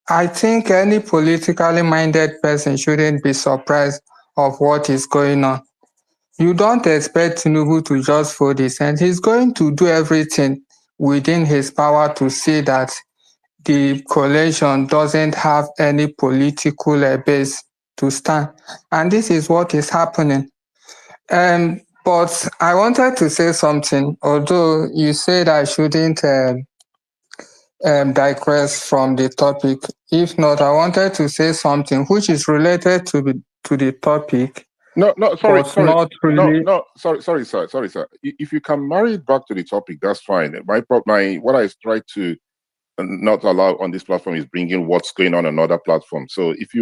I think any politically minded person shouldn't be surprised of what is going on. You don't expect Tinubu to just fold his hands. He's going to do everything within his power to see that the coalition doesn't have any political base to stand. And this is what is happening. But I wanted to say something, although you said I shouldn't digress from the topic. If not, I wanted to say something which is related to the topic. No, sorry. Not really. No, sorry, sir. If you can marry it back to the topic, that's fine. What I try to not allow on this platform is bringing what's going on another platform. So if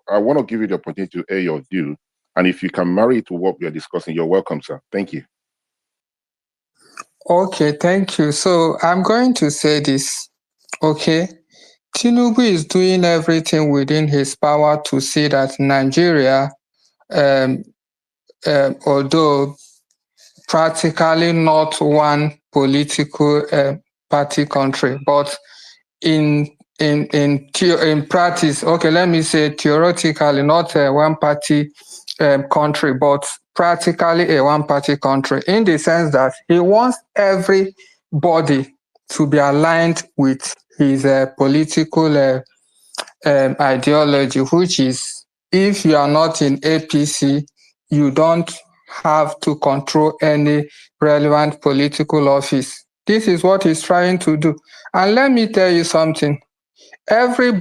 I want to give you the opportunity to air your view, and if you can marry it to what we are discussing, you're welcome, sir. Thank you. Okay, thank you. So I'm going to say this. Okay, Tinubu is doing everything within his power to see that Nigeria, although practically not one political party country, but in practice, okay, let me say theoretically, not a one-party country, but practically a one-party country, in the sense that he wants everybody to be aligned with his political ideology, which is if you are not in APC, you don't have to control any relevant political office. This is what he's trying to do. And let me tell you something. Every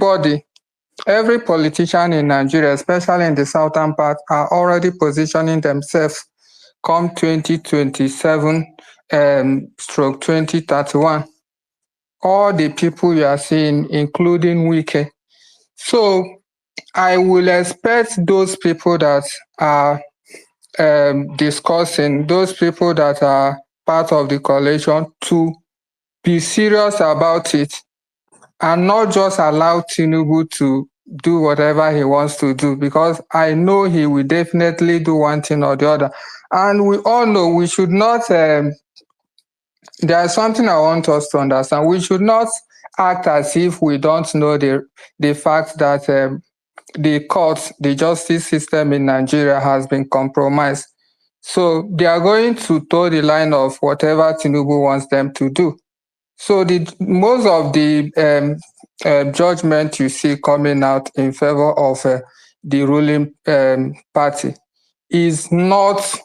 politician in Nigeria, especially in the southern part, are already positioning themselves come 2027 stroke 2031. All the people you are seeing, including Wike. So I will expect those people that are discussing, those people that are part of the coalition to be serious about it and not just allow Tinubu to do whatever he wants to do, because I know he will definitely do one thing or the other. And we all know we should not, there is something I want us to understand. We should not act as if we don't know the fact that the courts, the justice system in Nigeria has been compromised. So they are going to toe the line of whatever Tinubu wants them to do. So most of the judgment you see coming out in favor of the ruling party is not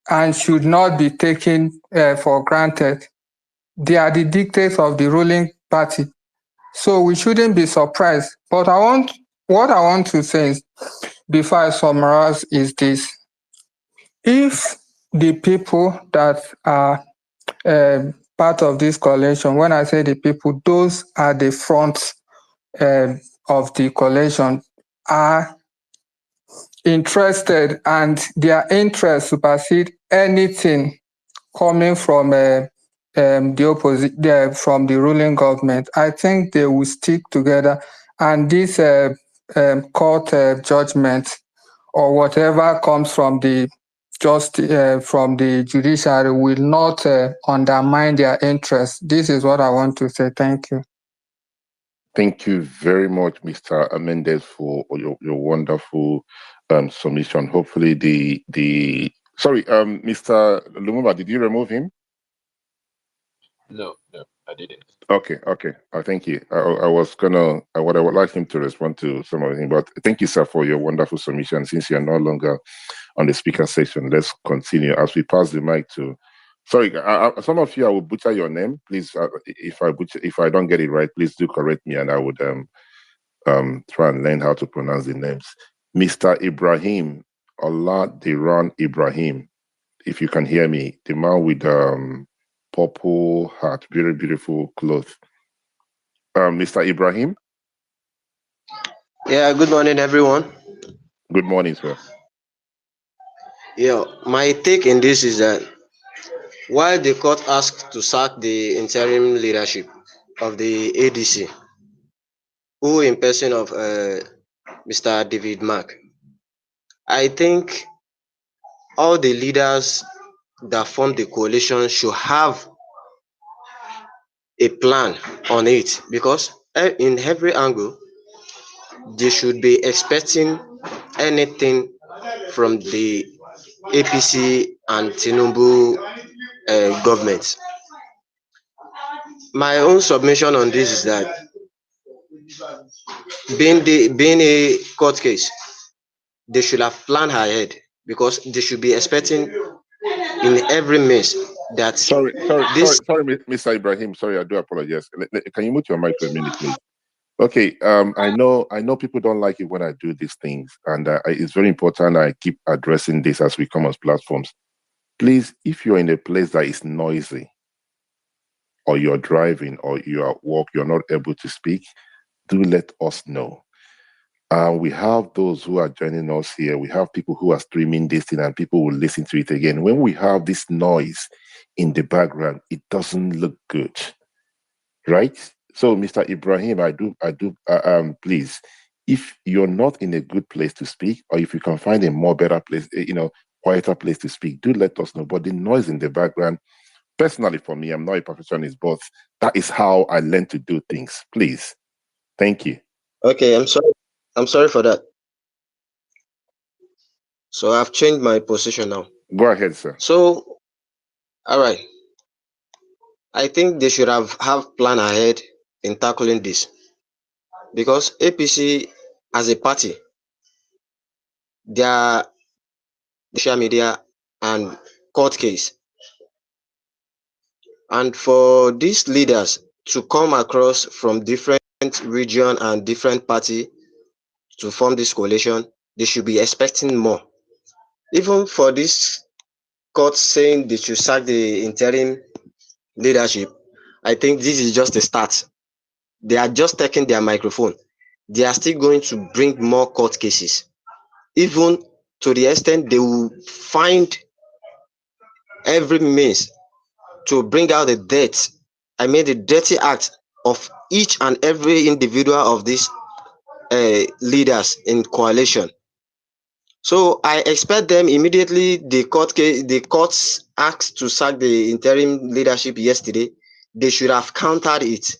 and should not be taken for granted. they are the dictates of the ruling party. So we shouldn't be surprised. But what I want to say is, before I summarize, is this: if the people that are part of this coalition, when I say the people, those are the front of the coalition, are interested and their interests supersede anything coming from the opposite, from the ruling government, I think they will stick together, and this court judgment or whatever comes from the from the judiciary will not undermine their interests. This is what I want to say. Thank you. Thank you very much, Mr. Mendes, for your wonderful submission. Hopefully, sorry, Mr. Lumumba, did you remove him? No, I didn't. Okay. Thank you. I would like him to respond to some of them, but thank you, sir, for your wonderful submission. Since you're no longer on the speaker section, let's continue as we pass the mic to. Sorry, some of you, I will butcher your name. Please, if I don't get it right, please do correct me, and I would try and learn how to pronounce the names. Mr. Ibrahim, Allah Diran Ibrahim. If you can hear me, the man with purple hat, very beautiful clothes. Mr. Ibrahim. Yeah, good morning, everyone. Good morning, sir. Yeah, my take in this is that while the court asked to sack the interim leadership of the ADC, who in person of Mr. David Mark, I think all the leaders that form the coalition should have a plan on it, because in every angle, they should be expecting anything from the APC and Tinubu government. My own submission on this is that being a court case, they should have planned ahead, because they should be expecting in every means that Sorry, Mr. Ibrahim. Sorry, I do apologize. Can you mute your mic for a minute, please? Okay. I know people don't like it when I do these things, and it's very important I keep addressing this as we come on platforms. Please, if you're in a place that is noisy, or you're driving, or you're at work, you're not able to speak, do let us know. We have those who are joining us here. We have people who are streaming this thing, and people will listen to it again. When we have this noise in the background, it doesn't look good, right? So, Mr. Ibrahim, please, if you're not in a good place to speak, or if you can find a more better place, quieter place to speak, do let us know. But the noise in the background, personally for me, I'm not a perfectionist, but that is how I learn to do things. Please. Thank you. Okay, I'm sorry for that. So I've changed my position now. Go ahead, sir. So, all right. I think they should have planned ahead in tackling this, because APC as a party, their social media and court case, and for these leaders to come across from different region and different party to form this coalition, they should be expecting more. Even for this court saying they should sack the interim leadership, I think this is just a start. They are just taking their microphone. They are still going to bring more court cases, even to the extent they will find every means to bring out the the dirty act of each and every individual of these leaders in coalition. So I expect them immediately. The courts asked to sack the interim leadership yesterday. They should have countered it.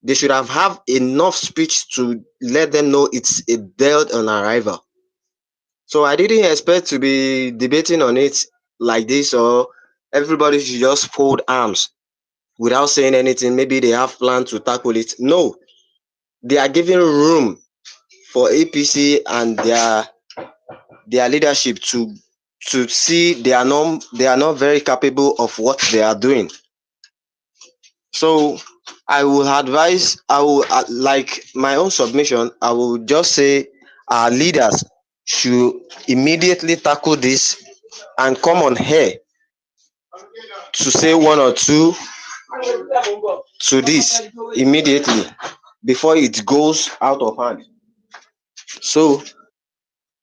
They should have enough speech to let them know it's a dead on arrival. So I didn't expect to be debating on it like this, or everybody should just fold arms without saying anything. Maybe they have planned to tackle it. No, they are giving room for APC and their leadership to see they are not very capable of what they are doing. So I will advise, I will like my own submission, I will just say our leaders should immediately tackle this and come on here to say one or two to this immediately before it goes out of hand. So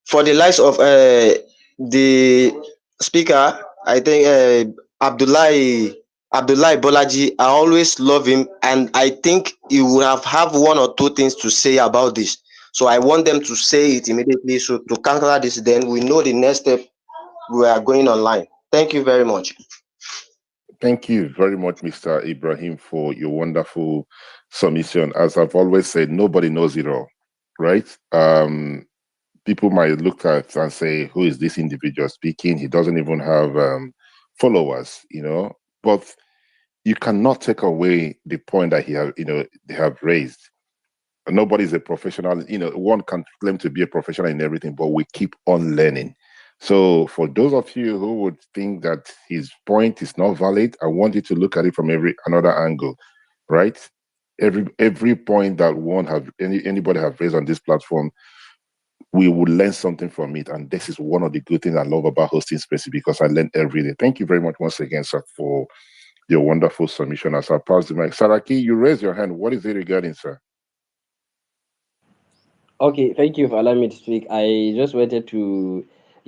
for the likes of the speaker, I think Abdullahi Bolaji, I always love him, and I think he would have one or two things to say about this. So I want them to say it immediately. So to counter this, then we know the next step we are going online. Thank you very much. Thank you very much, Mr. Ibrahim, for your wonderful submission. As I've always said, nobody knows it all, right? People might look at and say, who is this individual speaking? He doesn't even have followers, but you cannot take away the point that they have raised. Nobody's a professional, one can claim to be a professional in everything, but we keep on learning. So for those of you who would think that his point is not valid, I want you to look at it from another angle, right? Every point that anybody have raised on this platform, we will learn something from it. And this is one of the good things I love about hosting spaces, because I learn every day. Thank you very much once again, sir, for your wonderful submission. As I pass the mic, Saraki, you raise your hand. What is it regarding, sir? Okay, thank you for allowing me to speak. I just wanted to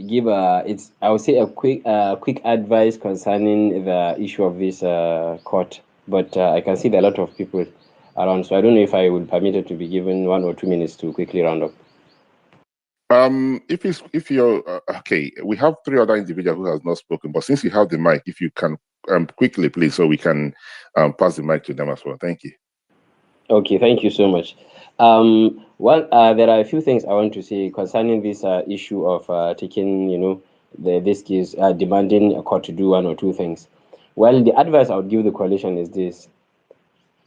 give I would say a quick advice concerning the issue of this court, but I can see there are a lot of people around, so I don't know if I would permit it to be given 1 or 2 minutes to quickly round up. If you're okay, we have 3 other individuals who has not spoken, but since you have the mic, if you can quickly, please, so we can pass the mic to them as well. Thank you. Okay, thank you so much. There are a few things I want to say concerning this issue of taking, this case, demanding a court to do 1 or 2 things. Well, the advice I would give the coalition is this: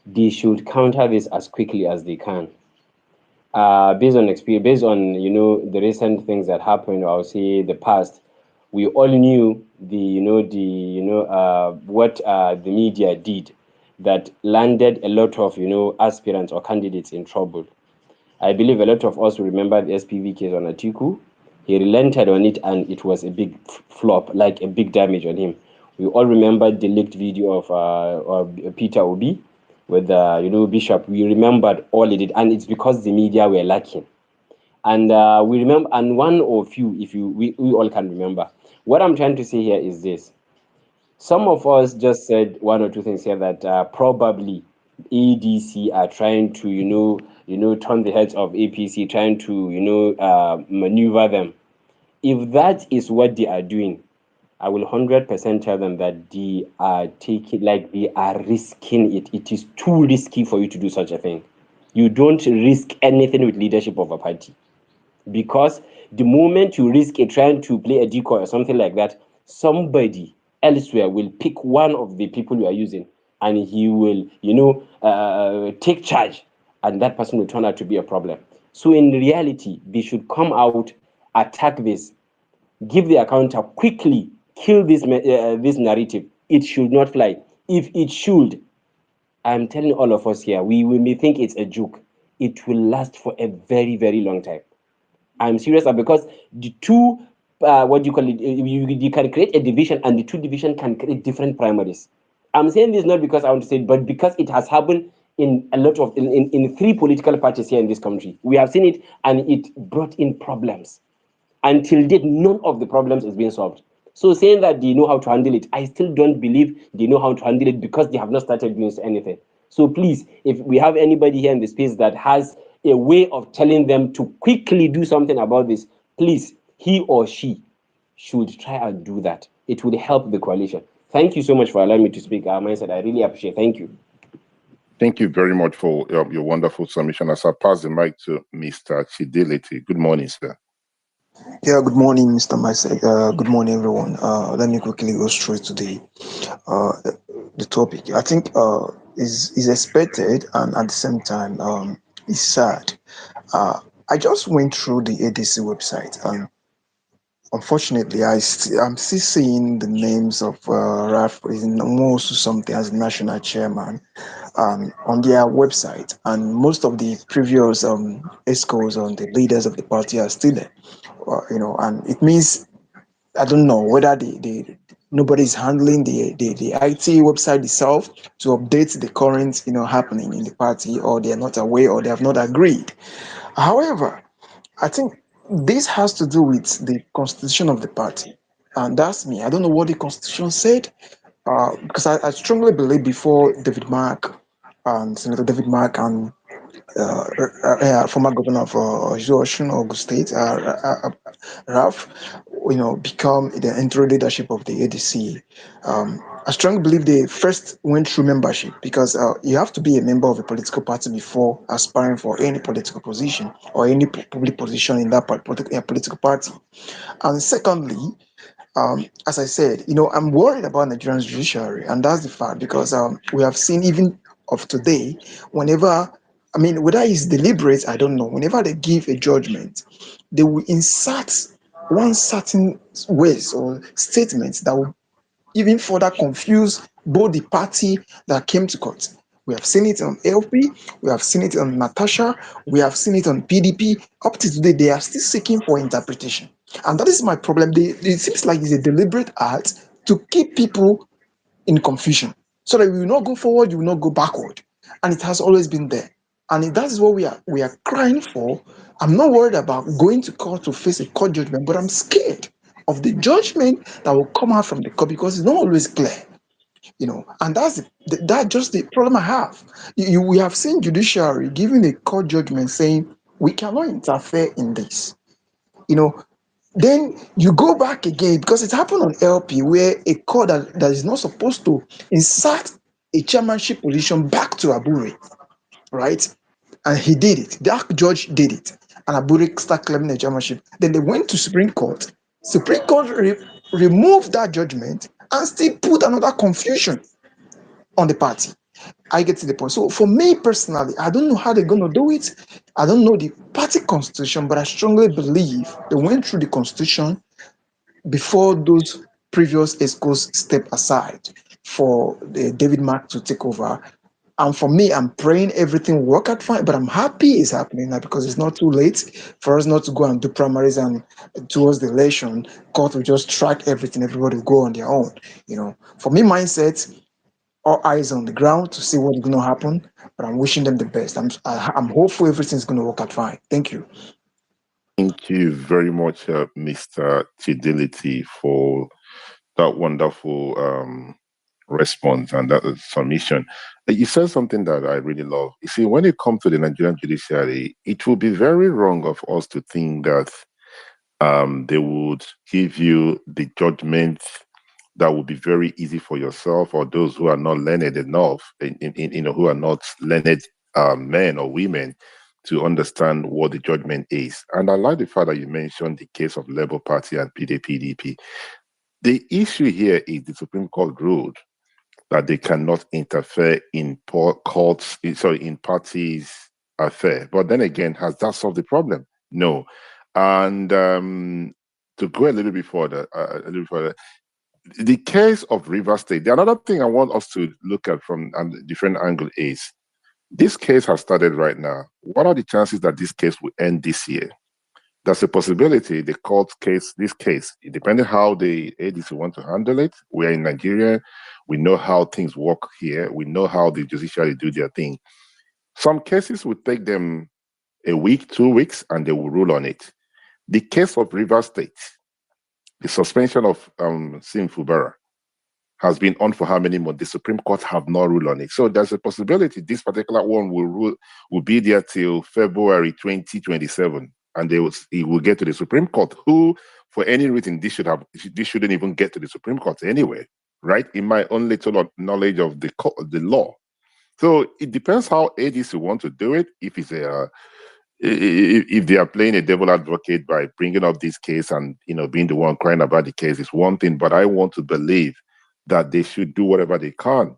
they should counter this as quickly as they can. Based on experience, based on the recent things that happened, or I would say the past, we all knew what the media did that landed a lot of aspirants or candidates in trouble. I believe a lot of us remember the SPV case on Atiku. He relented on it, and it was a big flop, like a big damage on him. We all remember the leaked video of Peter Obi with Bishop. We remembered all it did, and it's because the media were lacking. And we remember, and one or few, we all can remember. What I'm trying to say here is this: some of us just said 1 or 2 things here that probably ADC are trying to turn the heads of APC, trying to maneuver them. If that is what they are doing, I will 100% tell them that they are they are risking it. It is too risky for you to do such a thing. You don't risk anything with leadership of a party, because the moment you risk it trying to play a decoy or something like that, somebody elsewhere will pick one of the people you are using, and he will take charge, and that person will turn out to be a problem. So in reality, they should come out, attack this, give the account up quickly, kill this narrative. It should not fly. If it should, I'm telling all of us here, we may think it's a joke. It will last for a very, very long time. I'm serious, because the two, what do you call it? You can create a division, and the two division can create different primaries. I'm saying this not because I want to say it, but because it has happened in a lot of in 3 political parties here in this country. We have seen it, and it brought in problems. Until date, none of the problems is being solved. So saying that they know how to handle it, I still don't believe they know how to handle it, because they have not started doing anything. So please, if we have anybody here in the space that has a way of telling them to quickly do something about this, please, he or she should try and do that. It would help the coalition. Thank you so much for allowing me to speak. I really appreciate it. Thank you. Thank you very much for your wonderful submission. As I pass the mic to Mr. Chidil. Good morning, sir. Yeah, good morning, Mr. Masek. Good morning, everyone. Let me quickly go straight to the topic. I think is expected, and at the same time is sad. I just went through the ADC website, and unfortunately, I'm still seeing the names of Raf in almost something as national chairman on their website, and most of the previous ESCOs on the leaders of the party are still there. And it means I don't know whether nobody's handling the IT website itself to update the current happening in the party, or they are not aware, or they have not agreed. However, I think this has to do with the constitution of the party, and that's me. I don't know what the constitution said, because I strongly believe before David Mark and Senator David Mark and former governor of Osun Ogun State, Ralph, become the interim leadership of the ADC. I strongly believe they first went through membership, because you have to be a member of a political party before aspiring for any political position or any public position in that political party. And secondly, as I said, I'm worried about Nigerian's judiciary, and that's the fact, because we have seen even of today, whenever, I mean, whether it's deliberate, I don't know, whenever they give a judgment, they will insert one certain words or statements that will even further confuse both the party that came to court. We have seen it on LP, we have seen it on Natasha, we have seen it on PDP. Up to today, they are still seeking for interpretation. And that is my problem. It seems like it's a deliberate act to keep people in confusion, so that we will not go forward, you will not go backward. And it has always been there. And that is what we are crying for. I'm not worried about going to court to face a court judgment, but I'm scared of the judgment that will come out from the court, because it's not always clear. And that's just the problem I have. We have seen judiciary giving a court judgment saying we cannot interfere in this. Then you go back again, because it happened on LP, where a court that is not supposed to insert a chairmanship position back to Abure, right? And he did it. That judge did it, and Abure started claiming the chairmanship. Then they went to Supreme Court. Supreme Court removed that judgment and still put another confusion on the party. I get to the point. So for me personally, I don't know how they're going to do it. I don't know the party constitution, but I strongly believe they went through the constitution before those previous ESCOs step aside for David Mark to take over. And for me, I'm praying everything will work out fine, but I'm happy it's happening now, because it's not too late for us not to go and do primaries, and towards the election, court will just track everything. Everybody will go on their own. For me, mindset, all eyes on the ground to see what is going to happen, but I'm wishing them the best. I'm hopeful everything's going to work out fine. Thank you. Thank you very much, Mr. Chidility, for that wonderful response and that submission. You said something that I really love. You see, when it comes to the Nigerian judiciary, it will be very wrong of us to think that they would give you the judgment that would be very easy for yourself, or those who are not learned enough, who are not learned men or women, to understand what the judgment is. And I like the fact that you mentioned the case of Labour Party and PDP. The issue here is the Supreme Court ruled that they cannot interfere in parties' affair. But then again, has that solved the problem? No. And to go a little bit further, the case of Rivers State, the another thing I want us to look at from a different angle is this case has started right now. What are the chances that this case will end this year? There's a possibility the court case, this case, depending how the ADC want to handle it. We're in Nigeria. We know how things work here. We know how the judiciary do their thing. Some cases will take them a week, 2 weeks, and they will rule on it. The case of Rivers State, the suspension of Sim Fubara, has been on for how many months? The Supreme Court have not ruled on it. So there's a possibility this particular one will be there till February 2027. And it will get to the Supreme Court, who, for any reason, this shouldn't even get to the Supreme Court anyway, right? In my own little knowledge of the law. So it depends how ADC want to do it. If they are playing a devil advocate by bringing up this case and being the one crying about the case, is one thing. But I want to believe that they should do whatever they can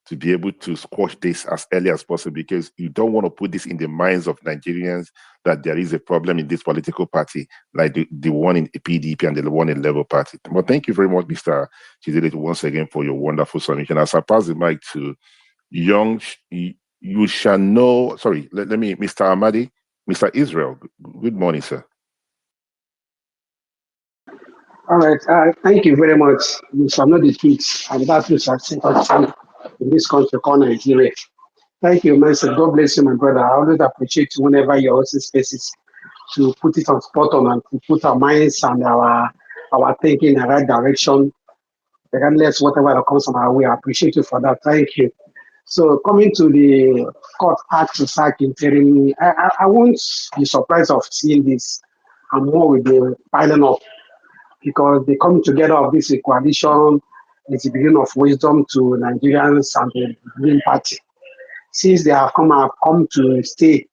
to be able to squash this as early as possible, because you don't want to put this in the minds of Nigerians that there is a problem in this political party, like the one in PDP and the one in Labour Party. But thank you very much, Mr. Chidil, once again for your wonderful submission. As I pass the mic to Young, you shall know, sorry, let me, Mr. Amadi, Mr. Israel, good morning, sir. All right, thank you very much. You shall know the truth, and that which shall set us free in this country called Nigeria. Thank you, Mendes. God bless you, my brother. I always appreciate you whenever you're hosting spaces to put it on spot on and to put our minds and our thinking in the right direction, regardless whatever that comes on our way. I appreciate you for that. Thank you. So coming to the court act to sack interim, I won't be surprised of seeing this and more with the piling up, because the coming together of this coalition is the beginning of wisdom to Nigerians and the Green Party. Since they have come to stay,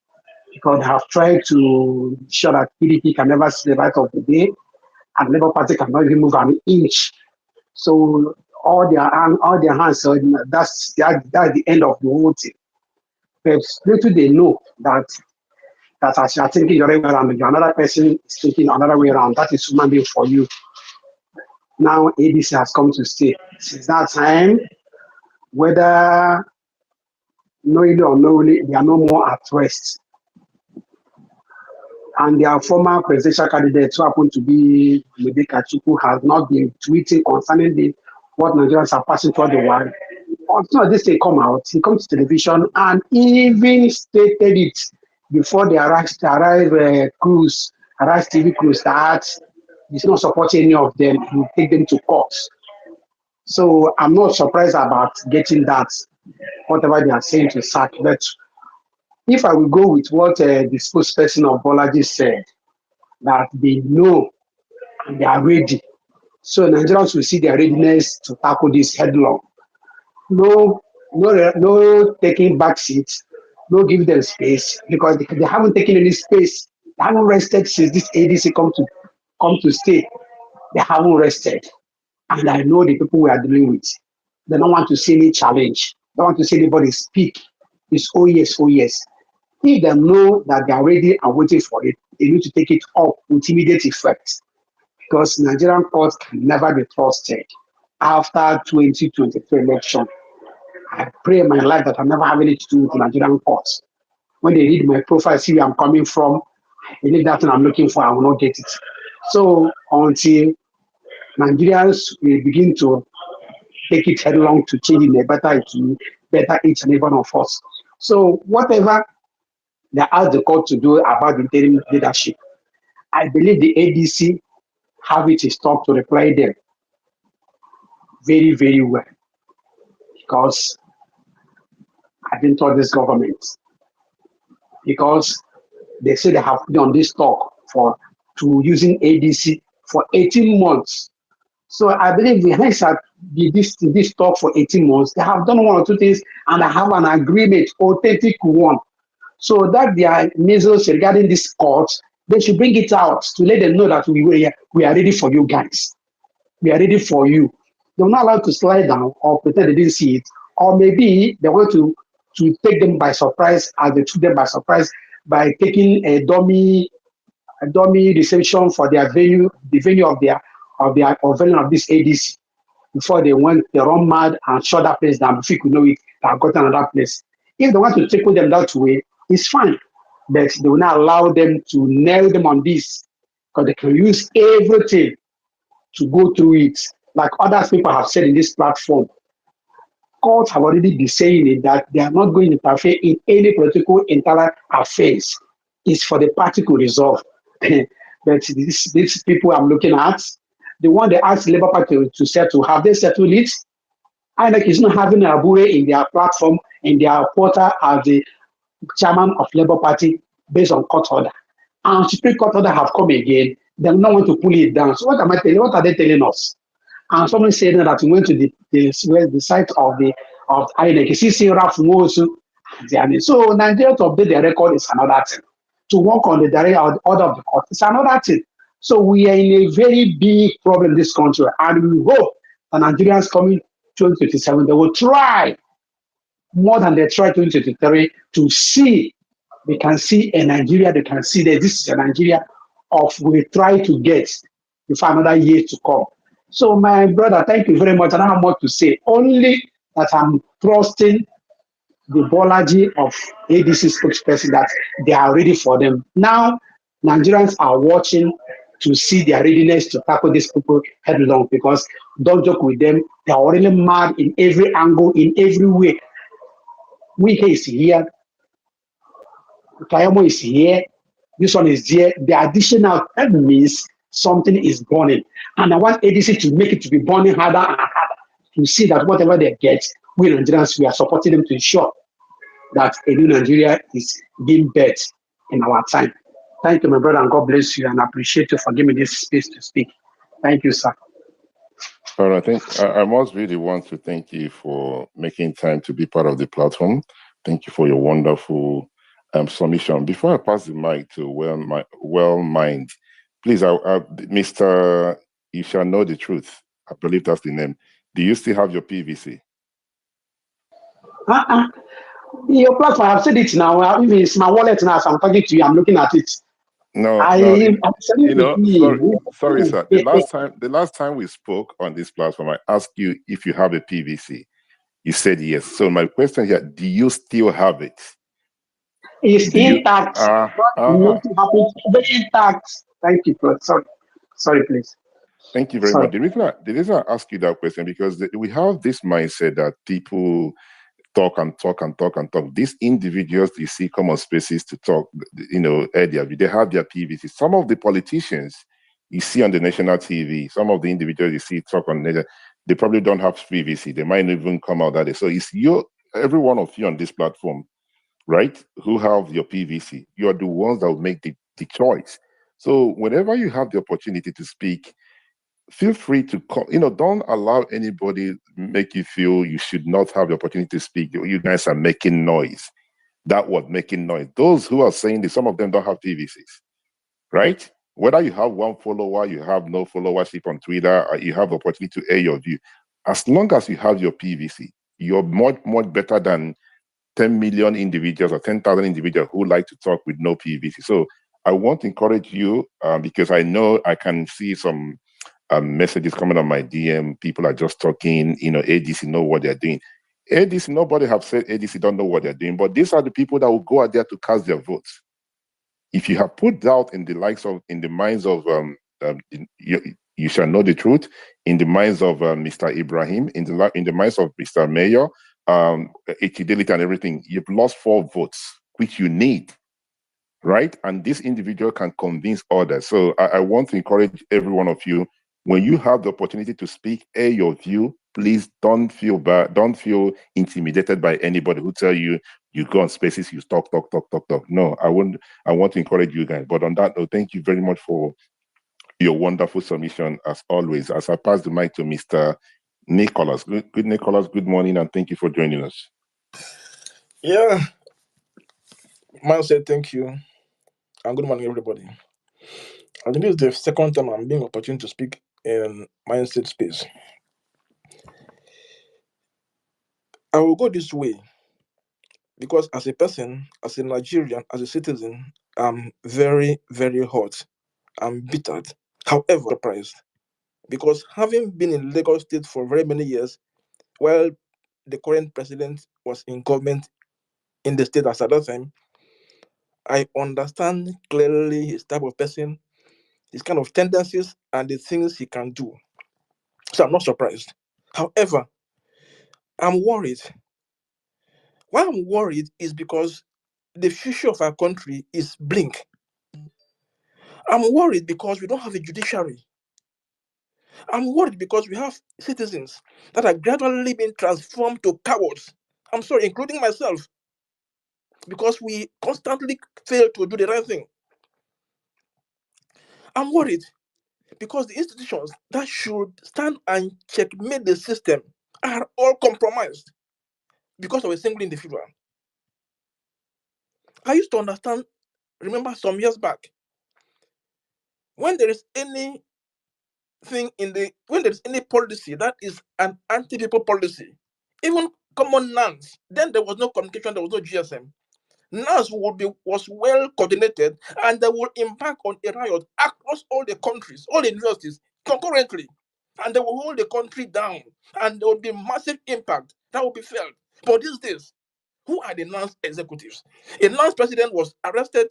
because they have tried to ensure that PDP can never see the light of the day, and Labour Party cannot even move an inch. So all their hands, so that's the end of the whole thing. But little they know that as you are thinking your way around, another person is thinking another way around. That is human being for you. Now ADC has come to stay. Since that time, whether knowingly or unknowingly, they are no more at rest. And their former presidential candidate, who happened to be Mede Kachuku, has not been tweeting concerning what Nigerians are passing through the world. Until this thing come out, he comes to television and even stated it before they arrive TV crews, that he's not supporting any of them. He will take them to court. So I'm not surprised about getting that, whatever they are saying to sack. But if I will go with what the spokesperson of Bolaji said, that they know and they are ready. So Nigerians will see their readiness to tackle this headlong. No taking back seats, no give them space, because they haven't taken any space. They haven't rested since this ADC come to stay. They haven't rested. And I know the people we are dealing with. They don't want to see any challenge. They don't want to see anybody speak. It's oh yes, oh yes. If they know that they are ready and waiting for it, they need to take it up with immediate effect, because Nigerian courts can never be trusted after 2023 election. I pray in my life that I never have anything to do with Nigerian courts. When they read my profile, see where I'm coming from, I believe that thing I'm looking for, I will not get it. So until Nigerians will begin to take it headlong to change in a better each and every one of us. So whatever they ask the court to do about the interim leadership, I believe the ADC have it in stock to reply them very, very well, because I didn't trust this government, because they say they have been on this talk to using ADC for 18 months. So I believe the hands have this talk for 18 months. They have done one or two things and they have an agreement, authentic one. So that their measures regarding this court, they should bring it out to let them know that we are ready for you guys. We are ready for you. They're not allowed to slide down or pretend they didn't see it. Or maybe they want to take them by surprise, as they took them by surprise by taking a dummy reception for their venue, the venue of venue of this ADC, before they run mad and shut that place down. If you could know it, they have gotten another place. If they want to tackle them that way, it's fine. But they will not allow them to nail them on this, because they can use everything to go through it. Like other people have said in this platform, courts have already been saying it, that they are not going to interfere in any political internal affairs. It's for the party to resolve. But these people I'm looking at, the one they asked Labour Party to settle, have they settled it? INEC is not having Abure in their platform, in their portal, as the chairman of Labour Party based on court order. And Supreme Court order have come again. They don't want to pull it down. So what am I telling? What are they telling us? And someone said that we went to the site of INEC. You see Raf Mosu. So Nigeria to update their record is another thing. To work on the direct order of the court is another thing. So we are in a very big problem in this country, and we hope that Nigerians coming 2027, they will try more than they tried 2023 to see, they can see a Nigeria, they can see that this is a Nigeria of we try to get before another year to come. So my brother, thank you very much. I don't have much to say. Only that I'm trusting the Bolaji of ADC spokesperson that they are ready for them. Now, Nigerians are watching to see their readiness to tackle these people headlong because don't joke with them. They are already mad in every angle, in every way. Wike is here, Kayamo is here, this one is here. The additional that means something is burning. And I want ADC to make it to be burning harder and harder to see that whatever they get, we Nigerians, we are supporting them to ensure that a new Nigeria is being built in our time. Thank you, my brother, and God bless you, and I appreciate you for giving me this space to speak. Thank you, sir. All right, I think I must really want to thank you for making time to be part of the platform. Thank you for your wonderful submission. Before I pass the mic to Well Mind, please, Mr. You shall know the truth. I believe that's the name. Do you still have your PVC? Your platform, I've said it now. Even it's my wallet now, as I'm talking to you, I'm looking at it. No, sorry, sir. The last time we spoke on this platform, I asked you if you have a PVC. You said yes. So my question here: do you still have it? It's intact. Nothing happened. Very intact. Thank you, bro. Sorry, please. Thank you very much. The reason I ask you that question because we have this mindset that people talk and talk and talk and talk. These individuals you see come on spaces to talk, earlier, they have their PVC. Some of the politicians you see on the national TV, some of the individuals you see talk on the, they probably don't have PVC. They might not even come out that day. So it's every one of you on this platform, right, who have your PVC. You are the ones that will make the choice. So whenever you have the opportunity to speak, feel free to call. Don't allow anybody make you feel you should not have the opportunity to speak. You guys are making noise. That was making noise. Those who are saying this, some of them don't have PVCs, right? Whether you have one follower, you have no followership on Twitter, or you have the opportunity to air your view. As long as you have your PVC, you're much, much better than 10 million individuals or 10,000 individuals who like to talk with no PVC. So I want to encourage you because I know I can see some messages coming on my DM. People are just talking, ADC know what they're doing. ADC, nobody have said ADC don't know what they're doing, but these are the people that will go out there to cast their votes. If you have put doubt in the minds of, you shall know the truth, in the minds of Mr. Ibrahim, in the minds of Mr. Mayor, Chidil and everything, you've lost 4 votes, which you need. Right? And this individual can convince others. So I want to encourage every one of you, when you have the opportunity to speak, air your view, please don't feel bad, don't feel intimidated by anybody who tell you go on spaces, you talk. No, I want to encourage you guys. But on that note, thank you very much for your wonderful submission as always. As I pass the mic to Mr. Nicholas. Good Nicholas, good morning, and thank you for joining us. Yeah. Man said thank you. And good morning, everybody. I think this is the second time I'm being opportunity to speak in mindset space. I will go this way because as a person, as a Nigerian, as a citizen, I'm very, very hot. I'm bittered. However, surprised because having been in Lagos State for very many years, while the current president was in government in the state at that time, I understand clearly his type of person, his kind of tendencies, and the things he can do. So I'm not surprised. However, I'm worried. Why I'm worried is because the future of our country is blink. I'm worried because we don't have a judiciary. I'm worried because we have citizens that are gradually being transformed to cowards. I'm sorry, including myself, because we constantly fail to do the right thing. I'm worried because the institutions that should stand and checkmate the system are all compromised because of a single individual. I used to understand, remember some years back, when there is any when there is any policy that is an anti-people policy, even common NANS. Then there was no communication, there was no GSM. NANS was well coordinated, and they will impact on a riot across all the countries, all the universities concurrently, and they will hold the country down, and there will be massive impact that will be felt. But these days, who are the NANS executives? A NANS president was arrested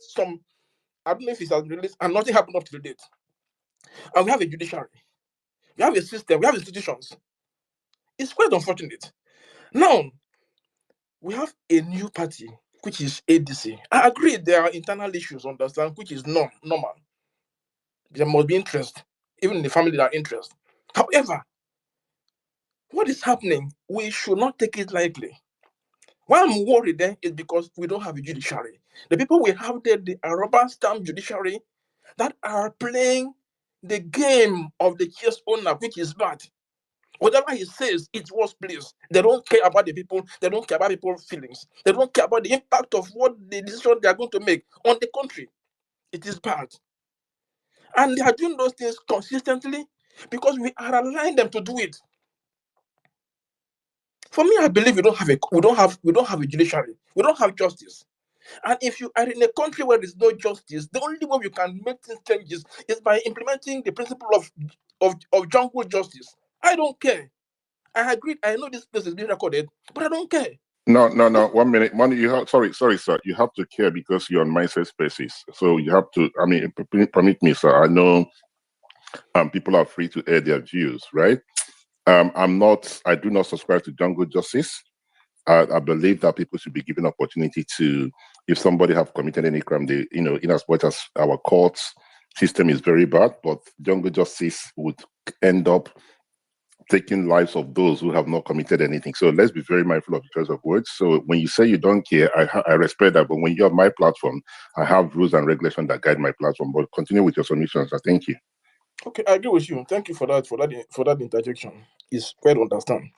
I don't know if he's released, and nothing happened up to the date. And we have a judiciary, we have a system, we have institutions. It's quite unfortunate. Now, we have a new party, which is ADC. I agree there are internal issues, understand, which is normal. There must be interest, even in the family there are interest. However, what is happening, we should not take it lightly. Why I'm worried then is because we don't have a judiciary. The people we have there, the rubber stamp judiciary that are playing the game of the chess owner, which is bad. Whatever he says, it was please. They don't care about the people. They don't care about people's feelings. They don't care about the impact of what the decision they are going to make on the country. It is bad. And they are doing those things consistently because we are allowing them to do it. For me, I believe we don't have a judiciary. We don't have justice. And if you are in a country where there's no justice, the only way you can make things changes is by implementing the principle of jungle justice. I don't care. I agree. I know this place is being recorded, but I don't care. No. 1 minute. You have sorry, sir. You have to care because you're on mindset spaces. So you have to. I mean, permit me, sir. I know people are free to air their views, right? I do not subscribe to jungle justice. I believe that people should be given opportunity to, if somebody have committed any crime, they, in as much as our courts system is very bad, but jungle justice would end up taking lives of those who have not committed anything. So let's be very mindful of the choice of words. So when you say you don't care, I respect that. But when you're on my platform, I have rules and regulations that guide my platform. But continue with your submissions. Thank you. Okay, I agree with you. Thank you for that interjection. It's quite understand.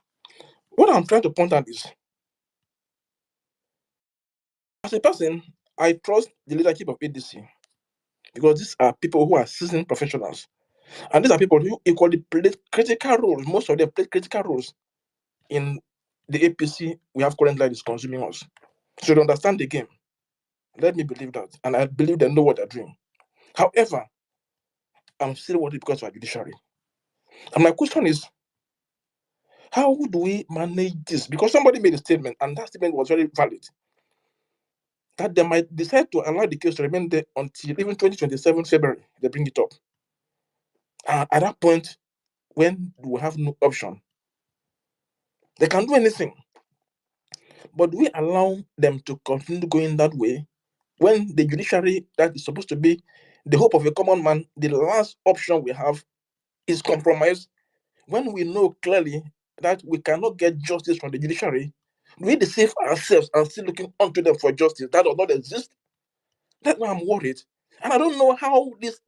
What I'm trying to point out is, as a person, I trust the leadership of ADC because these are people who are seasoned professionals. And these are people who equally play critical roles. Most of them play critical roles in the APC we have currently that is consuming us. So they understand the game. Let me believe that. And I believe they know what they're doing. However, I'm still worried because of our judiciary. And my question is, how do we manage this? Because somebody made a statement, and that statement was very valid, that they might decide to allow the case to remain there until even 2027 February. They bring it up. And at that point, when we have no option, they can do anything. But we allow them to continue going that way when the judiciary that is supposed to be the hope of a common man, the last option we have, is compromised, when we know clearly that we cannot get justice from the judiciary, we deceive ourselves and still looking onto them for justice that does not exist. That's why I'm worried. And I don't know how this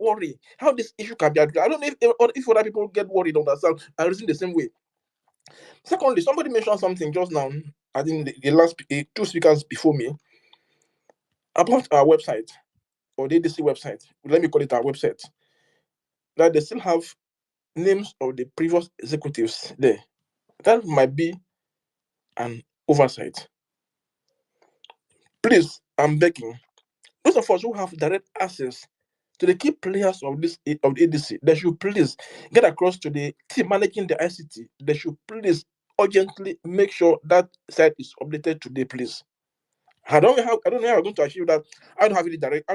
issue can be addressed. I don't know if other people get worried on themselves and reason the same way. Secondly, somebody mentioned something just now, I think the last two speakers before me, about our website, or the ADC website. Let me call it our website. That they still have names of the previous executives there. That might be an oversight. Please, I'm begging, those of us who have direct access to the key players of the ADC, they should please get across to the team managing the ICT. They should please urgently make sure that site is updated today, please. I don't know how we're going to achieve that. I don't have any direct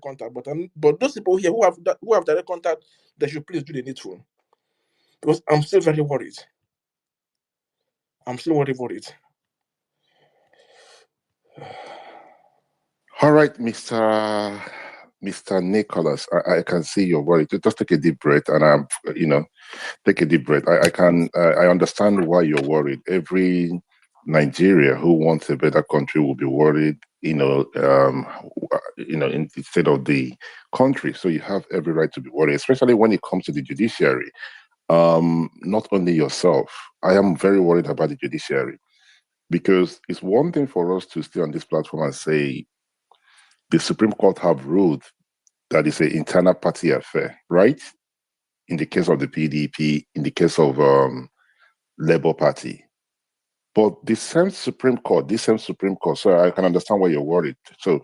contact, but those people here who have direct contact, they should please do the needful. Because I'm still very worried. I'm still worried. All right, Mr. Nicholas, I can see you're worried. Just take a deep breath, and take a deep breath. I understand why you're worried. Every Nigeria who wants a better country will be worried, in the state of the country. So you have every right to be worried, especially when it comes to the judiciary. Not only yourself, I am very worried about the judiciary, because it's one thing for us to stay on this platform and say the Supreme Court have ruled that it's an internal party affair, right? In the case of the PDP, in the case of Labour Party. But this same Supreme Court, so I can understand why you're worried. So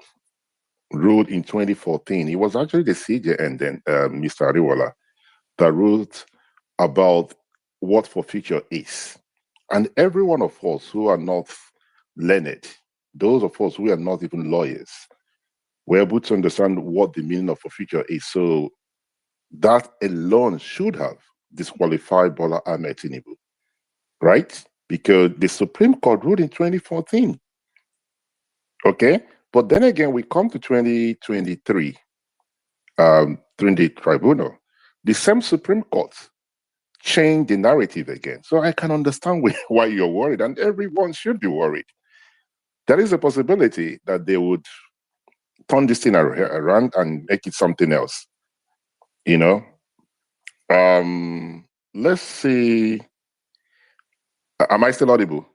ruled in 2014. It was actually the CJN then, Mr. Ariwala, that ruled about what forfeiture is. And every one of us who are not learned, those of us who are not even lawyers, were able to understand what the meaning of forfeiture is. So that alone should have disqualified Bola Ahmed Tinubu, right? Because the Supreme Court ruled in 2014. Okay? But then again, we come to 2023, during the tribunal. The same Supreme Court changed the narrative again. So I can understand why you're worried, and everyone should be worried. There is a possibility that they would turn this thing around and make it something else. You know, let's see. Am I still audible?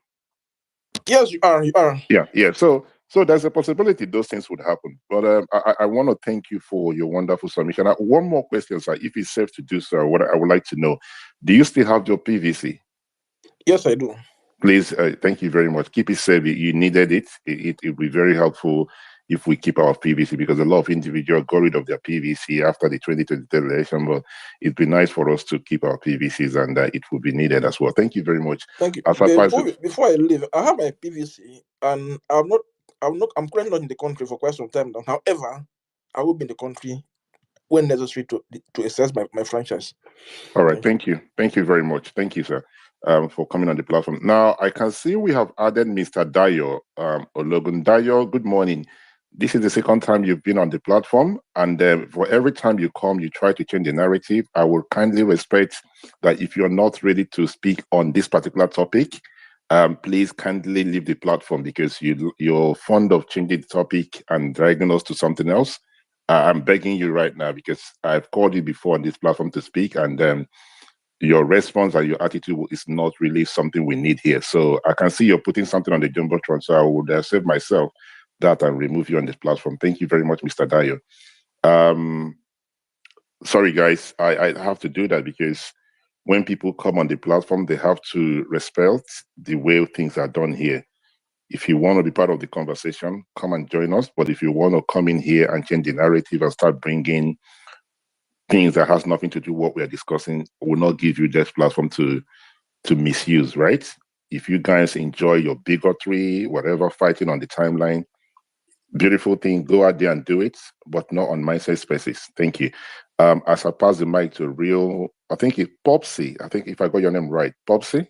Yes, you are. You are. Yeah. So there's a possibility those things would happen. But I want to thank you for your wonderful submission. One more question, sir, if it's safe to do so. What I would like to know: do you still have your PVC? Yes, I do. Please, thank you very much. Keep it safe. You needed it. It will be very helpful if we keep our PVC, because a lot of individuals got rid of their PVC after the 2023 election. But it'd be nice for us to keep our PVCs, and it will be needed as well. Thank you very much. Thank you. Before I leave, I have my PVC, and I'm currently not in the country for quite some time now. However, I will be in the country when necessary to assess my franchise. All right, thank you. Thank you very much. Thank you, sir, for coming on the platform. Now, I can see we have added Mr. Dayo, Ologun. Dayo, good morning. This is the second time you've been on the platform, and for every time you come, you try to change the narrative. I will kindly respect that if you're not ready to speak on this particular topic, please kindly leave the platform, because you're fond of changing the topic and dragging us to something else. I'm begging you right now, because I've called you before on this platform to speak, and your response and your attitude is not really something we need here. So I can see you're putting something on the jumbotron, so I would save myself that and remove you on this platform. Thank you very much, Mr. Dayo. Sorry, guys, I have to do that, because when people come on the platform, they have to respect the way things are done here. If you want to be part of the conversation, come and join us. But if you want to come in here and change the narrative and start bringing things that has nothing to do with what we are discussing, will not give you this platform to misuse, right? If you guys enjoy your bigotry, whatever, fighting on the timeline, beautiful thing, go out there and do it, but not on my safe spaces. Thank you. As I pass the mic to I think it's Popsy. I think if I got your name right, Popsy?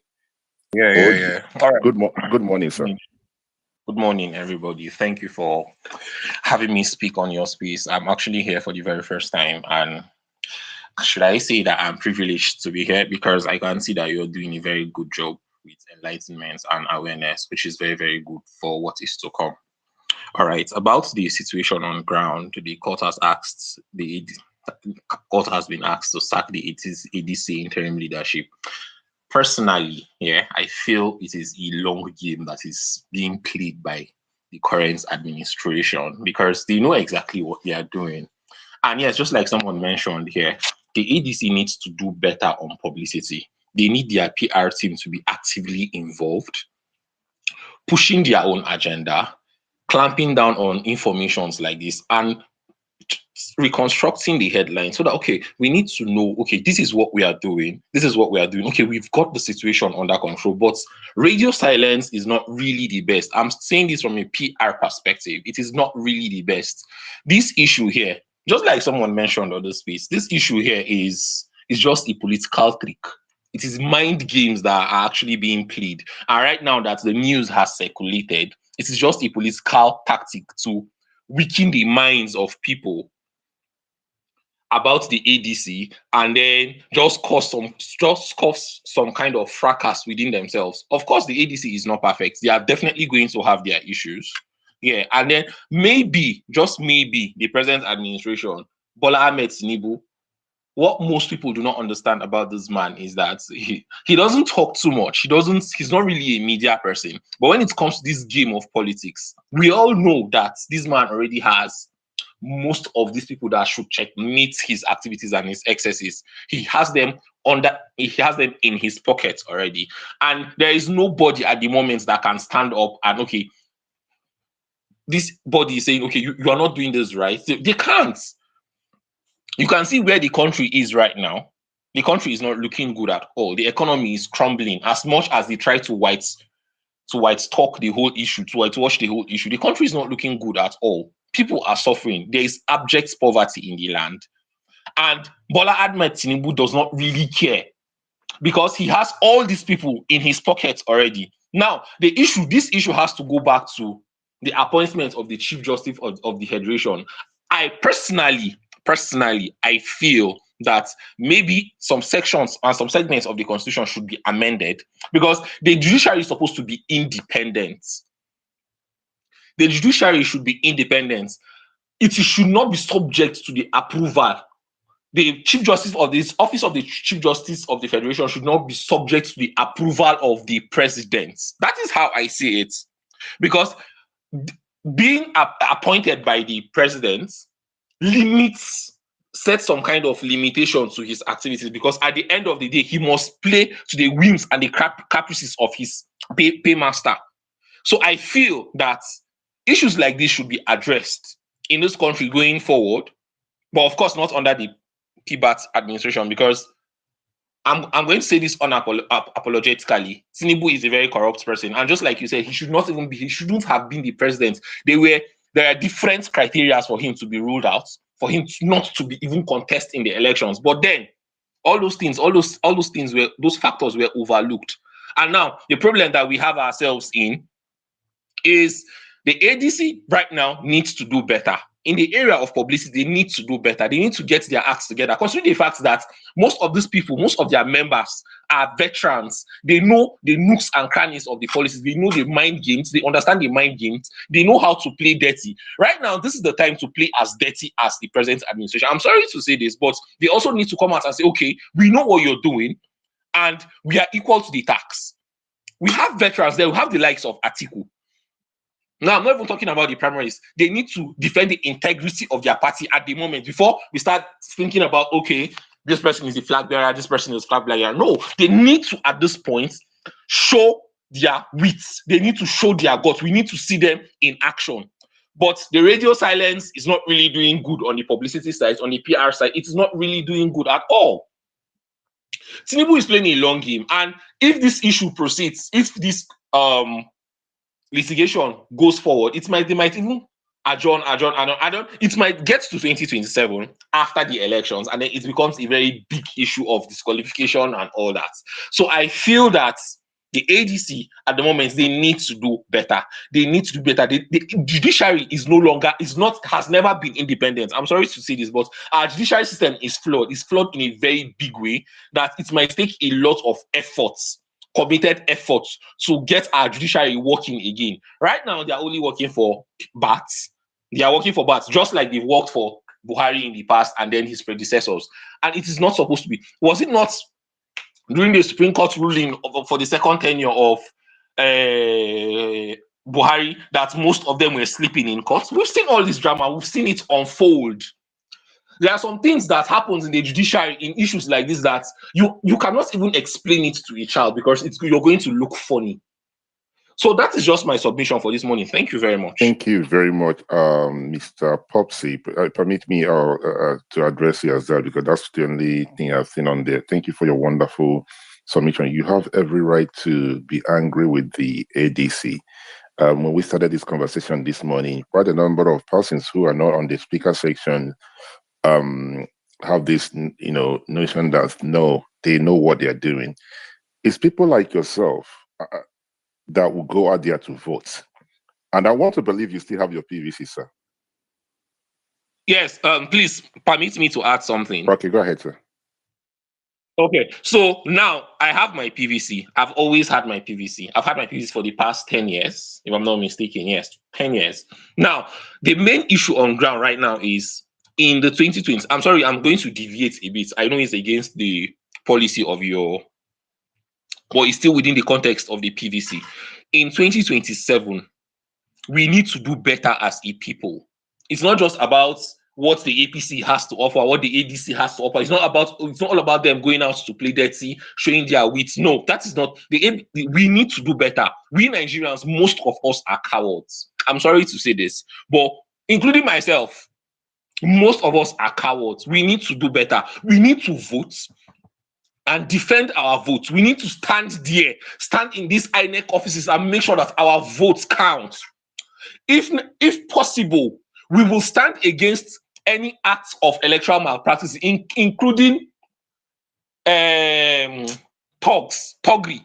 Yeah. All right. Good morning, sir. Good morning, everybody. Thank you for having me speak on your space. I'm actually here for the very first time, and should I say that I'm privileged to be here, because I can see that you're doing a very good job with enlightenment and awareness, which is very, very good for what is to come. All right, about the situation on ground, the court has been asked to sack the ADC interim leadership. Personally, I feel it is a long game that is being played by the current administration, because they know exactly what they are doing. And yes, just like someone mentioned here, the ADC needs to do better on publicity. They need their PR team to be actively involved, pushing their own agenda, clamping down on informations like this, and reconstructing the headline so that, okay, we need to know, okay, this is what we are doing. Okay, we've got the situation under control, but radio silence is not really the best. I'm saying this from a PR perspective. It is not really the best. This issue here, just like someone mentioned on the space, this issue here is just a political trick. It is mind games that are actually being played. And right now that the news has circulated, it is just a political tactic to weaken the minds of people about the ADC, and then just cause some kind of fracas within themselves. Of course, the ADC is not perfect. They are definitely going to have their issues. Yeah, and then maybe, just maybe, the present administration, Bola Ahmed Tinubu, what most people do not understand about this man is that he doesn't talk too much. He's not really a media person. But when it comes to this game of politics, we all know that this man already has most of these people that should checkmate his activities and his excesses. He has them he has them in his pocket already. And there is nobody at the moment that can stand up and, okay, this body is saying, okay, you are not doing this right. They can't. You can see where the country is right now. The country is not looking good at all. The economy is crumbling. As much as they try to white talk the whole issue, to whitewash the whole issue, the country is not looking good at all. People are suffering. There is abject poverty in the land. And Bola Ahmed Tinubu does not really care because he has all these people in his pocket already. Now, this issue has to go back to the appointment of the Chief Justice of the Federation. I personally, I feel that maybe some sections and some segments of the Constitution should be amended because the judiciary is supposed to be independent. The judiciary should be independent. It should not be subject to the approval. The Chief Justice of this office of the Chief Justice of the Federation should not be subject to the approval of the president. That is how I see it. Because being appointed by the president sets some kind of limitation to his activities, because at the end of the day, he must play to the whims and the caprices of his paymaster. So I feel that issues like this should be addressed in this country going forward, but of course not under the PBAT administration, because I'm going to say this unapologetically. Tinubu is a very corrupt person, and just like you said, he shouldn't have been the president. There are different criteria for him to be ruled out, for him not to be even contest in the elections. But then all those factors were overlooked. And now the problem that we have ourselves in is the ADC right now needs to do better. In the area of publicity, they need to do better. They need to get their acts together. Considering the fact that most of these people, most of their members are veterans. They know the nooks and crannies of the policies. They know the mind games. They understand the mind games. They know how to play dirty. Right now, this is the time to play as dirty as the present administration. I'm sorry to say this, but they also need to come out and say, okay, we know what you're doing, and we are equal to the tax. We have veterans there. We have the likes of Atiku. Now, I'm not even talking about the primaries. They need to defend the integrity of their party at the moment before we start thinking about, okay, this person is the flag bearer, this person is flag bearer. No, they need to, at this point, show their wits. They need to show their guts. We need to see them in action. But the radio silence is not really doing good on the publicity side, on the PR side. It's not really doing good at all. Tinubu is playing a long game. And if this issue proceeds, if this litigation goes forward, they might even adjourn. It might get to 2027 after the elections, and then it becomes a very big issue of disqualification and all that. So I feel that the ADC at the moment, they need to do better. They need to do better. The judiciary has never been independent. I'm sorry to say this, but our judiciary system is flawed. It's flawed in a very big way that it might take a lot of committed efforts to get our judiciary working again. Right now, they are only working for bats. They are working for bats, just like they've worked for Buhari in the past and then his predecessors. And it is not supposed to be. Was it not during the Supreme Court ruling for the second tenure of Buhari that most of them were sleeping in court? We've seen all this drama. We've seen it unfold. There are some things that happens in the judiciary in issues like this that you cannot even explain it to a child because you're going to look funny. So that is just my submission for this morning. Thank you very much. Thank you very much, Mr. Popsy. Permit me to address you as well, because that's the only thing I've seen on there. Thank you for your wonderful submission. You have every right to be angry with the ADC. When we started this conversation this morning, quite a number of persons who are not on the speaker section have this, notion that they know what they're doing. It's people like yourself that will go out there to vote. And I want to believe you still have your PVC, sir. Yes, please permit me to add something. Okay, go ahead, sir. Okay, so now I have my PVC. I've always had my PVC. I've had my PVC for the past 10 years, if I'm not mistaken. Yes, 10 years. Now, the main issue on ground right now is in the 2020s. I'm sorry, I'm going to deviate a bit. I know it's against the policy of but it's still within the context of the PVC. In 2027, we need to do better as a people. It's not just about what the APC has to offer, what the ADC has to offer. It's not all about them going out to play dirty, showing their wits. No, that is not we need to do better. We Nigerians, most of us are cowards. I'm sorry to say this, but including myself, most of us are cowards. We need to do better. We need to vote and defend our votes. We need to stand there, stand in these INEC offices and make sure that our votes count. If possible, we will stand against any acts of electoral malpractice, including thuggery.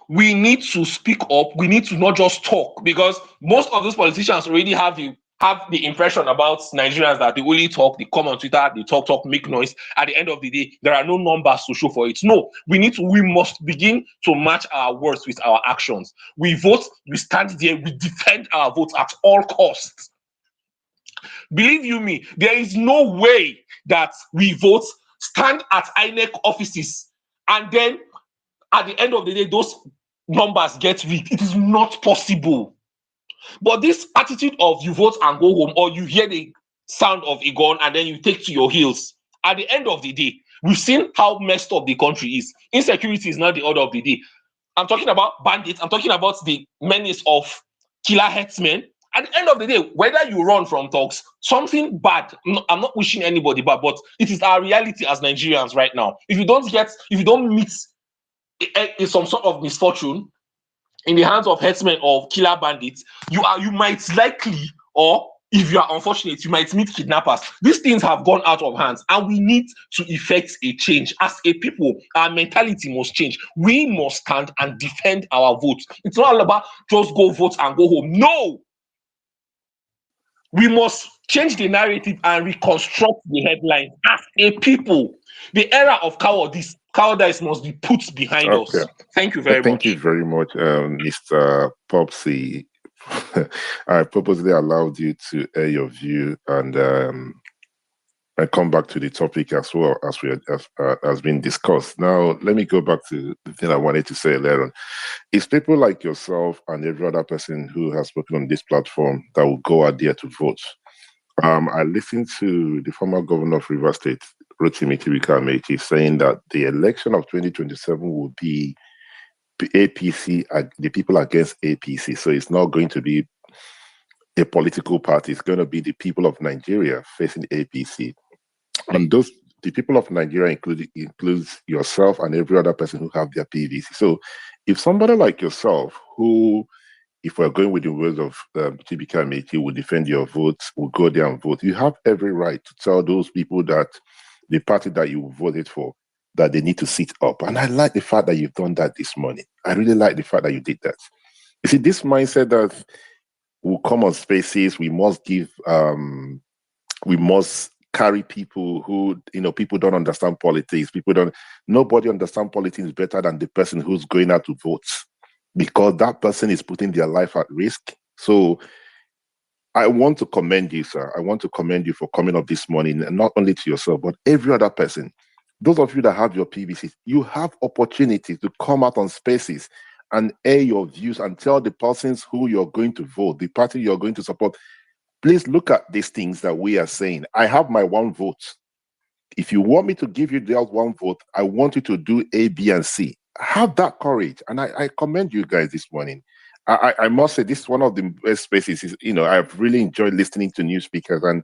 We need to speak up. We need to not just talk, because most of those politicians already have the impression about Nigerians that they only talk, they come on Twitter, they talk, make noise. At the end of the day, there are no numbers to show for it. No, we must begin to match our words with our actions. We vote, we stand there, we defend our votes at all costs. Believe you me, there is no way that we vote, stand at INEC offices, and then at the end of the day, those numbers get rigged. It is not possible. But this attitude of you vote and go home, or you hear the sound of a gun and then you take to your heels, at the end of the day, we've seen how messed up the country is. Insecurity is not the order of the day. I'm talking about bandits. I'm talking about the menace of killer headsmen. At the end of the day, whether you run from thugs, something bad, I'm not wishing anybody bad, but it is our reality as Nigerians right now. If you don't meet some sort of misfortune in the hands of herdsmen or killer bandits, you might likely, or if you are unfortunate, you might meet kidnappers. These things have gone out of hands, and we need to effect a change. As a people, our mentality must change. We must stand and defend our votes. It's not all about just go vote and go home. No! We must change the narrative and reconstruct the headlines as a people. The era of cowardice must be put behind us. Thank you very much. Thank you very much, Mr. Popsy. I purposely allowed you to air your view and come back to the topic as well as been discussed. Now, let me go back to the thing I wanted to say later on. It's people like yourself and every other person who has spoken on this platform that will go out there to vote. I listened to the former governor of Rivers State, Rotimi Amechi, saying that the election of 2027 will be APC, the people against APC. So it's not going to be a political party. It's going to be the people of Nigeria facing APC. And the people of Nigeria includes yourself and every other person who have their PVC. So if somebody like yourself, who, if we're going with the words of TBK Amechi, will defend your votes, will go there and vote, you have every right to tell those people that the party that you voted for, that they need to sit up. And I like the fact that you've done that this morning. I really like the fact that you did that. You see, this mindset that will come on spaces, we must carry people who, people don't understand politics. Nobody understands politics better than the person who's going out to vote, because that person is putting their life at risk. So I want to commend you, sir. I want to commend you for coming up this morning, and not only to yourself, but every other person. Those of you that have your PVCs, you have opportunity to come out on spaces and air your views and tell the persons who you're going to vote, the party you're going to support. Please look at these things that we are saying. I have my one vote. If you want me to give you that one vote, I want you to do A, B, and C. Have that courage. And I commend you guys this morning. I must say, this is one of the best spaces. I've really enjoyed listening to new speakers. And,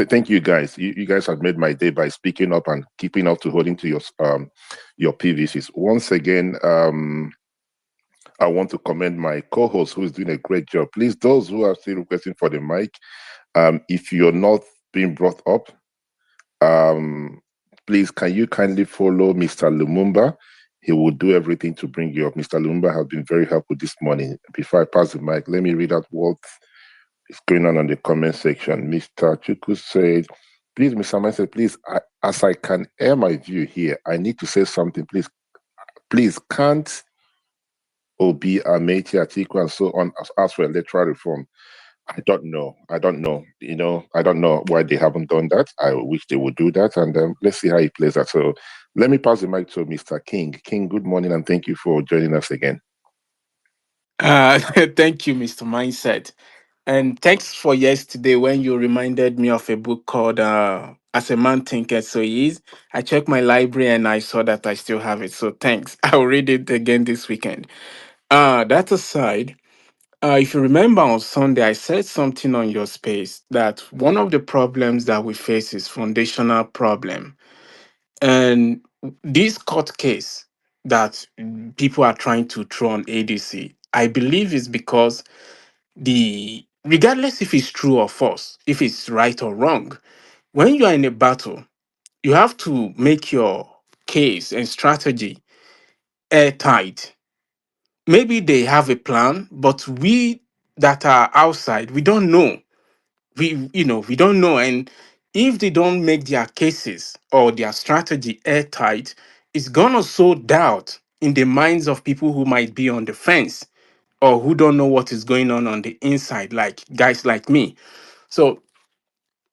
thank you guys. You guys have made my day by speaking up and keeping up to holding to your PVCs. Once again, I want to commend my co-host who is doing a great job. Please, those who are still requesting for the mic, if you're not being brought up, please, can you kindly follow Mr. Lumumba? He will do everything to bring you up. Mr. Lumumba has been very helpful this morning. Before I pass the mic, let me read out what is going on the comment section. Mr. Chuku said, please, Mr. Man said, please, as I can air my view here, I need to say something. Please, can't Obi, Amechi, Atiku, and so on as for electoral reform? I don't know. I don't know why they haven't done that. I wish they would do that, and let's see how he plays that. So let me pass the mic to Mr. King. King, good morning, and thank you for joining us again. Thank you, Mr. Mindset. And thanks for yesterday when you reminded me of a book called As a Man Thinketh So He Is. I checked my library and I saw that I still have it. So thanks. I'll read it again this weekend. That aside, if you remember on Sunday, I said something on your space that one of the problems that we face is foundational problem. And this court case that people are trying to throw on ADC, I believe is because the regardless if it's true or false, if it's right or wrong, when you are in a battle, you have to make your case and strategy airtight. Maybe they have a plan, but we that are outside, we don't know. We don't know. And if they don't make their cases or their strategy airtight, it's gonna sow doubt in the minds of people who might be on the fence or who don't know what is going on the inside, like guys like me. So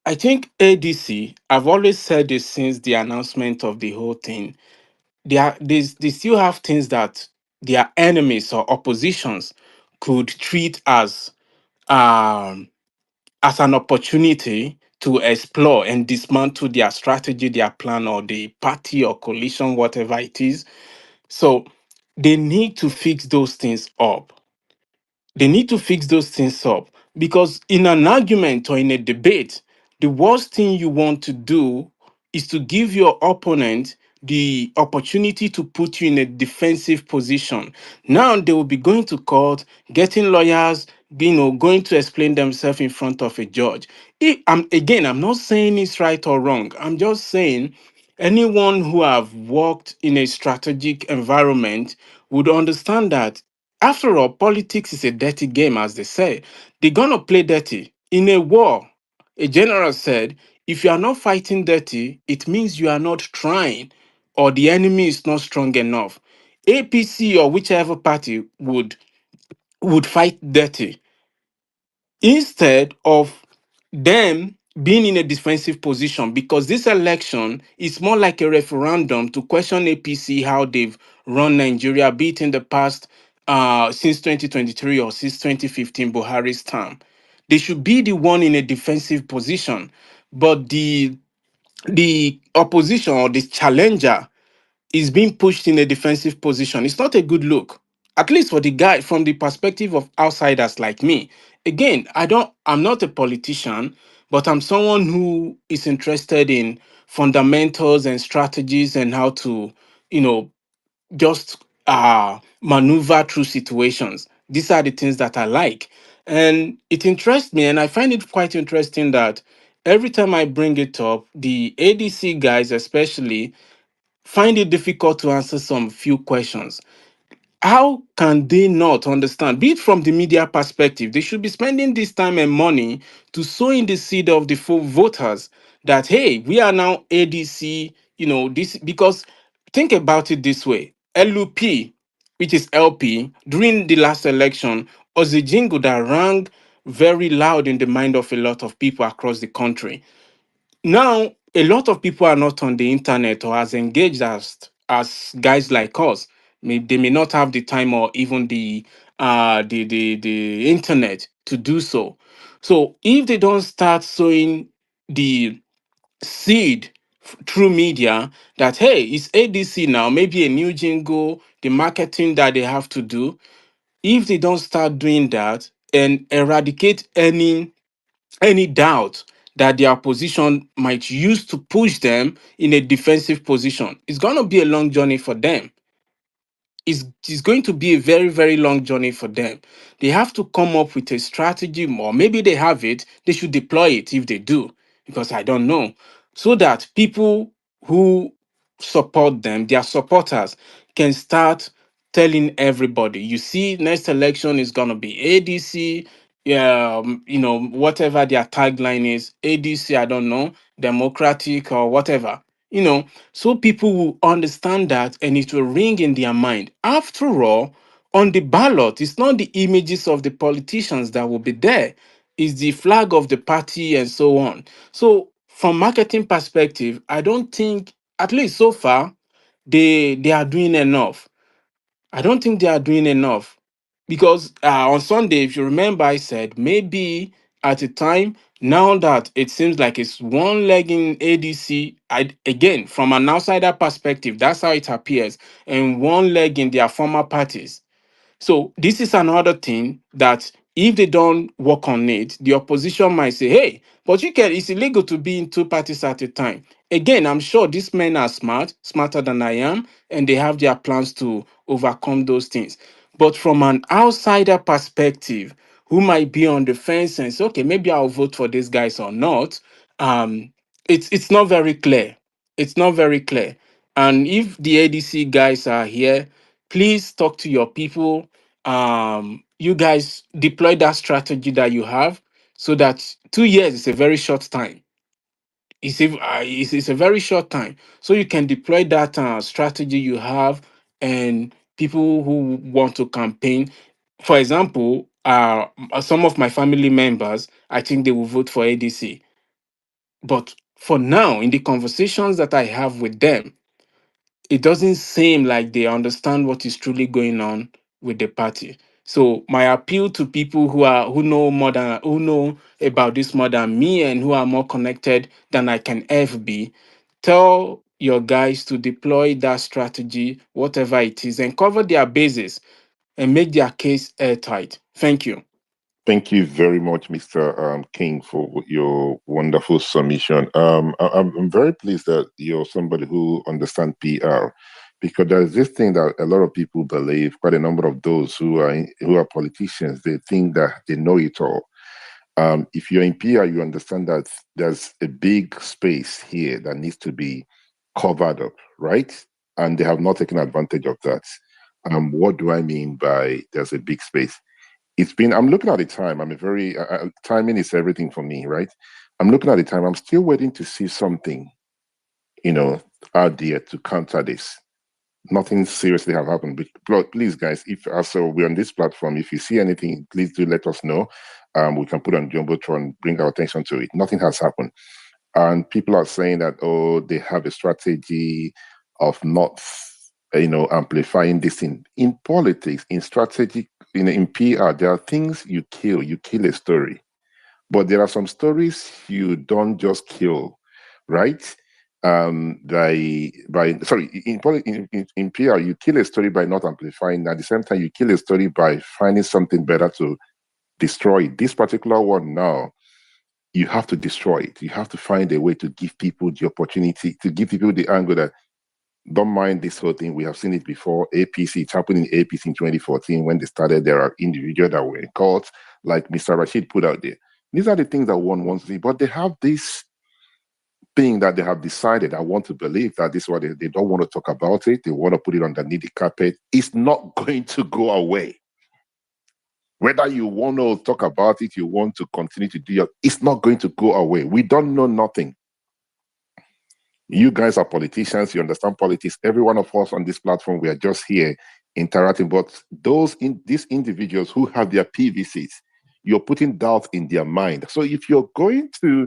I think ADC, I've always said this since the announcement of the whole thing. They still have things that their enemies or oppositions could treat um as an opportunity to explore and dismantle their strategy, their plan, or the party or coalition, whatever it is. So they need to fix those things up. They need to fix those things up because in an argument or in a debate, the worst thing you want to do is to give your opponent the opportunity to put you in a defensive position. Now they will be going to court, getting lawyers, going to explain themselves in front of a judge. I'm not saying it's right or wrong. I'm just saying anyone who have worked in a strategic environment would understand that after all, politics is a dirty game, as they say. They're gonna play dirty. In a war, a general said, if you are not fighting dirty, it means you are not trying, or the enemy is not strong enough. APC or whichever party would fight dirty instead of them being in a defensive position, because this election is more like a referendum to question APC how they've run Nigeria, be it in the past since 2023 or since 2015 Buhari's term. They should be the one in a defensive position, but the opposition or the challenger is being pushed in a defensive position. It's not a good look, at least for the guy from the perspective of outsiders like me. Again, I'm not a politician, but I'm someone who is interested in fundamentals and strategies and how to, you know, just maneuver through situations. These are the things that I like. And it interests me, and I find it quite interesting that every time I bring it up, the ADC guys especially find it difficult to answer some few questions. How can they not understand? Be it from the media perspective, they should be spending this time and money to sow in the seed of the full voters that hey, we are now ADC, this because think about it this way. LUP, which is LP, during the last election, was a jingle that rang very loud in the mind of a lot of people across the country. Now a lot of people are not on the internet or as engaged as guys like us. They may not have the time or even the internet to do so. So if they don't start sowing the seed through media that hey, it's ADC now, maybe a new jingle, the marketing that they have to do, if they don't start doing that and eradicate any doubt that their opposition might use to push them in a defensive position, it's going to be a long journey for them. It's going to be a very, very long journey for them. They have to come up with a strategy, or maybe they have it, they should deploy it if they do, because I don't know, so that people who support them, their supporters, can start telling everybody, you see, next election is going to be ADC, yeah, whatever their tagline is, ADC, I don't know, democratic or whatever, so people will understand that and it will ring in their mind. After all, on the ballot, it's not the images of the politicians that will be there, it's the flag of the party and so on. So, from marketing perspective, I don't think, at least so far, they are doing enough. I don't think they are doing enough. Because on Sunday, if you remember, I said maybe at a time, now that it seems like it's one leg in ADC, again, from an outsider perspective, that's how it appears, and one leg in their former parties. So this is another thing that if they don't work on it, the opposition might say, hey, but it's illegal to be in two parties at a time. Again, I'm sure these men are smarter than I am, and they have their plans to overcome those things. But from an outsider perspective, who might be on the fence and say, okay, maybe I'll vote for these guys or not, um, it's not very clear. It's not very clear. And if the ADC guys are here, please talk to your people. You guys deploy that strategy that you have, so that 2 years is a very short time. It's a very short time, so you can deploy that strategy you have, and people who want to campaign. For example, some of my family members, I think they will vote for ADC. But for now, in the conversations that I have with them, it doesn't seem like they understand what is truly going on with the party. So my appeal to people who know about this more than me, and who are more connected than I can ever be, tell your guys to deploy that strategy, whatever it is, and cover their bases and make their case airtight. Thank you. Thank you very much, Mr. King, for your wonderful submission. I'm very pleased that you're somebody who understands PR, because there's this thing that a lot of people believe. Quite a number of those who are politicians, they think that they know it all. If you're in PR, you understand that there's a big space here that needs to be covered up, right? And they have not taken advantage of that. What do I mean by there's a big space? I'm looking at the time. Timing is everything for me, right? I'm looking at the time. I'm still waiting to see something, you know, out there to counter this. Nothing seriously have happened. But please, guys, if also we're on this platform, if you see anything, please do let us know. We can put on Jumbotron, bring our attention to it. Nothing has happened. And people are saying that, oh, they have a strategy of not, amplifying this in politics, in strategy, in PR. There are things you kill a story, but there are some stories you don't just kill, right? By sorry, in PR, you kill a story by not amplifying. At the same time, you kill a story by finding something better to destroy it. This particular one now, you have to destroy it. You have to find a way to give people the opportunity, to give people the angle that don't mind this whole thing. We have seen it before. APC, it happened in APC in 2014 when they started. There are individuals that were in court, like Mr. Rashid put out there. These are the things that one wants to see, but they have this thing that they have decided. I want to believe that this is what they don't want to talk about it. They want to put it underneath the carpet. It's not going to go away. Whether you want to talk about it, you want to continue to do it, it's not going to go away. We don't know nothing. You guys are politicians. You understand politics. Every one of us on this platform, we are just here interacting. But these individuals who have their PVCs, you're putting doubt in their mind. So if you're going to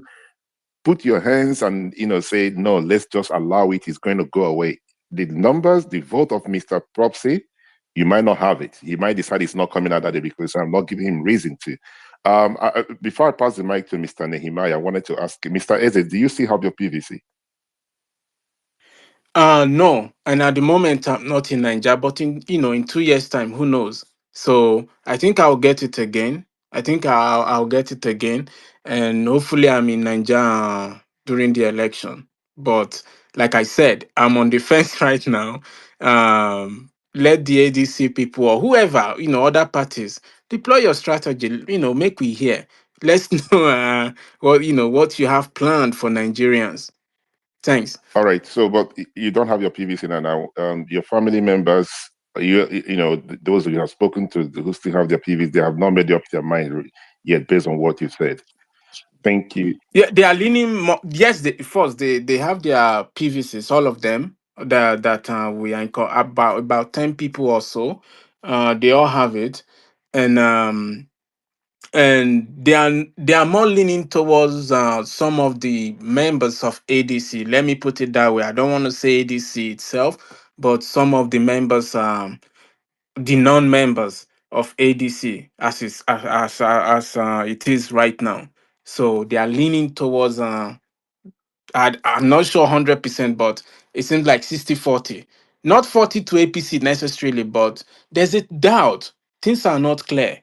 put your hands and say no, let's just allow it's going to go away. The numbers, the vote of Mr. Popsy, you might not have it. He might decide it's not coming out that day because I'm not giving him reason to. Before I pass the mic to Mr. Nehemiah, I wanted to ask Mr. Eze, do you still have your PVC? No, and at the moment I'm not in Nigeria, but in 2 years' time, who knows? So I think I'll get it again. I think I'll get it again, and hopefully I'm in Nigeria during the election. But like I said, I'm on the fence right now. Let the ADC people or whoever, other parties, deploy your strategy. Make we hear. Let's know what you have planned for Nigerians. Thanks. All right. So, but you don't have your PVC now. Your family members, those who you have spoken to who still have their PVC, they have not made up their mind yet based on what you said. Thank you. Yeah, they are leaning more. Yes, they have their PVCs, all of them. That we are about 10 people or so. They all have it, and they are more leaning towards some of the members of ADC. Let me put it that way. I don't want to say ADC itself, but some of the members, the non-members, of ADC as it is right now. So they are leaning towards. I'm not sure 100%, but it seems like 60-40. Not 40 to APC necessarily, but there's a doubt. Things are not clear.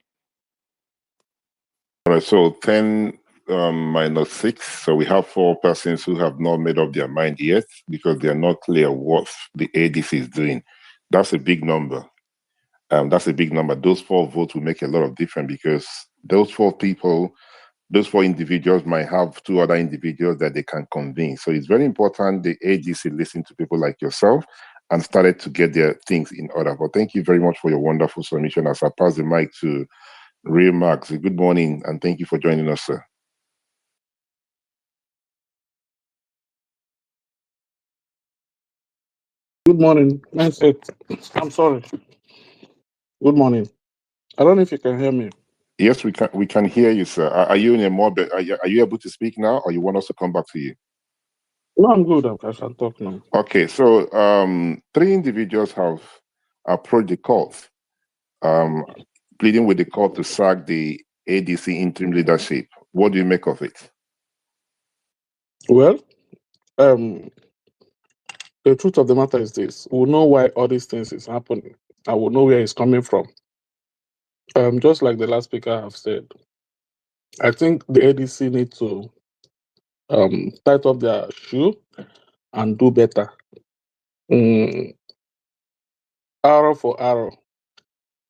All right, so 10 minus 6. So we have 4 persons who have not made up their mind yet because they are not clear what the ADC is doing. That's a big number. That's a big number. Those 4 votes will make a lot of difference because those 4 people, those 4 individuals might have 2 other individuals that they can convince. So it's very important the ADC listen to people like yourself and started to get their things in order. But thank you very much for your wonderful submission. As I pass the mic to Ray Max, good morning and thank you for joining us, sir. Good morning. I'm sorry. Good morning. I don't know if you can hear me. Yes, we can hear you, sir. Are you in a more? Are you able to speak now, or you want us to come back to you? No, I'm good. I can talk now. Okay, so 3 individuals have approached the court, pleading with the court to sack the ADC interim leadership. What do you make of it? Well, the truth of the matter is this: we'll know why all these things is happening, and we'll know where it's coming from. Just like the last speaker have said, I think the ADC need to tighten up their shoe and do better. Arrow for arrow.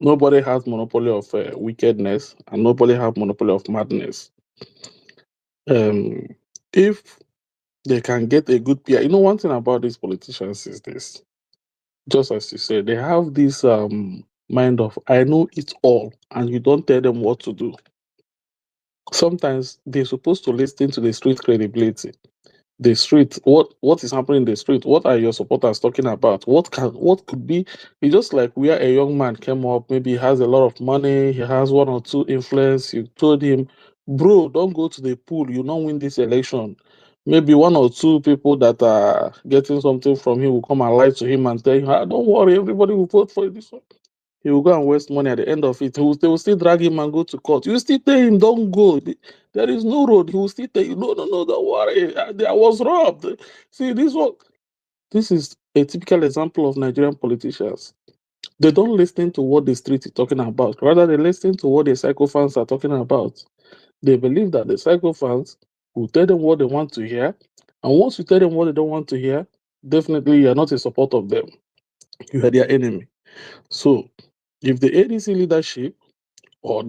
Nobody has monopoly of wickedness, and nobody have monopoly of madness. If they can get a good PR, one thing about these politicians is this: just as you said, they have this mind of I know it all, and you don't tell them what to do. Sometimes they're supposed to listen to the street credibility. The street, what is happening in the street? What are your supporters talking about? What could be? It's just like where a young man came up, maybe he has a lot of money, he has 1 or 2 influence. You told him, bro, don't go to the pool, you don't win this election. Maybe 1 or 2 people that are getting something from him will come and lie to him and tell him, don't worry, everybody will vote for this one. He will go and waste money at the end of it. They will still drag him and go to court. You still tell him, don't go. There is no road. He will still tell you, no, don't worry. I was robbed. See, this is a typical example of Nigerian politicians. They don't listen to what the street is talking about. Rather, they listen to what the psychophans are talking about. They believe that the psychophans will tell them what they want to hear. And once you tell them what they don't want to hear, definitely you are not in support of them. You are their enemy. So, if the ADC leadership or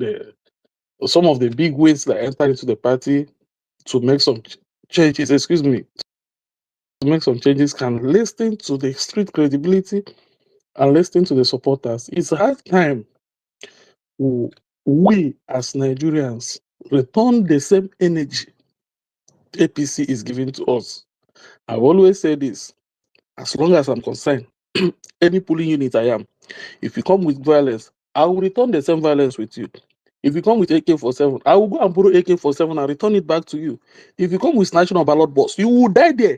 some of the big wigs that enter into the party to make some changes, to make some changes can listen to the street credibility and listen to the supporters. It's hard time we as Nigerians return the same energy APC is giving to us. I've always said this: as long as I'm concerned, any polling unit I am, if you come with violence, I will return the same violence with you. If you come with AK-47, I will go and borrow AK-47 and return it back to you. If you come with snatching a ballot box, you will die there.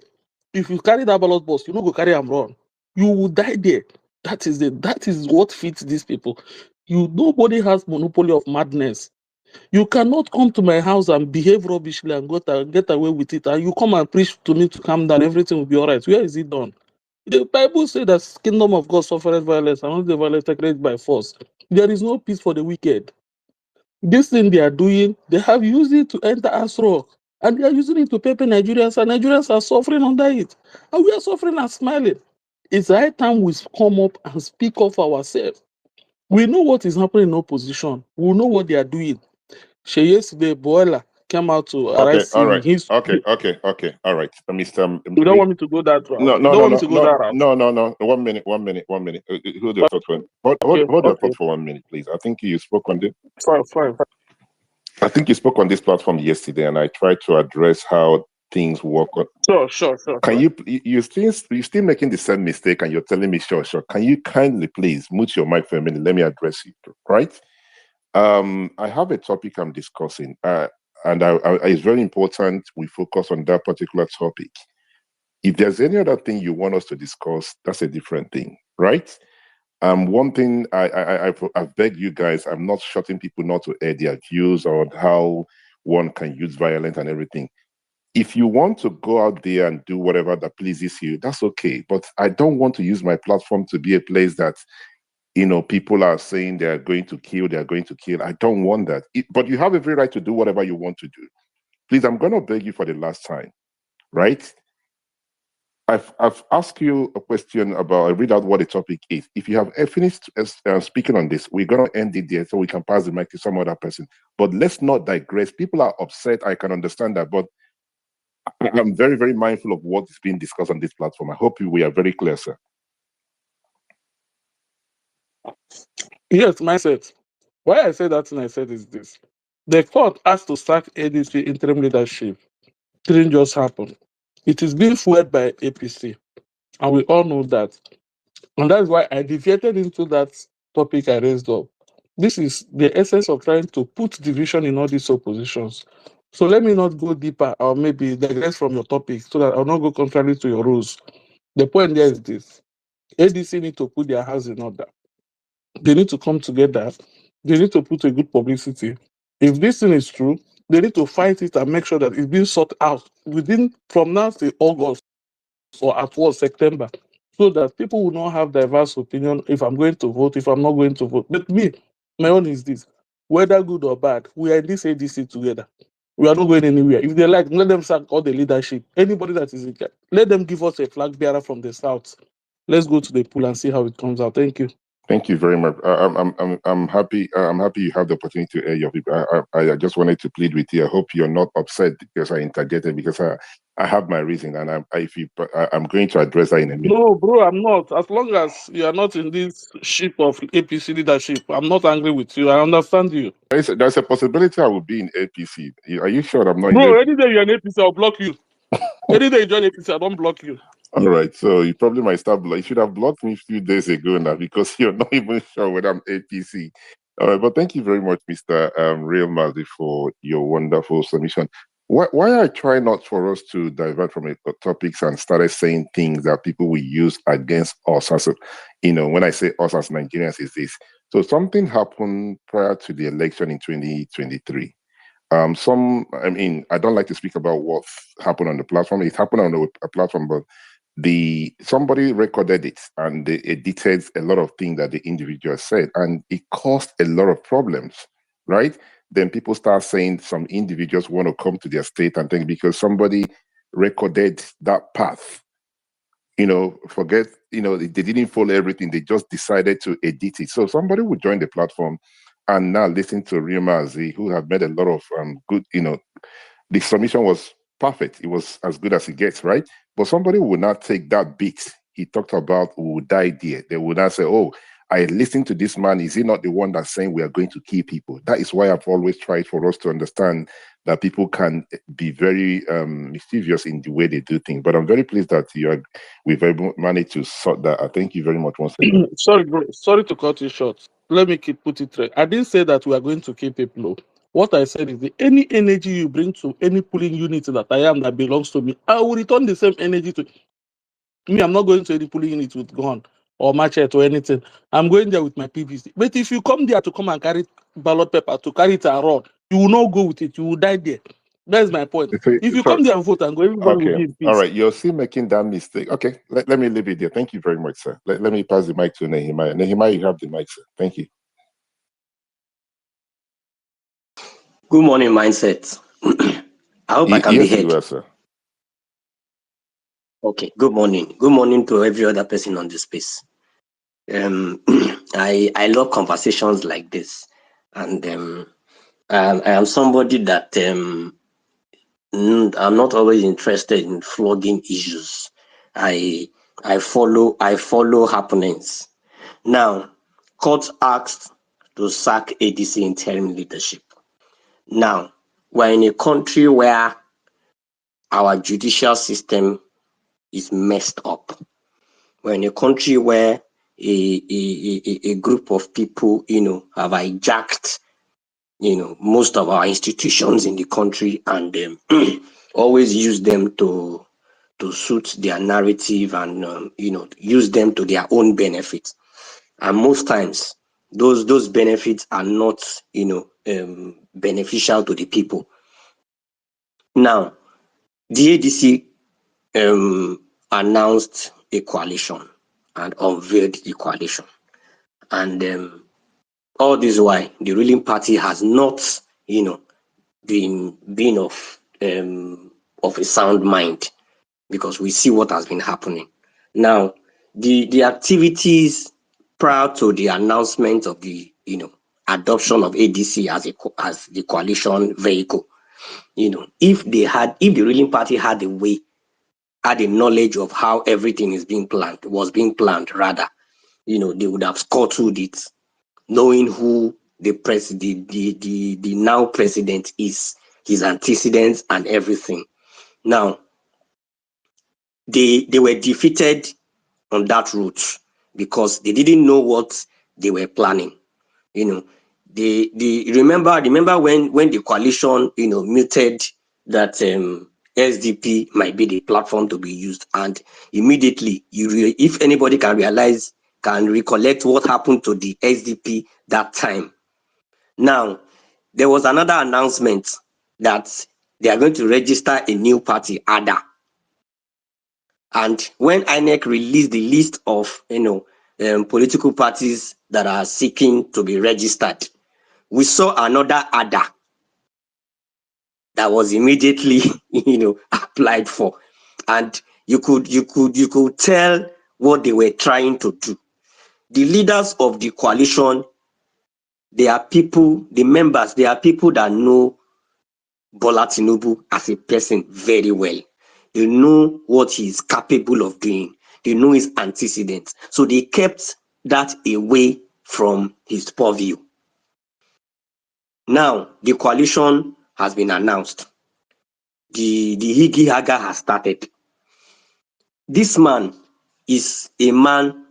If you carry that ballot box, you no go carry am run. You will die there. That is what fits these people. Nobody has monopoly of madness. You cannot come to my house and behave rubbishly and get away with it, and you come and preach to me to calm down, everything will be all right. Where is it done? The Bible says that kingdom of God suffereth violence, and only the violence taken by force. There is no peace for the wicked. This thing they are doing, they have used it to enter Asro, and they are using it to pay Nigerians, and Nigerians are suffering under it. And we are suffering and smiling. It's high time we come up and speak up for ourselves. We know what is happening in opposition. We know what they are doing. Yesterday, Boela came out to Okay, arise all right. his. Okay, all right. Mr. You don't want me to go that route. No, You no, don't no, want me no, to go no, that route. no. 1 minute. Hold your thought for hold your thought for 1 minute, please. I think you spoke on this. Fine. I think you spoke on this platform yesterday, and I tried to address how things work. Sure. Can you still making the same mistake, and you're telling me sure. Can you kindly please mute your mic for a minute? Let me address you, right? I have a topic I'm discussing, and it's very important we focus on that particular topic. If there's any other thing you want us to discuss, that's a different thing, right? One thing I beg you guys, I'm not shutting people not to air their views or how one can use violence and everything. If you want to go out there and do whatever that pleases you, that's okay. But I don't want to use my platform to be a place that, people are saying they're going to kill. I don't want that. But you have every right to do whatever you want to do. Please, I'm going to beg you for the last time, right? I've asked you a question about, I read out what the topic is. If you have finished speaking on this, we're going to end it there so we can pass the mic to some other person. But let's not digress. People are upset. I can understand that. But I'm very, very mindful of what is being discussed on this platform. I hope we are very clear, sir. Yes, mindset. Why I say that thing I said is this. The court has to sack ADC interim leadership. Didn't just happen. It is being fueled by APC. And we all know that. And that's why I deviated into that topic I raised up. This is the essence of trying to put division in all these oppositions. So let me not go deeper or maybe digress from your topic so that I'll not go contrary to your rules. The point there is this. ADC need to put their house in order. They need to come together. They need to put a good publicity. If this thing is true, they need to fight it and make sure that it's being sought out within from now till August or at worst September, so that people will not have diverse opinion if I'm going to vote, if I'm not going to vote. But me, my own is this: whether good or bad, we are in this ADC together. We are not going anywhere. If they like, let them sack all the leadership. Anybody that is in there, let them give us a flag bearer from the south. Let's go to the pool and see how it comes out. Thank you. Thank you very much. I'm happy. I'm happy you have the opportunity to air your people. I just wanted to plead with you. I hope you're not upset because I interjected, because I have my reason, and I'm going to address that in a minute. No, bro, I'm not. As long as you are not in this ship of APC leadership, I'm not angry with you. I understand you. There's a possibility I will be in APC. Are you sure I'm not in Bro, APC? any day you're in APC, I'll block you. Any day you join APC, I don't block you. All right, so you probably might start. You should have blocked me a few days ago now, because you're not even sure whether I'm APC. All right, but thank you very much, Mr. Real Mazi, for your wonderful submission. Why I try not for us to divert from topics and started saying things that people will use against us as when I say us as Nigerians, is this. So something happened prior to the election in 2023. I don't like to speak about what happened on the platform. It happened on a platform, but somebody recorded it and they edited a lot of things that the individual said, and it caused a lot of problems, right? Then people start saying some individuals want to come to their state and think because somebody recorded that path, forget, they didn't follow everything. They just decided to edit it. So somebody would join the platform and now listen to Rimazi, who had made a lot of good, the submission was perfect. It was as good as it gets, right? But somebody would not take that bit he talked about who would die there. They would not say, oh, I listened to this man. Is he not the one that's saying we are going to kill people? That is why I've always tried for us to understand that people can be very mischievous in the way they do things. But I'm very pleased that we've managed to sort that. I thank you very much once again. Sorry, bro. Sorry to cut you short. Let me put it right. I didn't say that we are going to keep people low. What I said is any energy you bring to any polling unit that I am that belongs to me, I will return the same energy to me. I'm not going to any polling unit with gun or machete or anything. I'm going there with my PVC. But if you come there to come and carry ballot paper, to carry it around, you will not go with it. You will die there. That's my point. If you come there and vote and go, everybody will be in peace. All right, you're still making that mistake. Okay, let me leave it there. Thank you very much, sir. Let me pass the mic to Nehemiah. Nehemiah, you have the mic, sir. Thank you. Good morning, Mindset. I hope I can be heard. Yes, you are, sir. Okay, good morning. Good morning to every other person on the space. I love conversations like this, and I am somebody that I'm not always interested in flogging issues. I follow happenings. Now, court asked to sack ADC interim leadership. Now, we're in a country where our judicial system is messed up. We're in a country where a group of people, have hijacked, most of our institutions in the country, and always use them to suit their narrative and, use them to their own benefit. and most times those benefits are not, beneficial to the people. Now, the ADC announced a coalition and unveiled the coalition, and all this while the ruling party has not, been of a sound mind, because we see what has been happening. Now, the activities prior to the announcement of the adoption of ADC as the coalition vehicle, if the ruling party had a knowledge of how everything was being planned rather, they would have scuttled it, knowing who the now president is, his antecedents and everything. Now, they were defeated on that route because they didn't know what they were planning. They remember when the coalition muted that SDP might be the platform to be used, and immediately if anybody can recollect what happened to the SDP that time. Now, there was another announcement that they are going to register a new party, ADA. And when INEC released the list of political parties that are seeking to be registered, we saw another ADA that was immediately applied for, and you could tell what they were trying to do. The leaders of the coalition, they are people that know Bola Tinubu as a person very well. They know what he is capable of doing. They know his antecedents. So they kept that away from his purview. Now, the coalition has been announced. The Higi Haga has started. This man is a man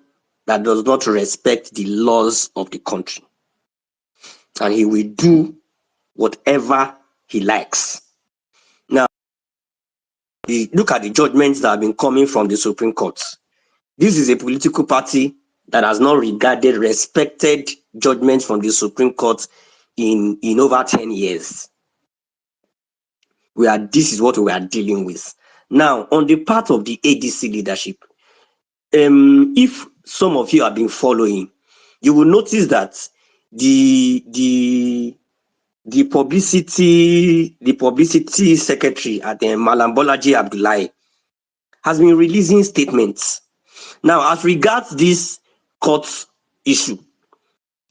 that does not respect the laws of the country, and he will do whatever he likes. Now, look at the judgments that have been coming from the Supreme Court. This is a political party that has not respected judgments from the Supreme Court in over 10 years. This is what we are dealing with. Now, on the part of the ADC leadership, if some of you have been following, you will notice that the publicity secretary at the Malam Bolaji Abdullahi has been releasing statements. Now, as regards this court issue,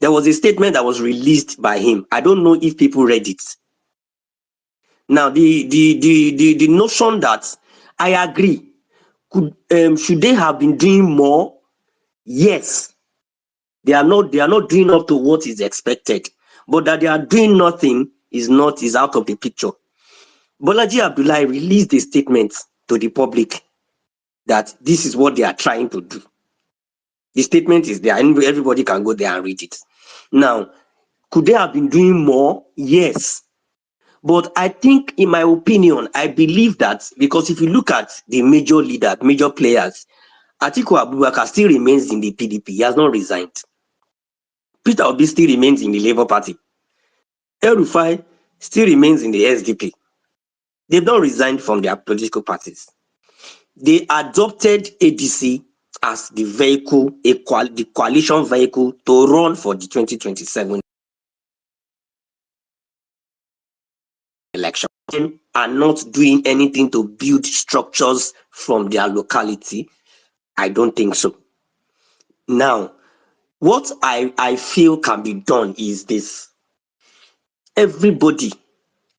there was a statement that was released by him. I don't know if people read it. Now, the notion that I agree, should they have been doing more? Yes. They are not doing up to what is expected, but that they are doing nothing is out of the picture. Bolaji Abdullahi released a statement to the public that this is what they are trying to do. The statement is there, and everybody can go there and read it. Now, could they have been doing more? Yes. But I think, in my opinion, I believe that because if you look at the major players, Atiku Abubakar still remains in the PDP. He has not resigned. Peter Obi still remains in the Labour Party. El-Rufai still remains in the SDP. They've not resigned from their political parties. They adopted ADC as the vehicle, the coalition vehicle to run for the 2027 election. They are not doing anything to build structures from their locality. I don't think so. Now, what I feel can be done is this. Everybody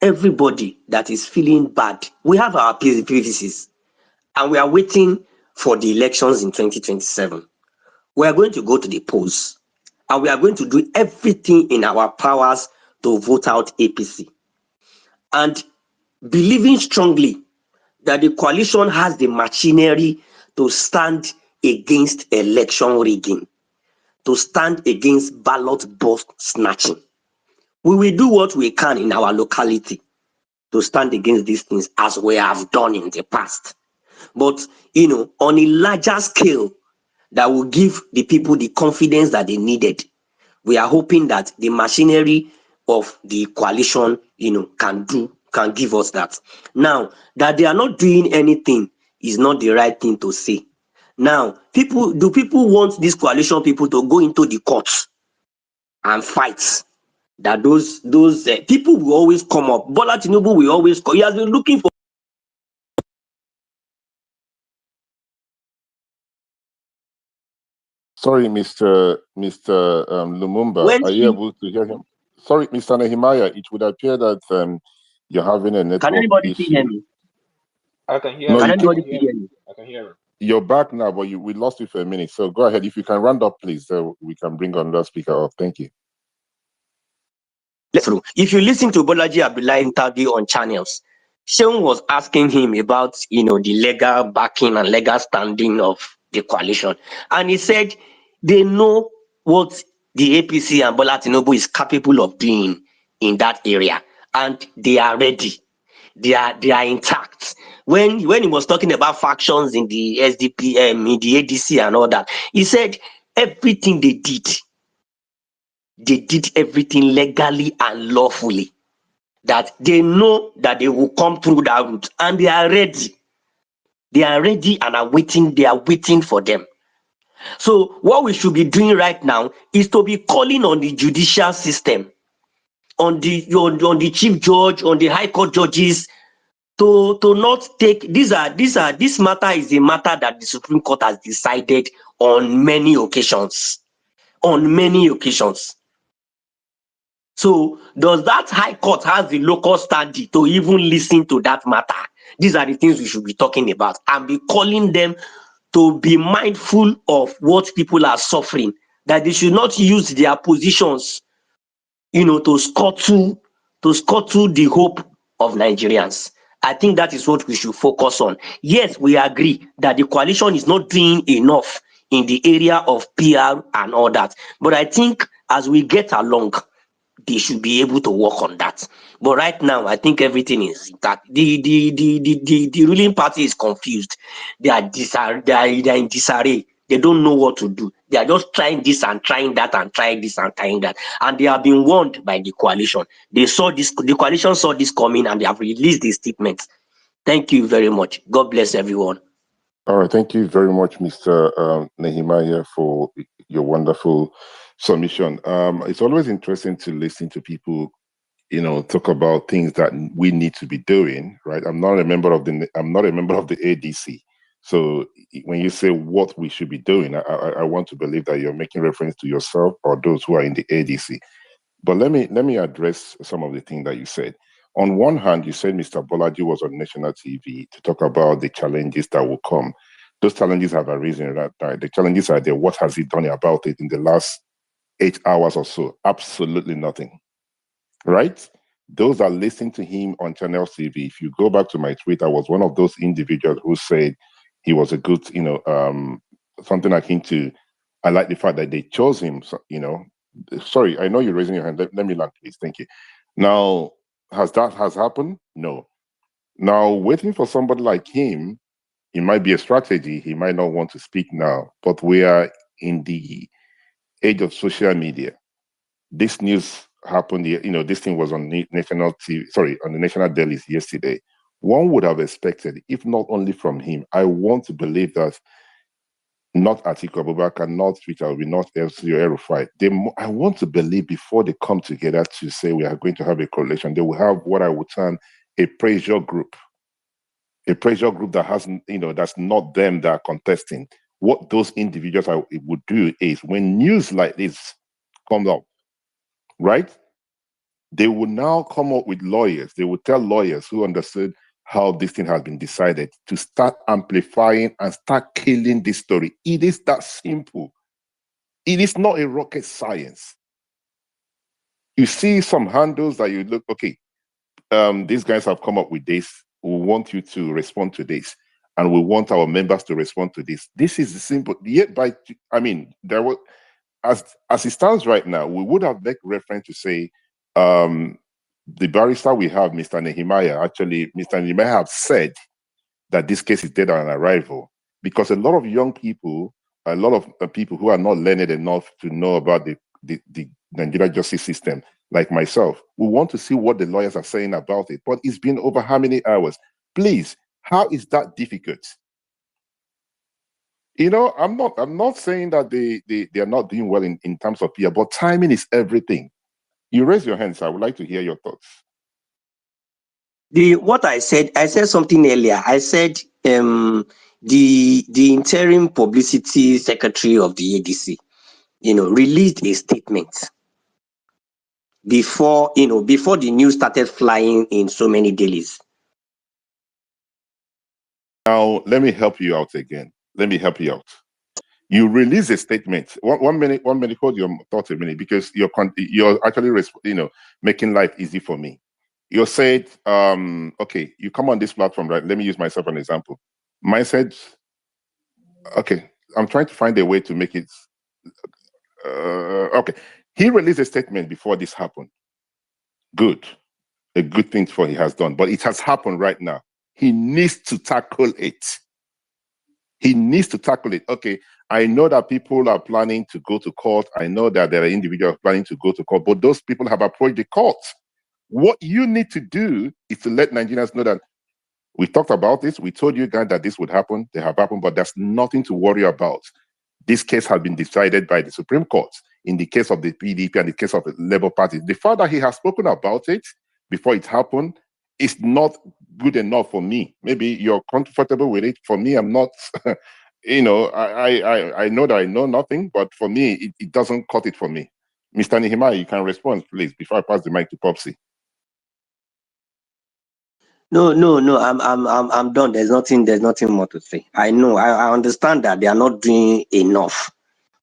that is feeling bad, we have our PVCs, and we are waiting for the elections in 2027. We are going to go to the polls, and we are going to do everything in our powers to vote out APC. And believing strongly that the coalition has the machinery to stand against election rigging, to stand against ballot box snatching. We will do what we can in our locality to stand against these things, as we have done in the past. But, on a larger scale, that will give the people the confidence that they needed. We are hoping that the machinery of the coalition, can give us that. Now, that they are not doing anything is not the right thing to say. Now, do people want these coalition people to go into the courts and fight? That those people will always come up. Bola Tinubu will always come. He has been looking for. Sorry, Mr. Lumumba, are you able to hear him? Sorry, Mr. Nehemiah, it would appear that you're having a network Can anybody issue. hear me? I can hear No, him. Can anybody hear me? I can hear him. You're back now, but we lost you for a minute. So go ahead. If you can round up, please, we can bring another speaker up. Thank you. If you listen to Bolaji Abdullahi interview on channels, Seun was asking him about, the legal backing and legal standing of the coalition. And he said they know what the APC and Bola Tinubu is capable of doing in that area. And they are ready. They are intact. When he was talking about factions in the SDP, in the ADC and all that, he said everything they did everything legally and lawfully. That they know that they will come through that route, and they are ready. They are ready and are waiting. They are waiting for them. So what we should be doing right now is to be calling on the judicial system, on the chief judge, on the high court judges, to not take this matter is a matter that the Supreme Court has decided on many occasions. On many occasions. So does that high court have the local standing to even listen to that matter? These are the things we should be talking about and be calling them to be mindful of what people are suffering, that they should not use their positions, to scuttle the hope of Nigerians. I think that is what we should focus on. Yes, we agree that the coalition is not doing enough in the area of PR and all that. But I think as we get along, they should be able to work on that. But right now, I think everything is intact. The ruling party is confused. They are in disarray. They don't know what to do. They are just trying this and trying that and trying this and trying that. And they have been warned by the coalition. The coalition saw this coming and they have released the statement. Thank you very much. God bless everyone. All right. Thank you very much, Mr. Nehemiah, for your wonderful submission. It's always interesting to listen to people, talk about things that we need to be doing, right? I'm not a member of the ADC. So when you say what we should be doing, I want to believe that you're making reference to yourself or those who are in the ADC. But let me address some of the things that you said. On one hand, you said Mr. Bolaji was on national TV to talk about the challenges that will come. Those challenges have arisen right now. The challenges are there. What has he done about it in the last 8 hours or so? Absolutely nothing. Right? Those are listening to him on Channel TV. If you go back to my tweet, I was one of those individuals who said he was a good, something akin to, I like the fact that they chose him, Sorry, I know you're raising your hand. Let me land, please. Thank you. Now, has happened? No. Now, waiting for somebody like him, it might be a strategy. He might not want to speak now, but we are in the age of social media. This news happened, this thing was on national TV, on the national dailies yesterday. One would have expected, if not only from him, I want to believe that not Atiku Abubakar, not Twitter, will be not FC or Erufai. I want to believe before they come together to say we are going to have a coalition, they will have what I would term a pressure group. A pressure group that hasn't, that's not them that are contesting. What those individuals would do is when news like this comes up, right? They will now come up with lawyers. They will tell lawyers who understood how this thing has been decided to start amplifying and start killing this story. It is that simple. It is not a rocket science. You see some handles that you look, okay, these guys have come up with this. We want you to respond to this. And we want our members to respond to this. This is the simple. Yet there was, as it stands right now, we would have made reference to say, the barrister we have, Mr. Nehemiah, Mr. Nehemiah have said that this case is dead on arrival because a lot of young people a lot of people who are not learned enough to know about the Nigerian justice system, like myself, we want to see what the lawyers are saying about it. But it's been over how many hours? Please, how is that difficult? You know, I'm not saying that they are not doing well in terms of PR, but timing is everything. You raise your hands. I would like to hear your thoughts. What I said something earlier. I said the interim publicity secretary of the ADC, released a statement before the news started flying in so many dailies. Now, let me help you out again. Let me help you out. You release a statement. One minute. Hold your thoughts a minute, because you're actually making life easy for me. You said, okay, you come on this platform, right? Let me use myself as an example. Mine said, okay, I'm trying to find a way to make it. Okay, he released a statement before this happened. Good, a good thing for he has done, but it has happened right now. He needs to tackle it. He needs to tackle it. Okay, I know that people are planning to go to court. I know that there are individuals planning to go to court, but those people have approached the court. What you need to do is to let Nigerians know that we talked about this. We told you guys that this would happen. They have happened, but there's nothing to worry about. This case has been decided by the Supreme Court in the case of the PDP and the case of the Labour Party. The fact that he has spoken about it before it happened is not good enough for me. Maybe you're comfortable with it. For me, I'm not. I know that I know nothing, but for me, it doesn't cut it for me. Mr. Nehemiah, you can respond, please, before I pass the mic to Popsy. No, I'm done. There's nothing more to say. I know, I understand that they are not doing enough,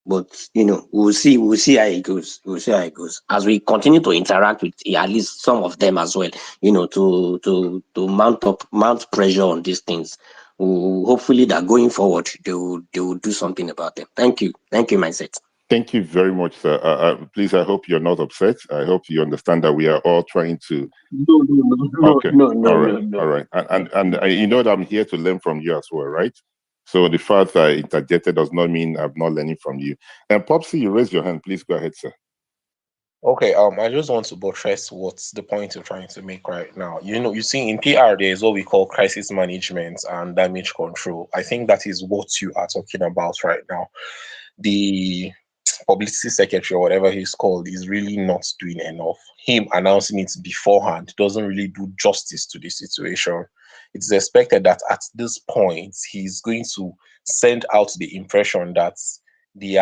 but we'll see how it goes. We'll see how it goes as we continue to interact with at least some of them as well. To mount pressure on these things. Hopefully that going forward they will do something about them. Thank you, Mindset. Thank you very much, sir. Please, I hope you're not upset. I hope you understand that we are all trying to. No, okay. All right. And you know that I'm here to learn from you as well, right? So the fact that I interjected does not mean I'm not learning from you. And Popsy, you raise your hand. Please go ahead, sir. Okay, I just want to buttress what's the point you're trying to make right now. You see, in PR, there is what we call crisis management and damage control. I think that is what you are talking about right now. The publicity secretary or whatever he's called is really not doing enough. Him announcing it beforehand doesn't really do justice to the situation. It's expected that at this point, he's going to send out the impression that they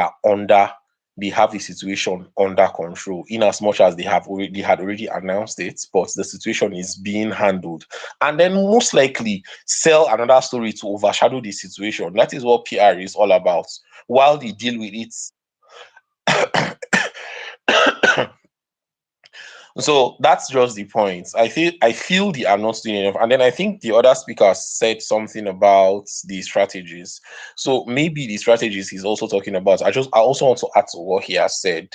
have the situation under control, in as much as they had already announced it, but the situation is being handled, and then most likely sell another story to overshadow the situation. That is what PR is all about. While they deal with it. So that's just the point. I feel they are not doing enough. And then I think the other speaker said something about the strategies. So maybe the strategies he's also talking about. I also want to add to what he has said.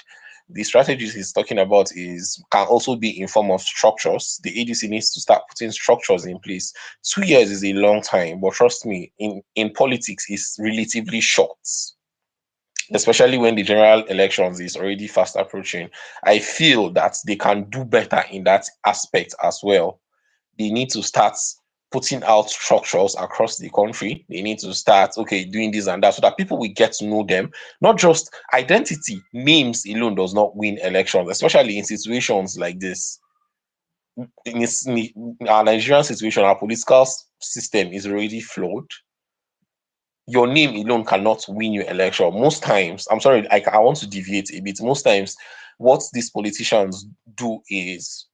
The strategies he's talking about can also be in form of structures. The ADC needs to start putting structures in place. 2 years is a long time, but trust me, in politics, it's relatively short, especially when the general elections is already fast approaching. I feel that they can do better in that aspect as well. They need to start putting out structures across the country. They need to start, doing this and that, so that people will get to know them. Not just identity. Names alone does not win elections, especially in situations like this. In our Nigerian situation, our political system is already flawed. Your name alone cannot win you election. Most times, I'm sorry, I want to deviate a bit. Most times, what these politicians do is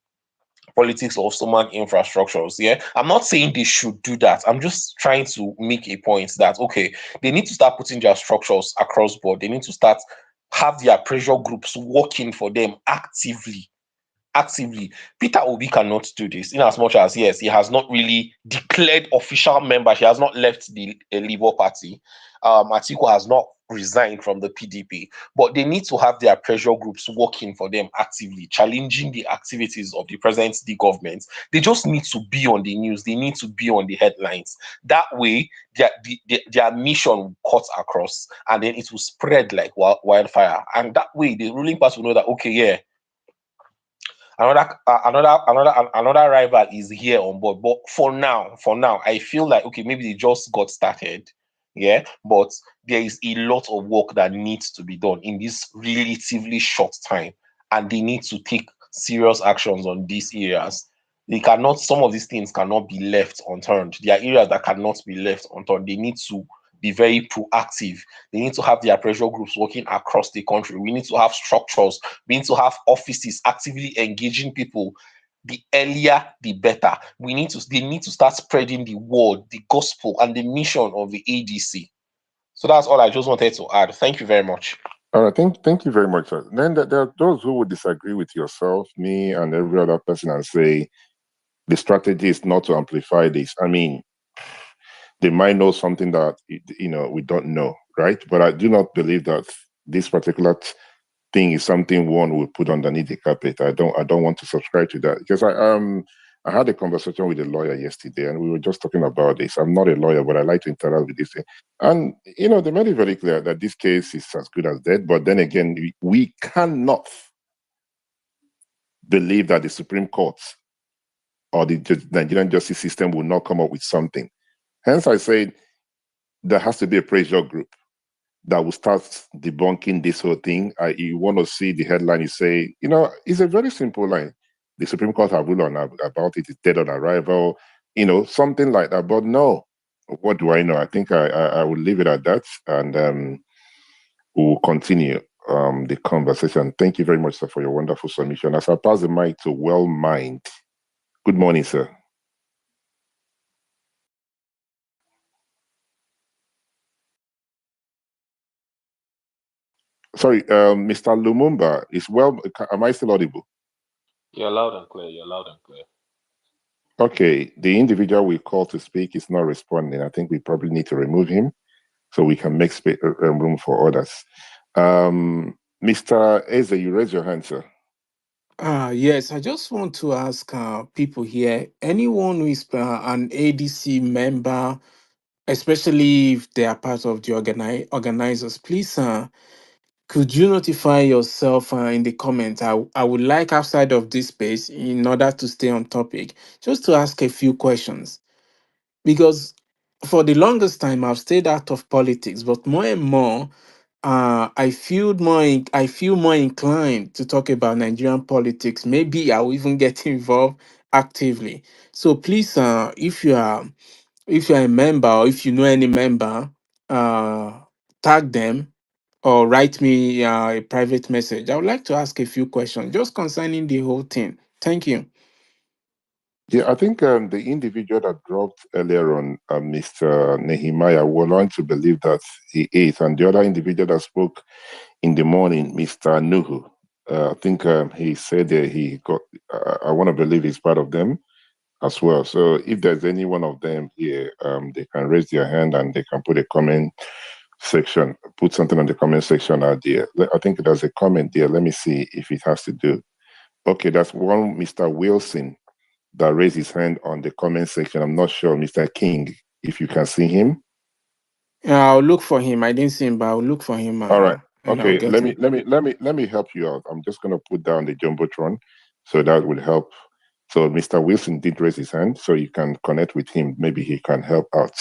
politics of stomach infrastructures. Yeah, I'm not saying they should do that. I'm just trying to make a point that they need to start putting their structures across board. They need to start have their pressure groups working for them actively. Peter Obi cannot do this, in as much as, yes, he has not really declared official membership. He has not left the Labour Party. Atiku has not resign from the PDP, but they need to have their pressure groups working for them actively, challenging the activities of the present-day government. They just need to be on the news. They need to be on the headlines. That way, their mission will cut across, and then it will spread like wildfire. And that way, the ruling party will know that, okay, yeah, another rival is here on board. But for now, I feel like, okay, maybe they just got started, yeah, but there is a lot of work that needs to be done in this relatively short time, and they need to take serious actions on these areas. Some of these things cannot be left unturned. There are areas that cannot be left unturned. They need to be very proactive. They need to have their pressure groups working across the country. We need to have structures. We need to have offices actively engaging people. The earlier, the better. They need to start spreading the word, the gospel, and the mission of the ADC. So that's all I just wanted to add. Thank you very much. All right, thank you very much. Then there are those who would disagree with yourself, me, and every other person, and say the strategy is not to amplify this. I mean, they might know something that we don't know, right? But I do not believe that this particular thing is something one will put underneath the carpet. I don't want to subscribe to that, because I had a conversation with a lawyer yesterday, and we were just talking about this. I'm not a lawyer, but I like to interact with this thing. And they made it very clear that this case is as good as dead. But then again, we cannot believe that the Supreme Court or the Nigerian justice system will not come up with something. Hence, I said there has to be a pressure group that will start debunking this whole thing. You want to see the headline, you say, it's a very simple line. The Supreme Court have ruled on about it, it's dead on arrival, something like that. But no, what do I know? I think I will leave it at that, and we'll continue the conversation. Thank you very much, sir, for your wonderful submission. As I pass the mic to Well Mind. Good morning, sir. Sorry, Mr. Lumumba, am I still audible? You're loud and clear. You're loud and clear. Okay, the individual we called to speak is not responding. I think we probably need to remove him so we can make room for others. Mr. Eze, you raise your hand, sir. Yes, I just want to ask people here, anyone who is an ADC member, especially if they are part of the organizers, please could you notify yourself in the comments? I would like, outside of this space, in order to stay on topic, just to ask a few questions. Because for the longest time, I've stayed out of politics, but more and more, I feel more inclined to talk about Nigerian politics. Maybe I'll even get involved actively. So please, if you are a member, or if you know any member, tag them or write me a private message. I would like to ask a few questions just concerning the whole thing. Thank you. Yeah, I think the individual that dropped earlier on, Mr. Nehemiah, we're going to believe that he is. And the other individual that spoke in the morning, Mr. Nuhu, I think he said that he got, I want to believe he's part of them as well. So if there's any one of them here, they can raise their hand and they can put a comment section, put something on the comment section out there. I think there's a comment there. Let me see if it has to do. Okay, that's one Mr. Wilson that raised his hand on the comment section. I'm not sure, Mr. King, if you can see him. I'll look for him. I didn't see him, but I'll look for him. All right. And Okay. I'll get him. Let me help you out. I'm just gonna put down the jumbotron, so that will help. So Mr. Wilson did raise his hand, so you can connect with him. Maybe he can help out.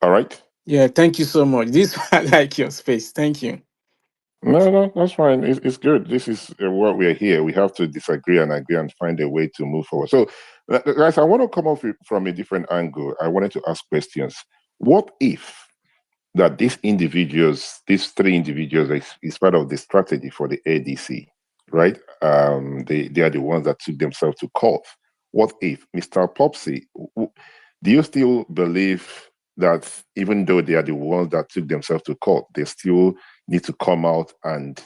All right. Yeah, thank you so much. This I like your space. Thank you. No, that's fine. It's good. This is what we're here. We have to disagree and agree and find a way to move forward. So, guys, I want to come off from a different angle. I wanted to ask questions. What if that these three individuals, is part of the strategy for the ADC, right? They are the ones that took themselves to court. What if, Mr. Popsy, do you still believe that even though they are the ones that took themselves to court, they still need to come out and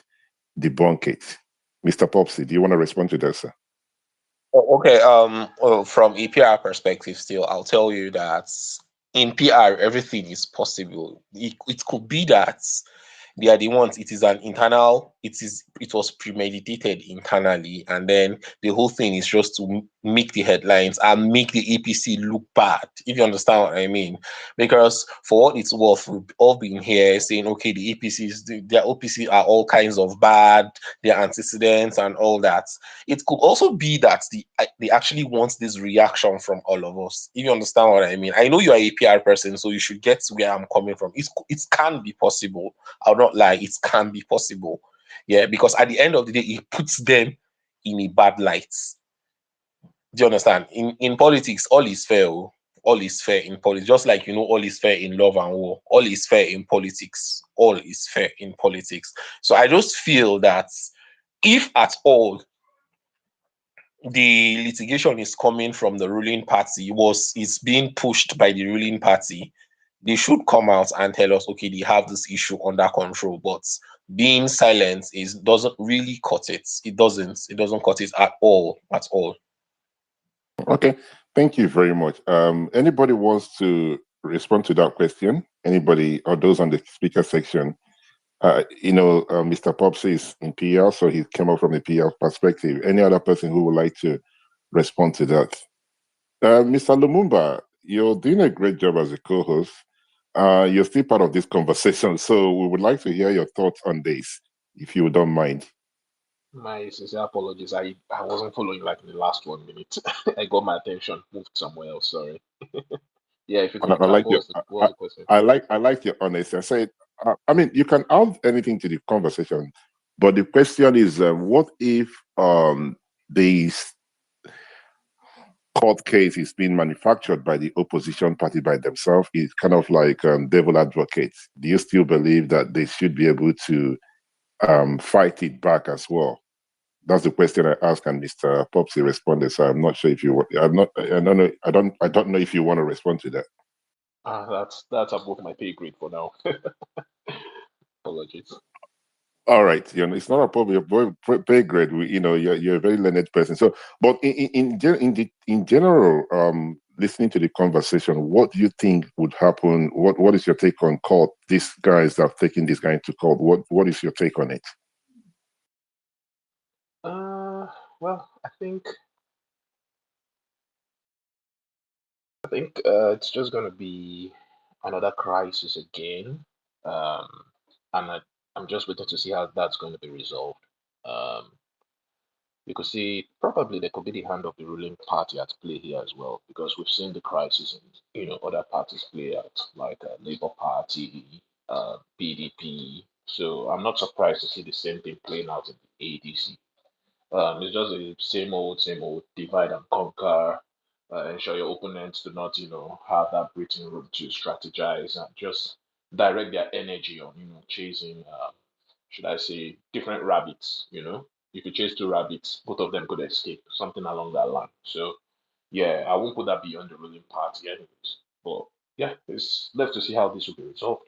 debunk it? Mr. Popsy, do you want to respond to that, sir? Okay. From EPR perspective, still, I'll tell you that in PR, everything is possible. It could be that they are the ones, it is an internal, it was premeditated internally, and then the whole thing is just to make the headlines and make the APC look bad, if you understand what I mean. Because for what it's worth, we've all been here saying, okay, the APCs, their OPC are all kinds of bad, their antecedents and all that. It could also be that they actually want this reaction from all of us, if you understand what I mean. I know you are a PR person, so you should get where I'm coming from. It can be possible. I'll not lie, it can be possible. Yeah, because at the end of the day, it puts them in a bad light. Do you understand? In politics, all is fair. Oh. All is fair in politics. Just like all is fair in love and war. All is fair in politics. All is fair in politics. So I just feel that if at all the litigation is coming from the ruling party, is being pushed by the ruling party, they should come out and tell us, okay, they have this issue under control. But being silent doesn't really cut it. It doesn't cut it at all. At all. Okay, thank you very much. Anybody wants to respond to that question? Anybody or those on the speaker section? Mr. Popsy is in PR, so he came up from a PR perspective. Any other person who would like to respond to that? Mr. Lumumba, you're doing a great job as a co-host. You're still part of this conversation, so we would like to hear your thoughts on this, if you don't mind. My sincere apologies. I wasn't following like in the last 1 minute. I got my attention moved somewhere else. Sorry. Yeah, if you could I recap, like your, what was the question? I like your honesty. I said, I mean, you can add anything to the conversation, but the question is, what if these court case is being manufactured by the opposition party by themselves? It's kind of like devil advocates. Do you still believe that they should be able to fight it back as well? That's the question I asked, and Mr. Popsy responded. So I'm not sure if you. I'm not. I don't know. I don't know if you want to respond to that. That's above my pay grade for now. Apologies. All right, it's not a problem. Your pay grade. You're a very learned person. So, but in general, listening to the conversation, what do you think would happen? What is your take on court? These guys that have taken this guy into court. What is your take on it? Well, I think it's just gonna be another crisis again, and I'm just waiting to see how that's going to be resolved. Um, you could see probably there could be the hand of the ruling party at play here as well, because we've seen the crisis in other parties play out, like Labour Party, PDP. So I'm not surprised to see the same thing playing out in the ADC. It's just the same old divide and conquer. Ensure your opponents do not, have that breathing room to strategize and just direct their energy on, chasing, should I say, different rabbits. If you chase two rabbits, both of them could escape, something along that line. So, yeah, I won't put that beyond the ruling party, anyways. But yeah, it's left to see how this will be resolved.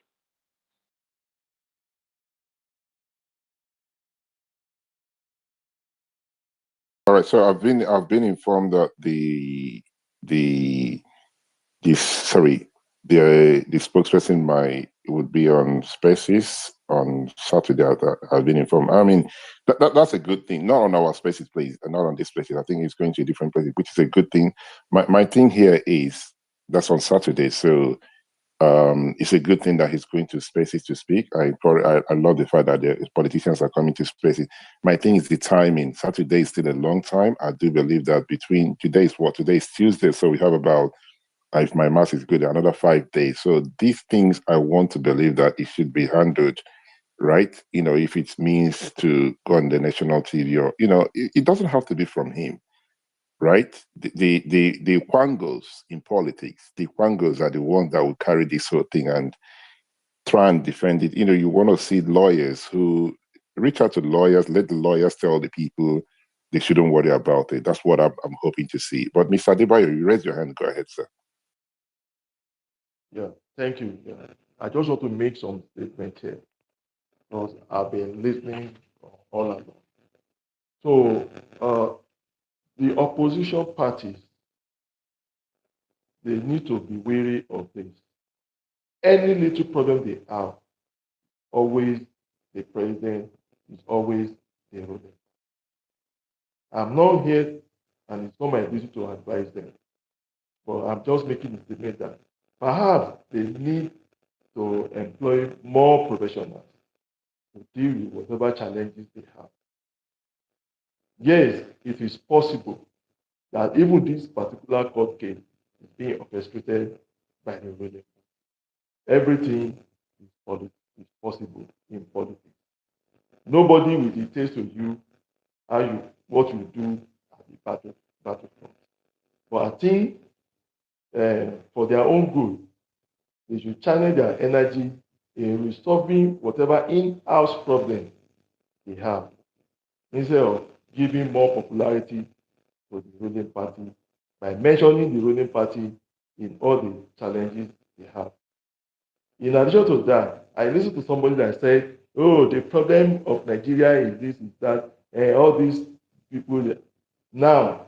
All right. So I've been informed that the this sorry the spokesperson would be on Spaces on Saturday. I've been informed. I mean, that's a good thing. Not on our Spaces place, not on this Spaces. I think he's going to a different place, which is a good thing. My thing here is that's on Saturday, so it's a good thing that he's going to Spaces to speak. I love the fact that the politicians are coming to Spaces. My thing is the timing. Saturday is still a long time. I do believe that between today is Tuesday, so we have about, if my math is good, another 5 days. So these things, I want to believe that it should be handled right. If it means to go on the national TV, or it doesn't have to be from him, right? The quangos in politics, the quangos are the ones that will carry this whole thing and try and defend it. You want to see lawyers who reach out to lawyers, let the lawyers tell the people they shouldn't worry about it. That's what I'm hoping to see. But Mr. Adebayo, you raise your hand. Go ahead, sir. Yeah, thank you. Yeah. I just want to make some statement here because I've been listening all along. So, the opposition parties, they need to be wary of this. Any little problem they have, always the president is always the ruler. I'm not here, and it's not my duty to advise them, but I'm just making the statement that perhaps they need to employ more professionals to deal with whatever challenges they have. Yes, it is possible that even this particular court case is being orchestrated by the ruling. Everything is possible in politics. Nobody will dictate to you what you do at the battlefront. But I think for their own good, they should channel their energy in resolving whatever in-house problem they have, instead of giving more popularity to the ruling party by mentioning the ruling party in all the challenges they have. In addition to that, I listened to somebody that said, oh, the problem of Nigeria is this, is that, and all these people. Now,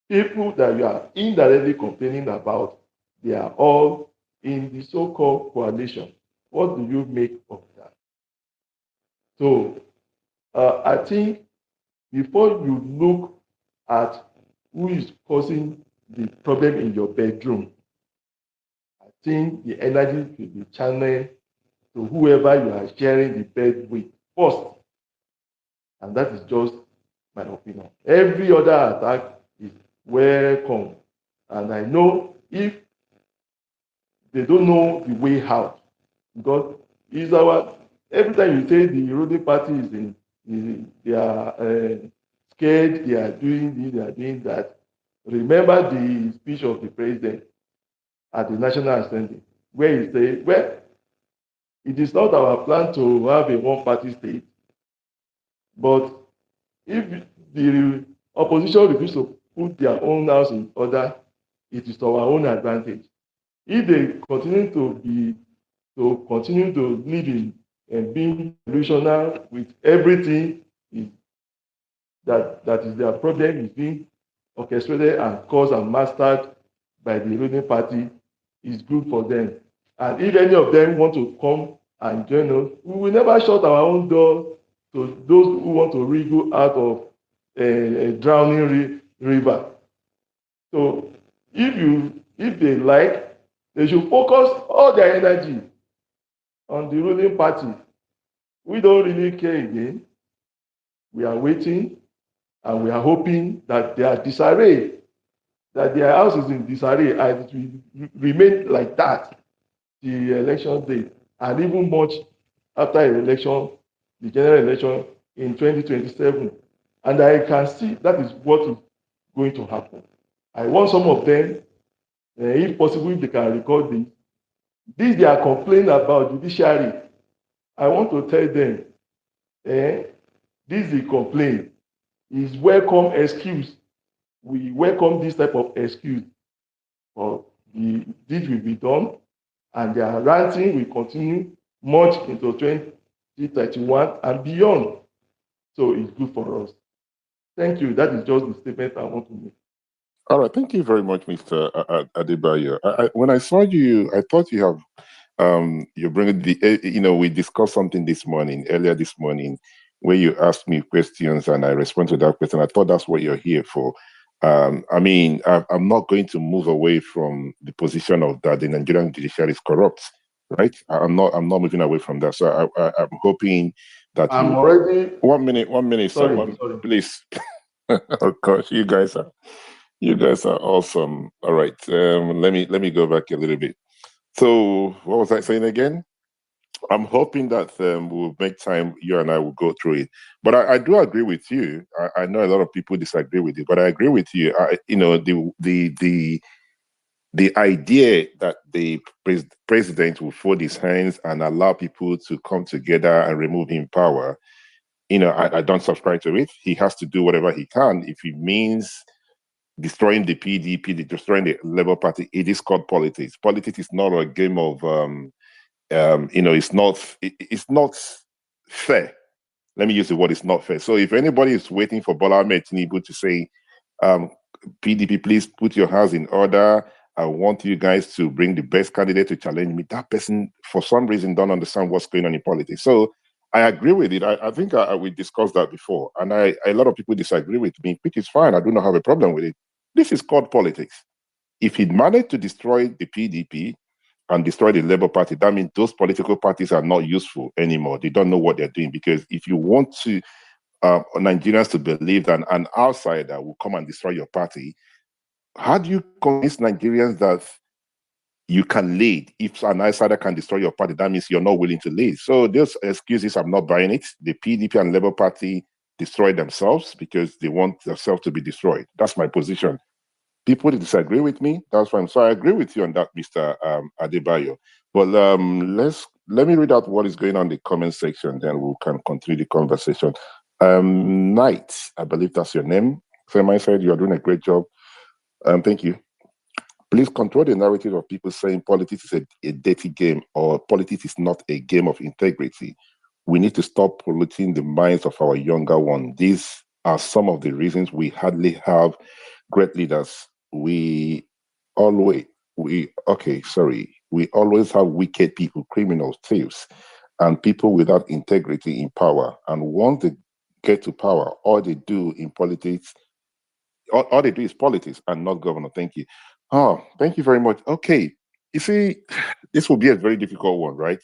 people that you are indirectly complaining about, they are all in the so-called coalition. What do you make of that? So, I think before you look at who is causing the problem in your bedroom, I think the energy should be channeled to whoever you are sharing the bed with first. And that is just my opinion. Every other attack is welcome. And I know if they don't know the way out, because it's every time you say the ruling party they are scared, they are doing this, they are doing that. Remember the speech of the president at the National Assembly, where he said, well, it is not our plan to have a one-party state, but if the opposition refuses to put their own house in order, it is to our own advantage. If they continue to live in and being delusional with everything that is their problem is being orchestrated and caused and mastered by the ruling party, is good for them. And if any of them want to come and join us, we will never shut our own door to those who want to wriggle out of a drowning river. So if they like, they should focus all their energy on the ruling party. We don't really care again. We are waiting and we are hoping that their disarray, that their house is in disarray, and it will remain like that the election day, and even much after the election, the general election in 2027. And I can see that is what is going to happen. I want some of them, if possible, if they can record this they are complaining about judiciary. I want to tell them, this is a complaint. Is welcome excuse. We welcome this type of excuse. But this will be done, and their ranting will continue much into 2031 and beyond. So it's good for us. Thank you. That is just the statement I want to make. All right. Thank you very much, Mr. Adebayo. When I saw you, I thought you have you're bringing we discussed something earlier this morning, where you asked me questions and I responded to that question. I thought that's what you're here for. I'm not going to move away from the position of that the Nigerian judiciary is corrupt, right? I'm not moving away from that. So I'm hoping that I'm already 1 minute, sorry. Please. Oh gosh, you guys are awesome. All right, let me go back a little bit. So what was I saying again? I'm hoping that we'll make time, you and I will go through it. But I do agree with you. I know a lot of people disagree with you, but I agree with you. The idea that the president will fold his hands and allow people to come together and remove him power, I don't subscribe to it. He has to do whatever he can. If it means destroying the PDP, destroying the Labour Party, it is called politics. Politics is not a game of it's not fair. Let me use the word, it's not fair. So if anybody is waiting for Bola Ahmed Tinubu to say, PDP, please put your house in order I want you guys to bring the best candidate to challenge me. That person, for some reason, don't understand what's going on in politics. So I agree with it. I think we discussed that before, and a lot of people disagree with me, which is fine. I do not have a problem with it. This is called politics. If he managed to destroy the PDP and destroy the Labour Party, that means those political parties are not useful anymore. They don't know what they're doing, because if you want to Nigerians to believe that an outsider will come and destroy your party, how do you convince Nigerians that you can lead? If an outsider can destroy your party, that means you're not willing to lead. So those excuses, I'm not buying it. The PDP and Labour Party destroy themselves because they want themselves to be destroyed. That's my position. People disagree with me. That's fine. So I agree with you on that, Mr. Adebayo. But let me read out what is going on in the comment section, then we can continue the conversation. Knight, I believe that's your name. Fema said you're doing a great job. Thank you. Please control the narrative of people saying politics is a dirty game, or politics is not a game of integrity. We need to stop polluting the minds of our younger ones. These are some of the reasons we hardly have great leaders. We always have wicked people, criminals, thieves, and people without integrity in power. And once they get to power, all they do in politics, all they do is politics and not governor. Thank you. Oh, thank you very much. Okay. You see, this will be a very difficult one, right?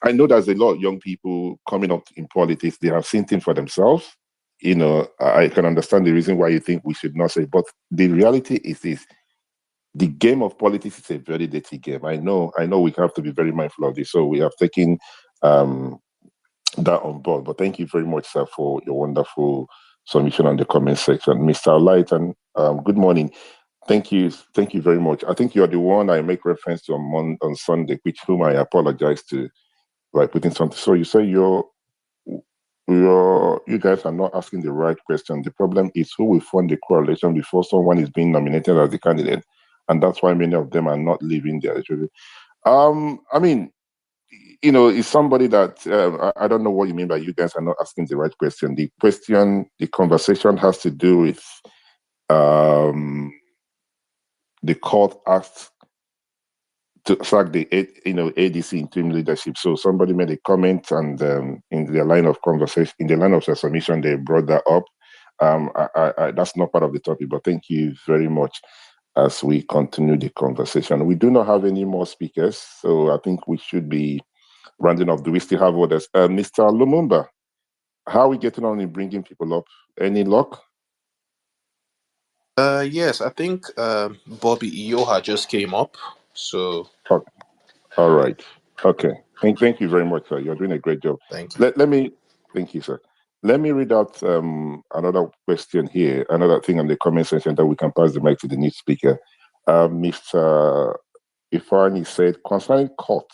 I know there's a lot of young people coming up in politics. They have seen things for themselves. You know, I can understand the reason why you think we should not say, but the reality is this: the game of politics is a very dirty game. I know we have to be very mindful of this. So we have taken that on board. But thank you very much, sir, for your wonderful submission on the comment section. Mr. Light, and good morning. Thank you very much. I think you're the one I make reference to on Sunday, which whom I apologize to by putting something. So you say you guys are not asking the right question. The problem is who will fund the coalition before someone is being nominated as the candidate, and that's why many of them are not leaving there. I mean, you know, it's somebody that I don't know what you mean by you guys are not asking the right question. The conversation has to do with the court asked to sack the ADC interim leadership. So somebody made a comment, and in the line of conversation, in the line of submission, they brought that up. That's not part of the topic, but thank you very much. As we continue the conversation, we do not have any more speakers, so I think we should be rounding off. Do we still have others? Mr. Lumumba, how are we getting on in bringing people up? Any luck? Yes, I think Bobby Iyoha just came up. So Oh, all right. Okay. Thank you very much, sir. You're doing a great job. Thank you. Thank you, sir. Let me read out another question here, another thing on the comment section that we can pass the mic to the new speaker. Mr. Ifani said, concerning court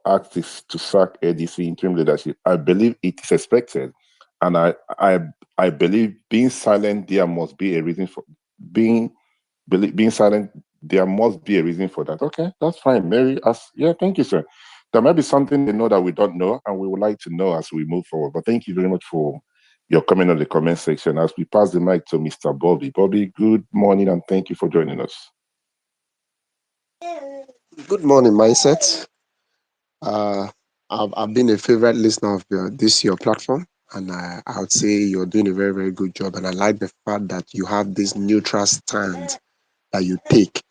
acts to sack ADC interim leadership, I believe it is expected, and I believe being silent there must be a reason for being silent. There must be a reason for that. Okay, that's fine. Mary, thank you, sir. There might be something they know that we don't know, and we would like to know as we move forward. But thank you very much for your comment on the comment section. As we pass the mic to Mr. Bobby. Bobby, good morning, and thank you for joining us. Good morning, Mindset. I've been a favorite listener of your platform, and I would say you're doing a very, very good job. And I like the fact that you have this neutral stand that you take,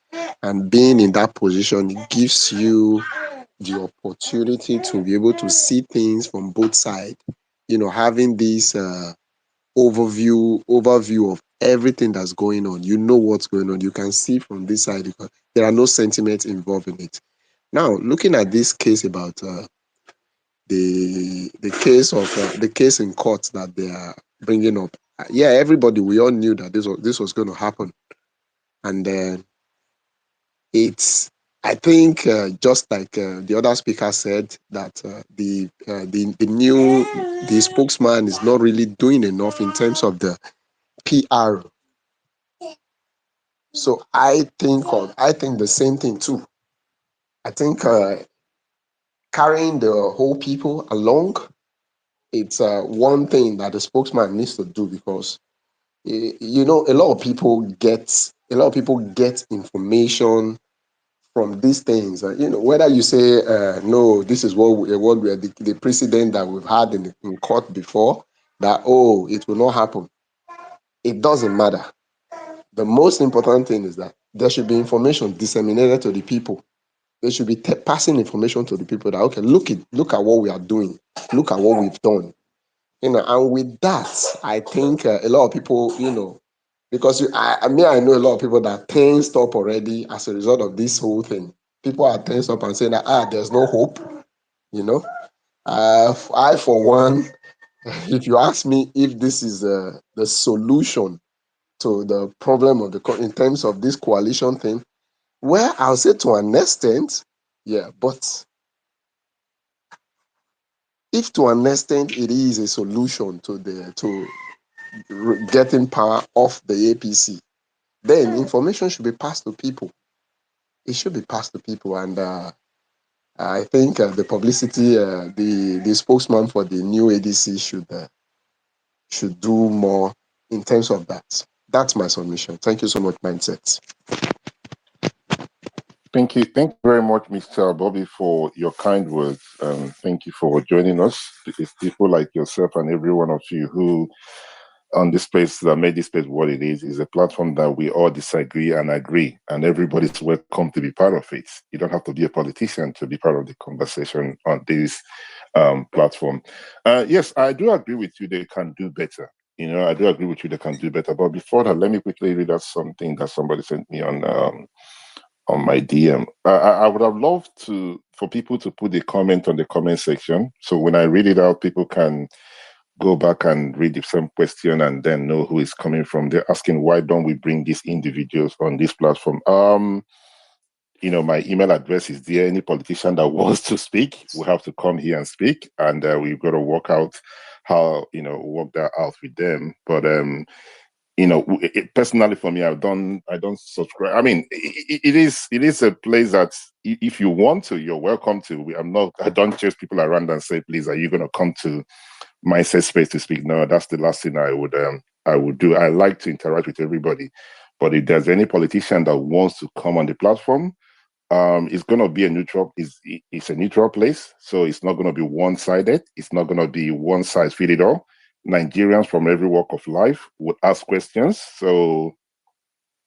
and being in that position, it gives you the opportunity to be able to see things from both sides. You know, having this overview of everything that's going on. You know what's going on. You can see from this side because there are no sentiments involved in it. Now, looking at this case about the case in court that they are bringing up, everybody, we all knew that this was going to happen, and then I think just like the other speaker said that the spokesman is not really doing enough in terms of the PR. So I think the same thing too. I think carrying the whole people along, it's one thing that the spokesman needs to do, because You know, a lot of people get information from these things. You know, whether you say no, this is what we are the precedent that we've had in court before, that oh, it will not happen. It doesn't matter. The most important thing is that there should be information disseminated to the people. They should be passing information to the people that okay, look at what we are doing, look at what we've done. You know, and with that, I think a lot of people, you know, because I know a lot of people that tensed up already as a result of this whole thing. People are tensed up and saying that there's no hope. You know, I for one, if you ask me if this is the solution to the problem of in terms of this coalition thing, well, I'll say to an extent, yeah, but if to an extent it is a solution to getting power off the APC, then information should be passed to people. It should be passed to people, and I think the publicity, the spokesman for the new ADC should do more in terms of that. That's my submission. Thank you so much, Mindset. Thank you very much, Mr. Bobby, for your kind words. Thank you for joining us. It's people like yourself and every one of you who on this space that made this space what it is a platform that we all disagree and agree, and everybody's welcome to be part of it. You don't have to be a politician to be part of the conversation on this platform. Yes, I do agree with you. They can do better. You know, I do agree with you. They can do better. But before that, let me quickly read out something that somebody sent me on my DM. I would have loved for people to put a comment on the comment section. So when I read it out, people can go back and read the same question and then know who is coming from. They're asking, why don't we bring these individuals on this platform? You know, my email address is there. Any politician that wants to speak will have to come here and speak. And we've got to work out how, you know, work that out with them. But you know, personally for me, I don't subscribe. I mean, it is a place that if you want to, you're welcome to. I don't chase people around and say, please, are you going to come to my safe space to speak? No, that's the last thing I would do. I like to interact with everybody, but if there's any politician that wants to come on the platform, it's going to be it's a neutral place, so it's not going to be one-sided. It's not going to be one size fit it all. Nigerians from every walk of life would ask questions, so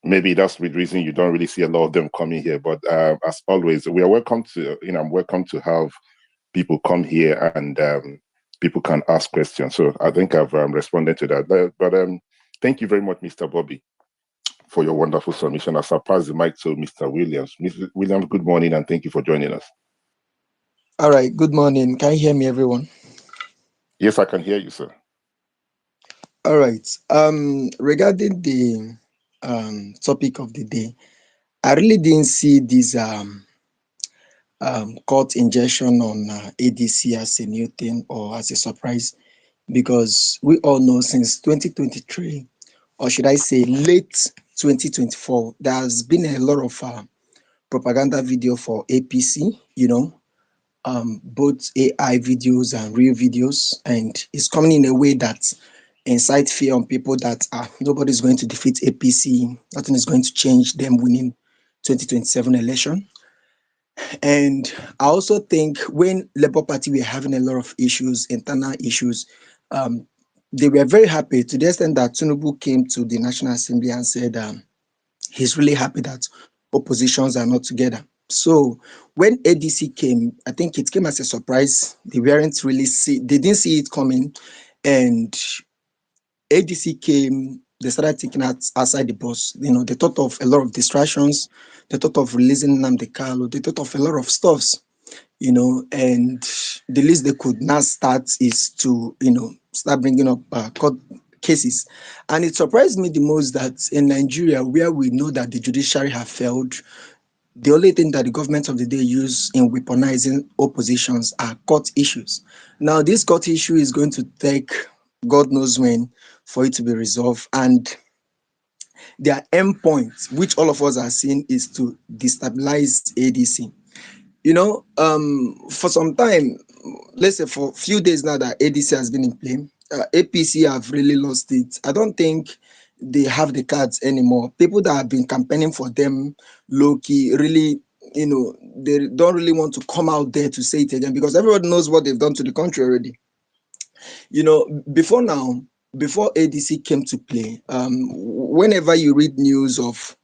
maybe that's the reason you don't really see a lot of them coming here. But as always, we are welcome to, I'm welcome to have people come here and people can ask questions. So I think I've responded to that. But thank you very much, Mr. Bobby, for your wonderful submission. I pass the mic to Mr. Williams. Mr. Williams, good morning and thank you for joining us. All right, good morning. Can you hear me, everyone? Yes, I can hear you, sir. All right. Regarding the topic of the day, I really didn't see this court injection on ADC as a new thing or as a surprise, because we all know since 2023, or should I say late 2024, there has been a lot of propaganda video for APC, both AI videos and real videos, and it's coming in a way that incite fear on people that nobody's going to defeat APC, nothing is going to change them winning 2027 election. And I also think when Labour Party were having a lot of issues, internal issues, they were very happy to the extent that Tinubu came to the National Assembly and said he's really happy that oppositions are not together. So when ADC came, I think it came as a surprise. They didn't see it coming, and ADC came. They started thinking outside the box. They thought of a lot of distractions. They thought of releasing Nnamdi Kanu. They thought of a lot of stuffs. And the least they could now start is to, start bringing up court cases. And it surprised me the most that in Nigeria, where we know that the judiciary have failed, the only thing that the government of the day use in weaponizing oppositions are court issues. Now, this court issue is going to take God knows when for it to be resolved. And their end point, which all of us are seeing, is to destabilize ADC. For some time, let's say for a few days now that ADC has been in play, APC have really lost it. I don't think they have the cards anymore. People that have been campaigning for them low key really, they don't really want to come out there to say it again because everybody knows what they've done to the country already. Before now, before ADC came to play, whenever you read news of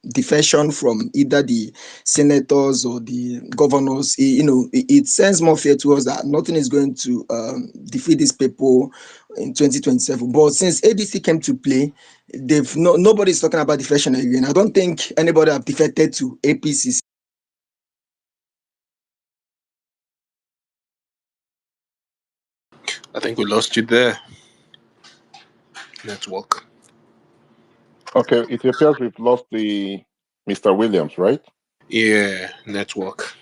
defection from either the senators or the governors, it sends more fear to us that nothing is going to defeat these people in 2027. But since ADC came to play, nobody's talking about defection again. I don't think anybody have defected to APCs. I think we lost you there. Network. Okay, it appears we've lost the Mr. Williams, right? Yeah, network.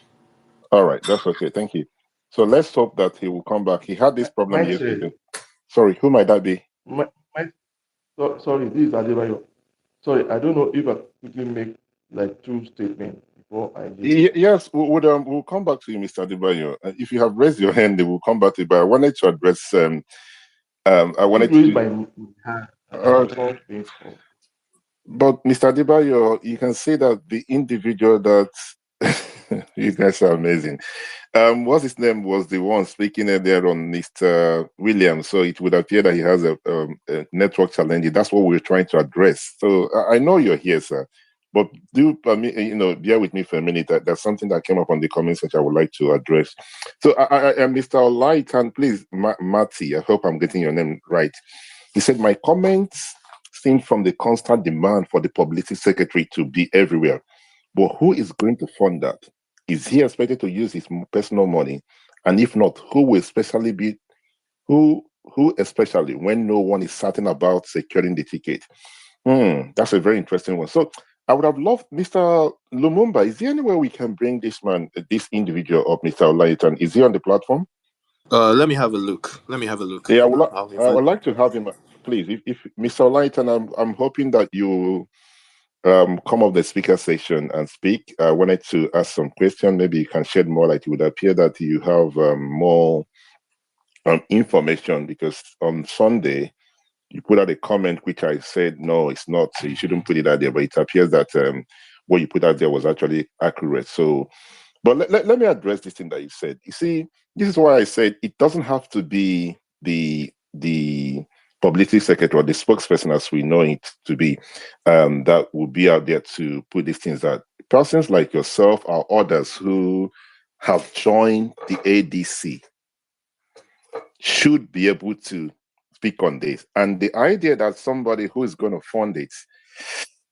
All right, that's okay. Thank you. So let's hope that he will come back. He had this problem Might say, yesterday. Sorry, who might that be? sorry, this is Adebayo. Sorry, I don't know if I quickly make like two statements before I leave. Yes, we'll come back to you, Mr. Adebayo. If you have raised your hand, we'll come back to you. But I wanted to address. I Did wanted raise to. my hand and I Uh, was not being called. but Mr. Adebayo, you can see that the individual that you guys are amazing. What's his name was the one speaking earlier on Mr. Williams. So it would appear that he has a network challenge. That's what we're trying to address. So I know you're here, sir. But do bear with me for a minute. There's something that came up on the comments which I would like to address. So, Mr. Olaitan, please, Mati, I hope I'm getting your name right. He said, my comments stem from the constant demand for the publicity secretary to be everywhere. But who is going to fund that? Is he expected to use his personal money? And if not, who will especially be who especially when no one is certain about securing the ticket? That's a very interesting one. So I would have loved Mr. Lumumba. Is there any way we can bring this man, this individual up, Mr. Olaitan? Is he on the platform? Let me have a look. Yeah, I would like to have him, please. If Mr. Olaitan, I'm hoping that you come up the speaker section and speak. I wanted to ask some questions. Maybe you can shed more light. It would appear that you have more information because on Sunday you put out a comment which I said no, it's not. So you shouldn't put it out there. But it appears that what you put out there was actually accurate. So, but let me address this thing that you said. You see, this is why I said it doesn't have to be the publicity secretary or the spokesperson as we know it to be that will be out there to put these things out. Persons like yourself or others who have joined the ADC should be able to speak on this. And the idea that somebody who is going to fund it,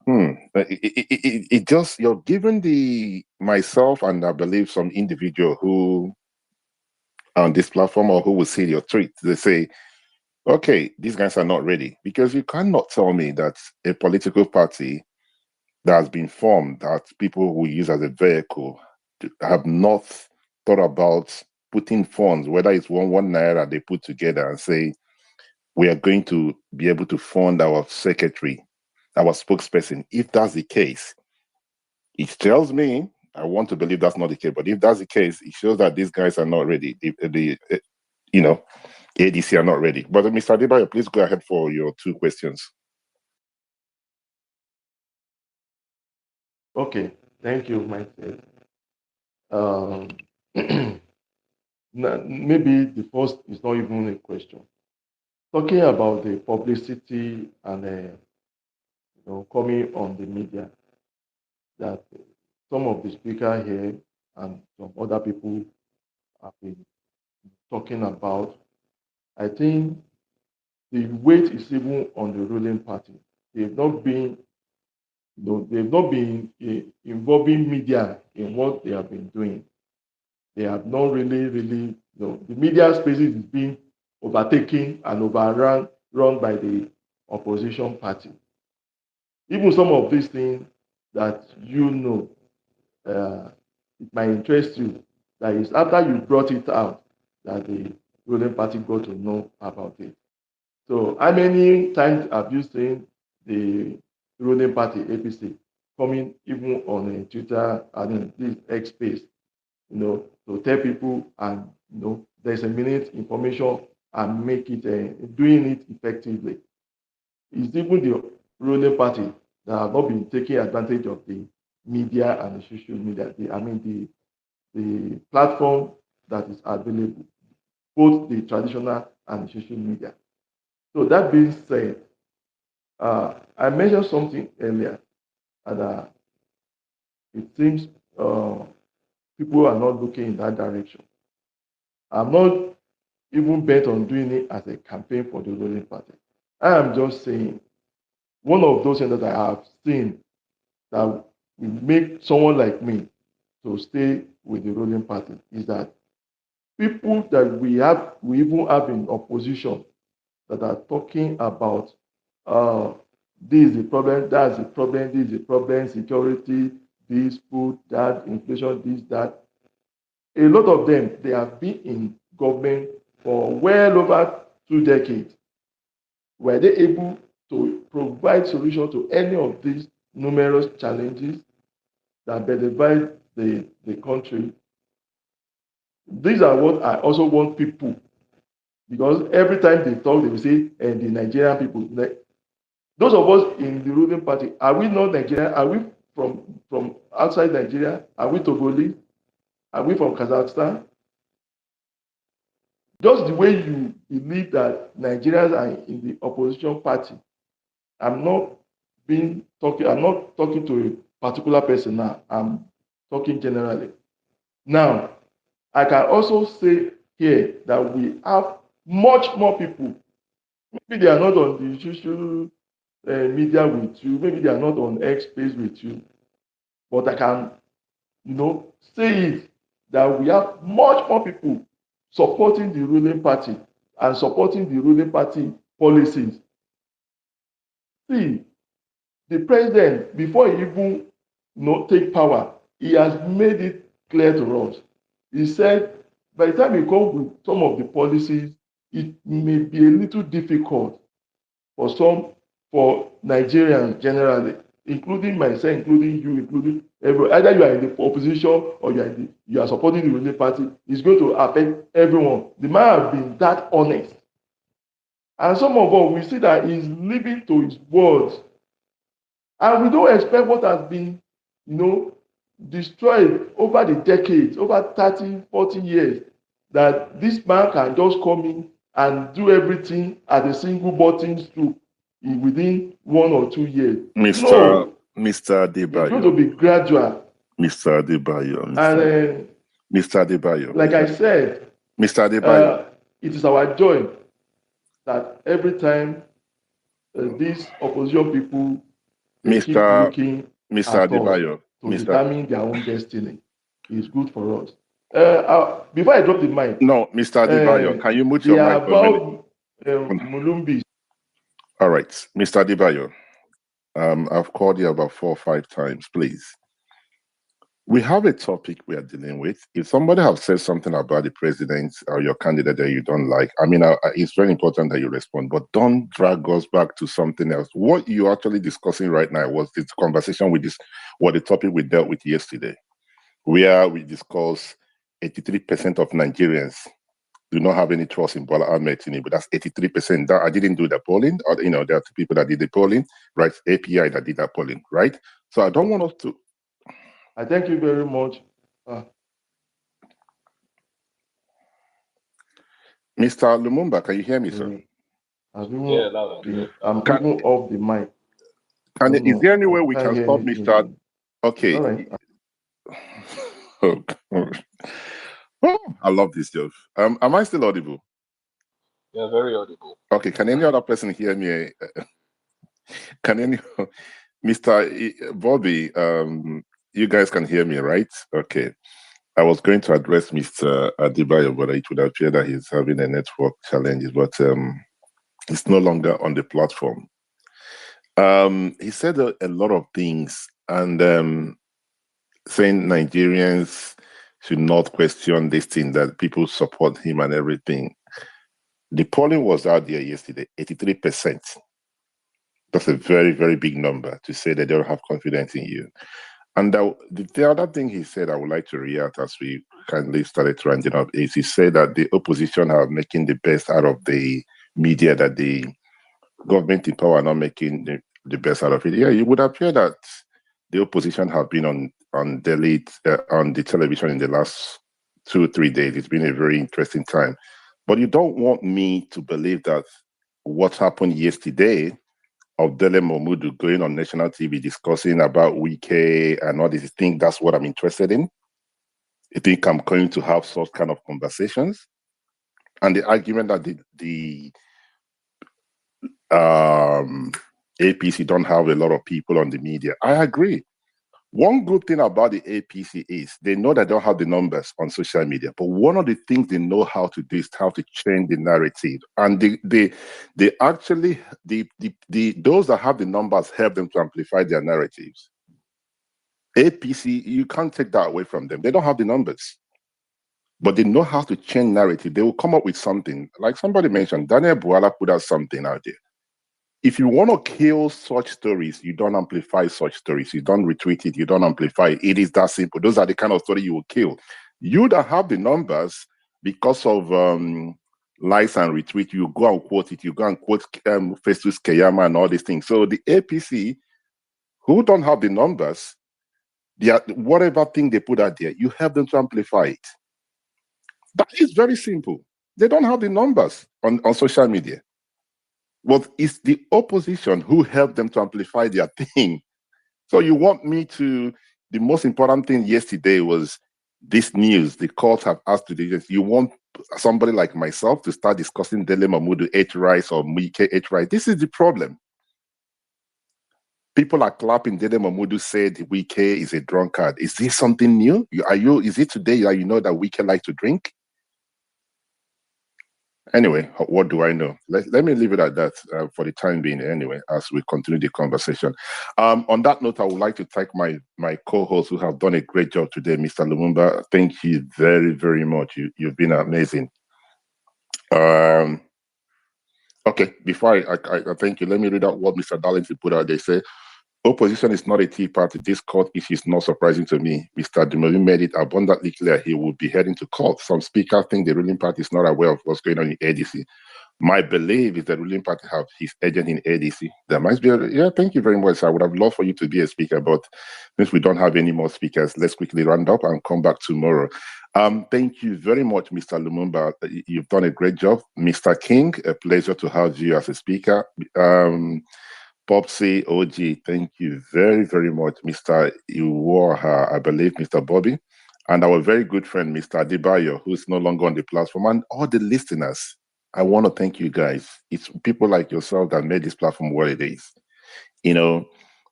it just, you're giving myself and I believe some individual who on this platform or who will see your tweet, they say, okay, these guys are not ready. Because you cannot tell me that a political party that has been formed, that people will use as a vehicle, have not thought about putting funds, whether it's one naira they put together and say, we are going to be able to fund our secretary, our spokesperson. If that's the case, it tells me, I want to believe that's not the case, but if that's the case, it shows that these guys are not ready. ADC are not ready. But Mr. Adebayo, please go ahead for your two questions. Okay, thank you, Mike. Um, maybe the first is not even a question. Talking about the publicity and coming on the media, that some of the speakers here and some other people have been talking about, I think the weight is even on the ruling party. They've not been, involving media in what they have been doing. They have not really, the media spaces is being overtaken and run by the opposition party. Even some of these things that it might interest you, that is after you brought it out that the ruling party got to know about it. So how many times have you seen the ruling party APC coming even on a Twitter and this X space, to tell people and there's a minute information and make it doing it effectively. It's even the ruling party that have not been taking advantage of the media and the social media. The platform that is available, both the traditional and the social media. So that being said, I mentioned something earlier, and it seems people are not looking in that direction. I'm not even bent on doing it as a campaign for the ruling party. I am just saying one of those things that I have seen that will make someone like me to stay with the ruling party is that people that we even have in opposition that are talking about this is the problem, that's the problem, this is the problem, security, this, food, that, inflation, this, that. A lot of them, they have been in government for well over 2 decades. Were they able to provide solution to any of these numerous challenges that benefit the country? These are what I also want people, because every time they talk, they will say, and the Nigerian people. Those of us in the ruling party, are we not Nigerian? Are we from outside Nigeria? Are we Togolese? Are we from Kazakhstan? Just the way you believe that Nigerians are in the opposition party, I'm not talking to a particular person now. I'm talking generally. Now, I can also say here that we have much more people. Maybe they are not on the social media with you. Maybe they are not on X space with you. But I can, say it that we have much more people supporting the ruling party and supporting the ruling party policies. See, the president, before he even take power, he has made it clear to us. He said, by the time he comes with some of the policies, it may be a little difficult for Nigerians generally, including myself, including you, including everyone. Either you are in the opposition or you are supporting the ruling party, it's going to affect everyone. The man has been that honest. And some of us, we see that he's living to his words. And we don't expect what has been, destroyed over the decades, over 30, 40 years, that this man can just come in and do everything at a single button stroke within 1 or 2 years. Mr. Adebayo. It's going to be gradual. Mr. Adebayo. And Mr. Adebayo. Like I said, Mr. Adebayo. It is our joy that every time these opposition people keep looking Mr. at Adebayo. us to determine their own destiny. It's good for us. Before I drop the mic. No, Mr. Adebayo, can you mute your mic for a minute? Mulumbi. All right, Mr. Adebayo, I've called you about 4 or 5 times, please. We have a topic we are dealing with. If somebody has said something about the president or your candidate that you don't like, it's very important that you respond, but don't drag us back to something else. What you're actually discussing right now was this conversation with what the topic we dealt with yesterday, where we discussed 83% of Nigerians do not have any trust in Bola Ahmed Tinubu. That's 83%. I didn't do the polling. Or, there are 2 people that did the polling, right? API that did that polling, right? So I don't want us to. I thank you very much. Mr. Lumumba, can you hear me, sir? I'm even off the mic. Is there any way we can stop Mr. Okay. All right. Oh, I love this job. Am I still audible? Yeah, very audible. Okay, can any other person hear me? Mr. Bobby, you guys can hear me, right? Okay. I was going to address Mr. Adebayo, but it would appear that he's having a network challenge, but it's no longer on the platform. He said a lot of things, and saying Nigerians should not question this thing, that people support him and everything. The polling was out there yesterday, 83%. That's a very, very big number to say they don't have confidence in you. And the other thing he said, I would like to react as we kindly started rounding up, is he said that the opposition are making the best out of the media that they government in power are not making the best out of it. Yeah, it would appear that the opposition have been on the television in the last 2 or 3 days. It's been a very interesting time. But you don't want me to believe that what happened yesterday of Dele Momodu going on national TV discussing about Wike and all this. I think that's what I'm interested in. I think I'm going to have such kind of conversations. And the argument that the APC don't have a lot of people on the media, I agree. One good thing about the APC is they know they don't have the numbers on social media, but one of the things they know how to do is how to change the narrative. And they actually those that have the numbers help them to amplify their narratives. APC, you can't take that away from them. They don't have the numbers, but they know how to change narrative. They will come up with something. Like somebody mentioned, Daniel Buala put out something out there. If you want to kill such stories, you don't amplify such stories. You don't retweet it. You don't amplify it. It is that simple. Those are the kind of story you will kill. You that have the numbers because of likes and retweet, you go and quote it. You go and quote Festus Keyama and all these things. So the APC, who don't have the numbers, whatever thing they put out there, you help them to amplify it. That is very simple. They don't have the numbers on social media. But it's the opposition who helped them to amplify their thing. So you want me to, the most important thing yesterday was this news. The courts have asked to do this. You want somebody like myself to start discussing Dele Mamudu 8 rights or Mike 8 rights. This is the problem. People are clapping. Dele Mamudu said Wike is a drunkard. Is this something new? Is it today that you know that Wike like to drink? Anyway, what do I know? Let me leave it at that for the time being anyway, as we continue the conversation. On that note, I would like to thank my co-hosts who have done a great job today. Mr. Lumumba, thank you very, very much. You've been amazing. Okay, before I thank you, let me read out what Mr. Darlington put out. They say, opposition is not a tea party. This court issue is not surprising to me. Mr. Dumoulin made it abundantly clear he will be heading to court. Some speakers think the ruling party is not aware of what's going on in ADC. My belief is that the ruling party have his agent in ADC. There might be thank you very much. I would have loved for you to be a speaker, but since we don't have any more speakers, let's quickly round up and come back tomorrow. Thank you very much, Mr. Lumumba. You've done a great job. Mr. King, a pleasure to have you as a speaker. Popsy, OG, thank you very, very much. Mr. Iwoha, I believe, Mr. Bobby, and our very good friend, Mr. Adebayo, who's no longer on the platform, and all the listeners. I want to thank you guys. It's people like yourself that made this platform what it is. You know,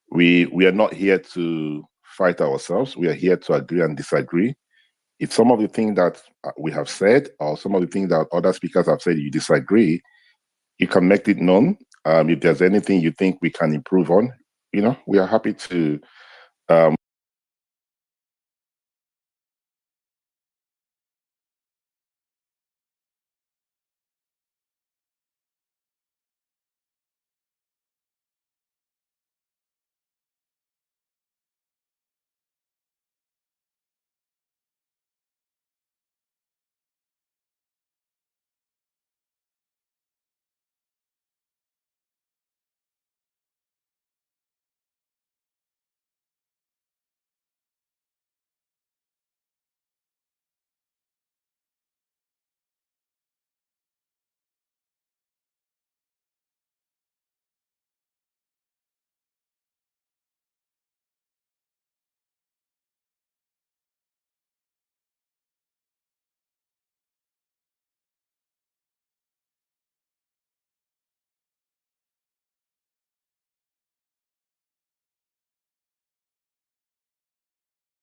we are not here to fight ourselves. We are here to agree and disagree. If some of the things that we have said or some of the things that other speakers have said you disagree, you can make it known. If there's anything you think we can improve on, we are happy to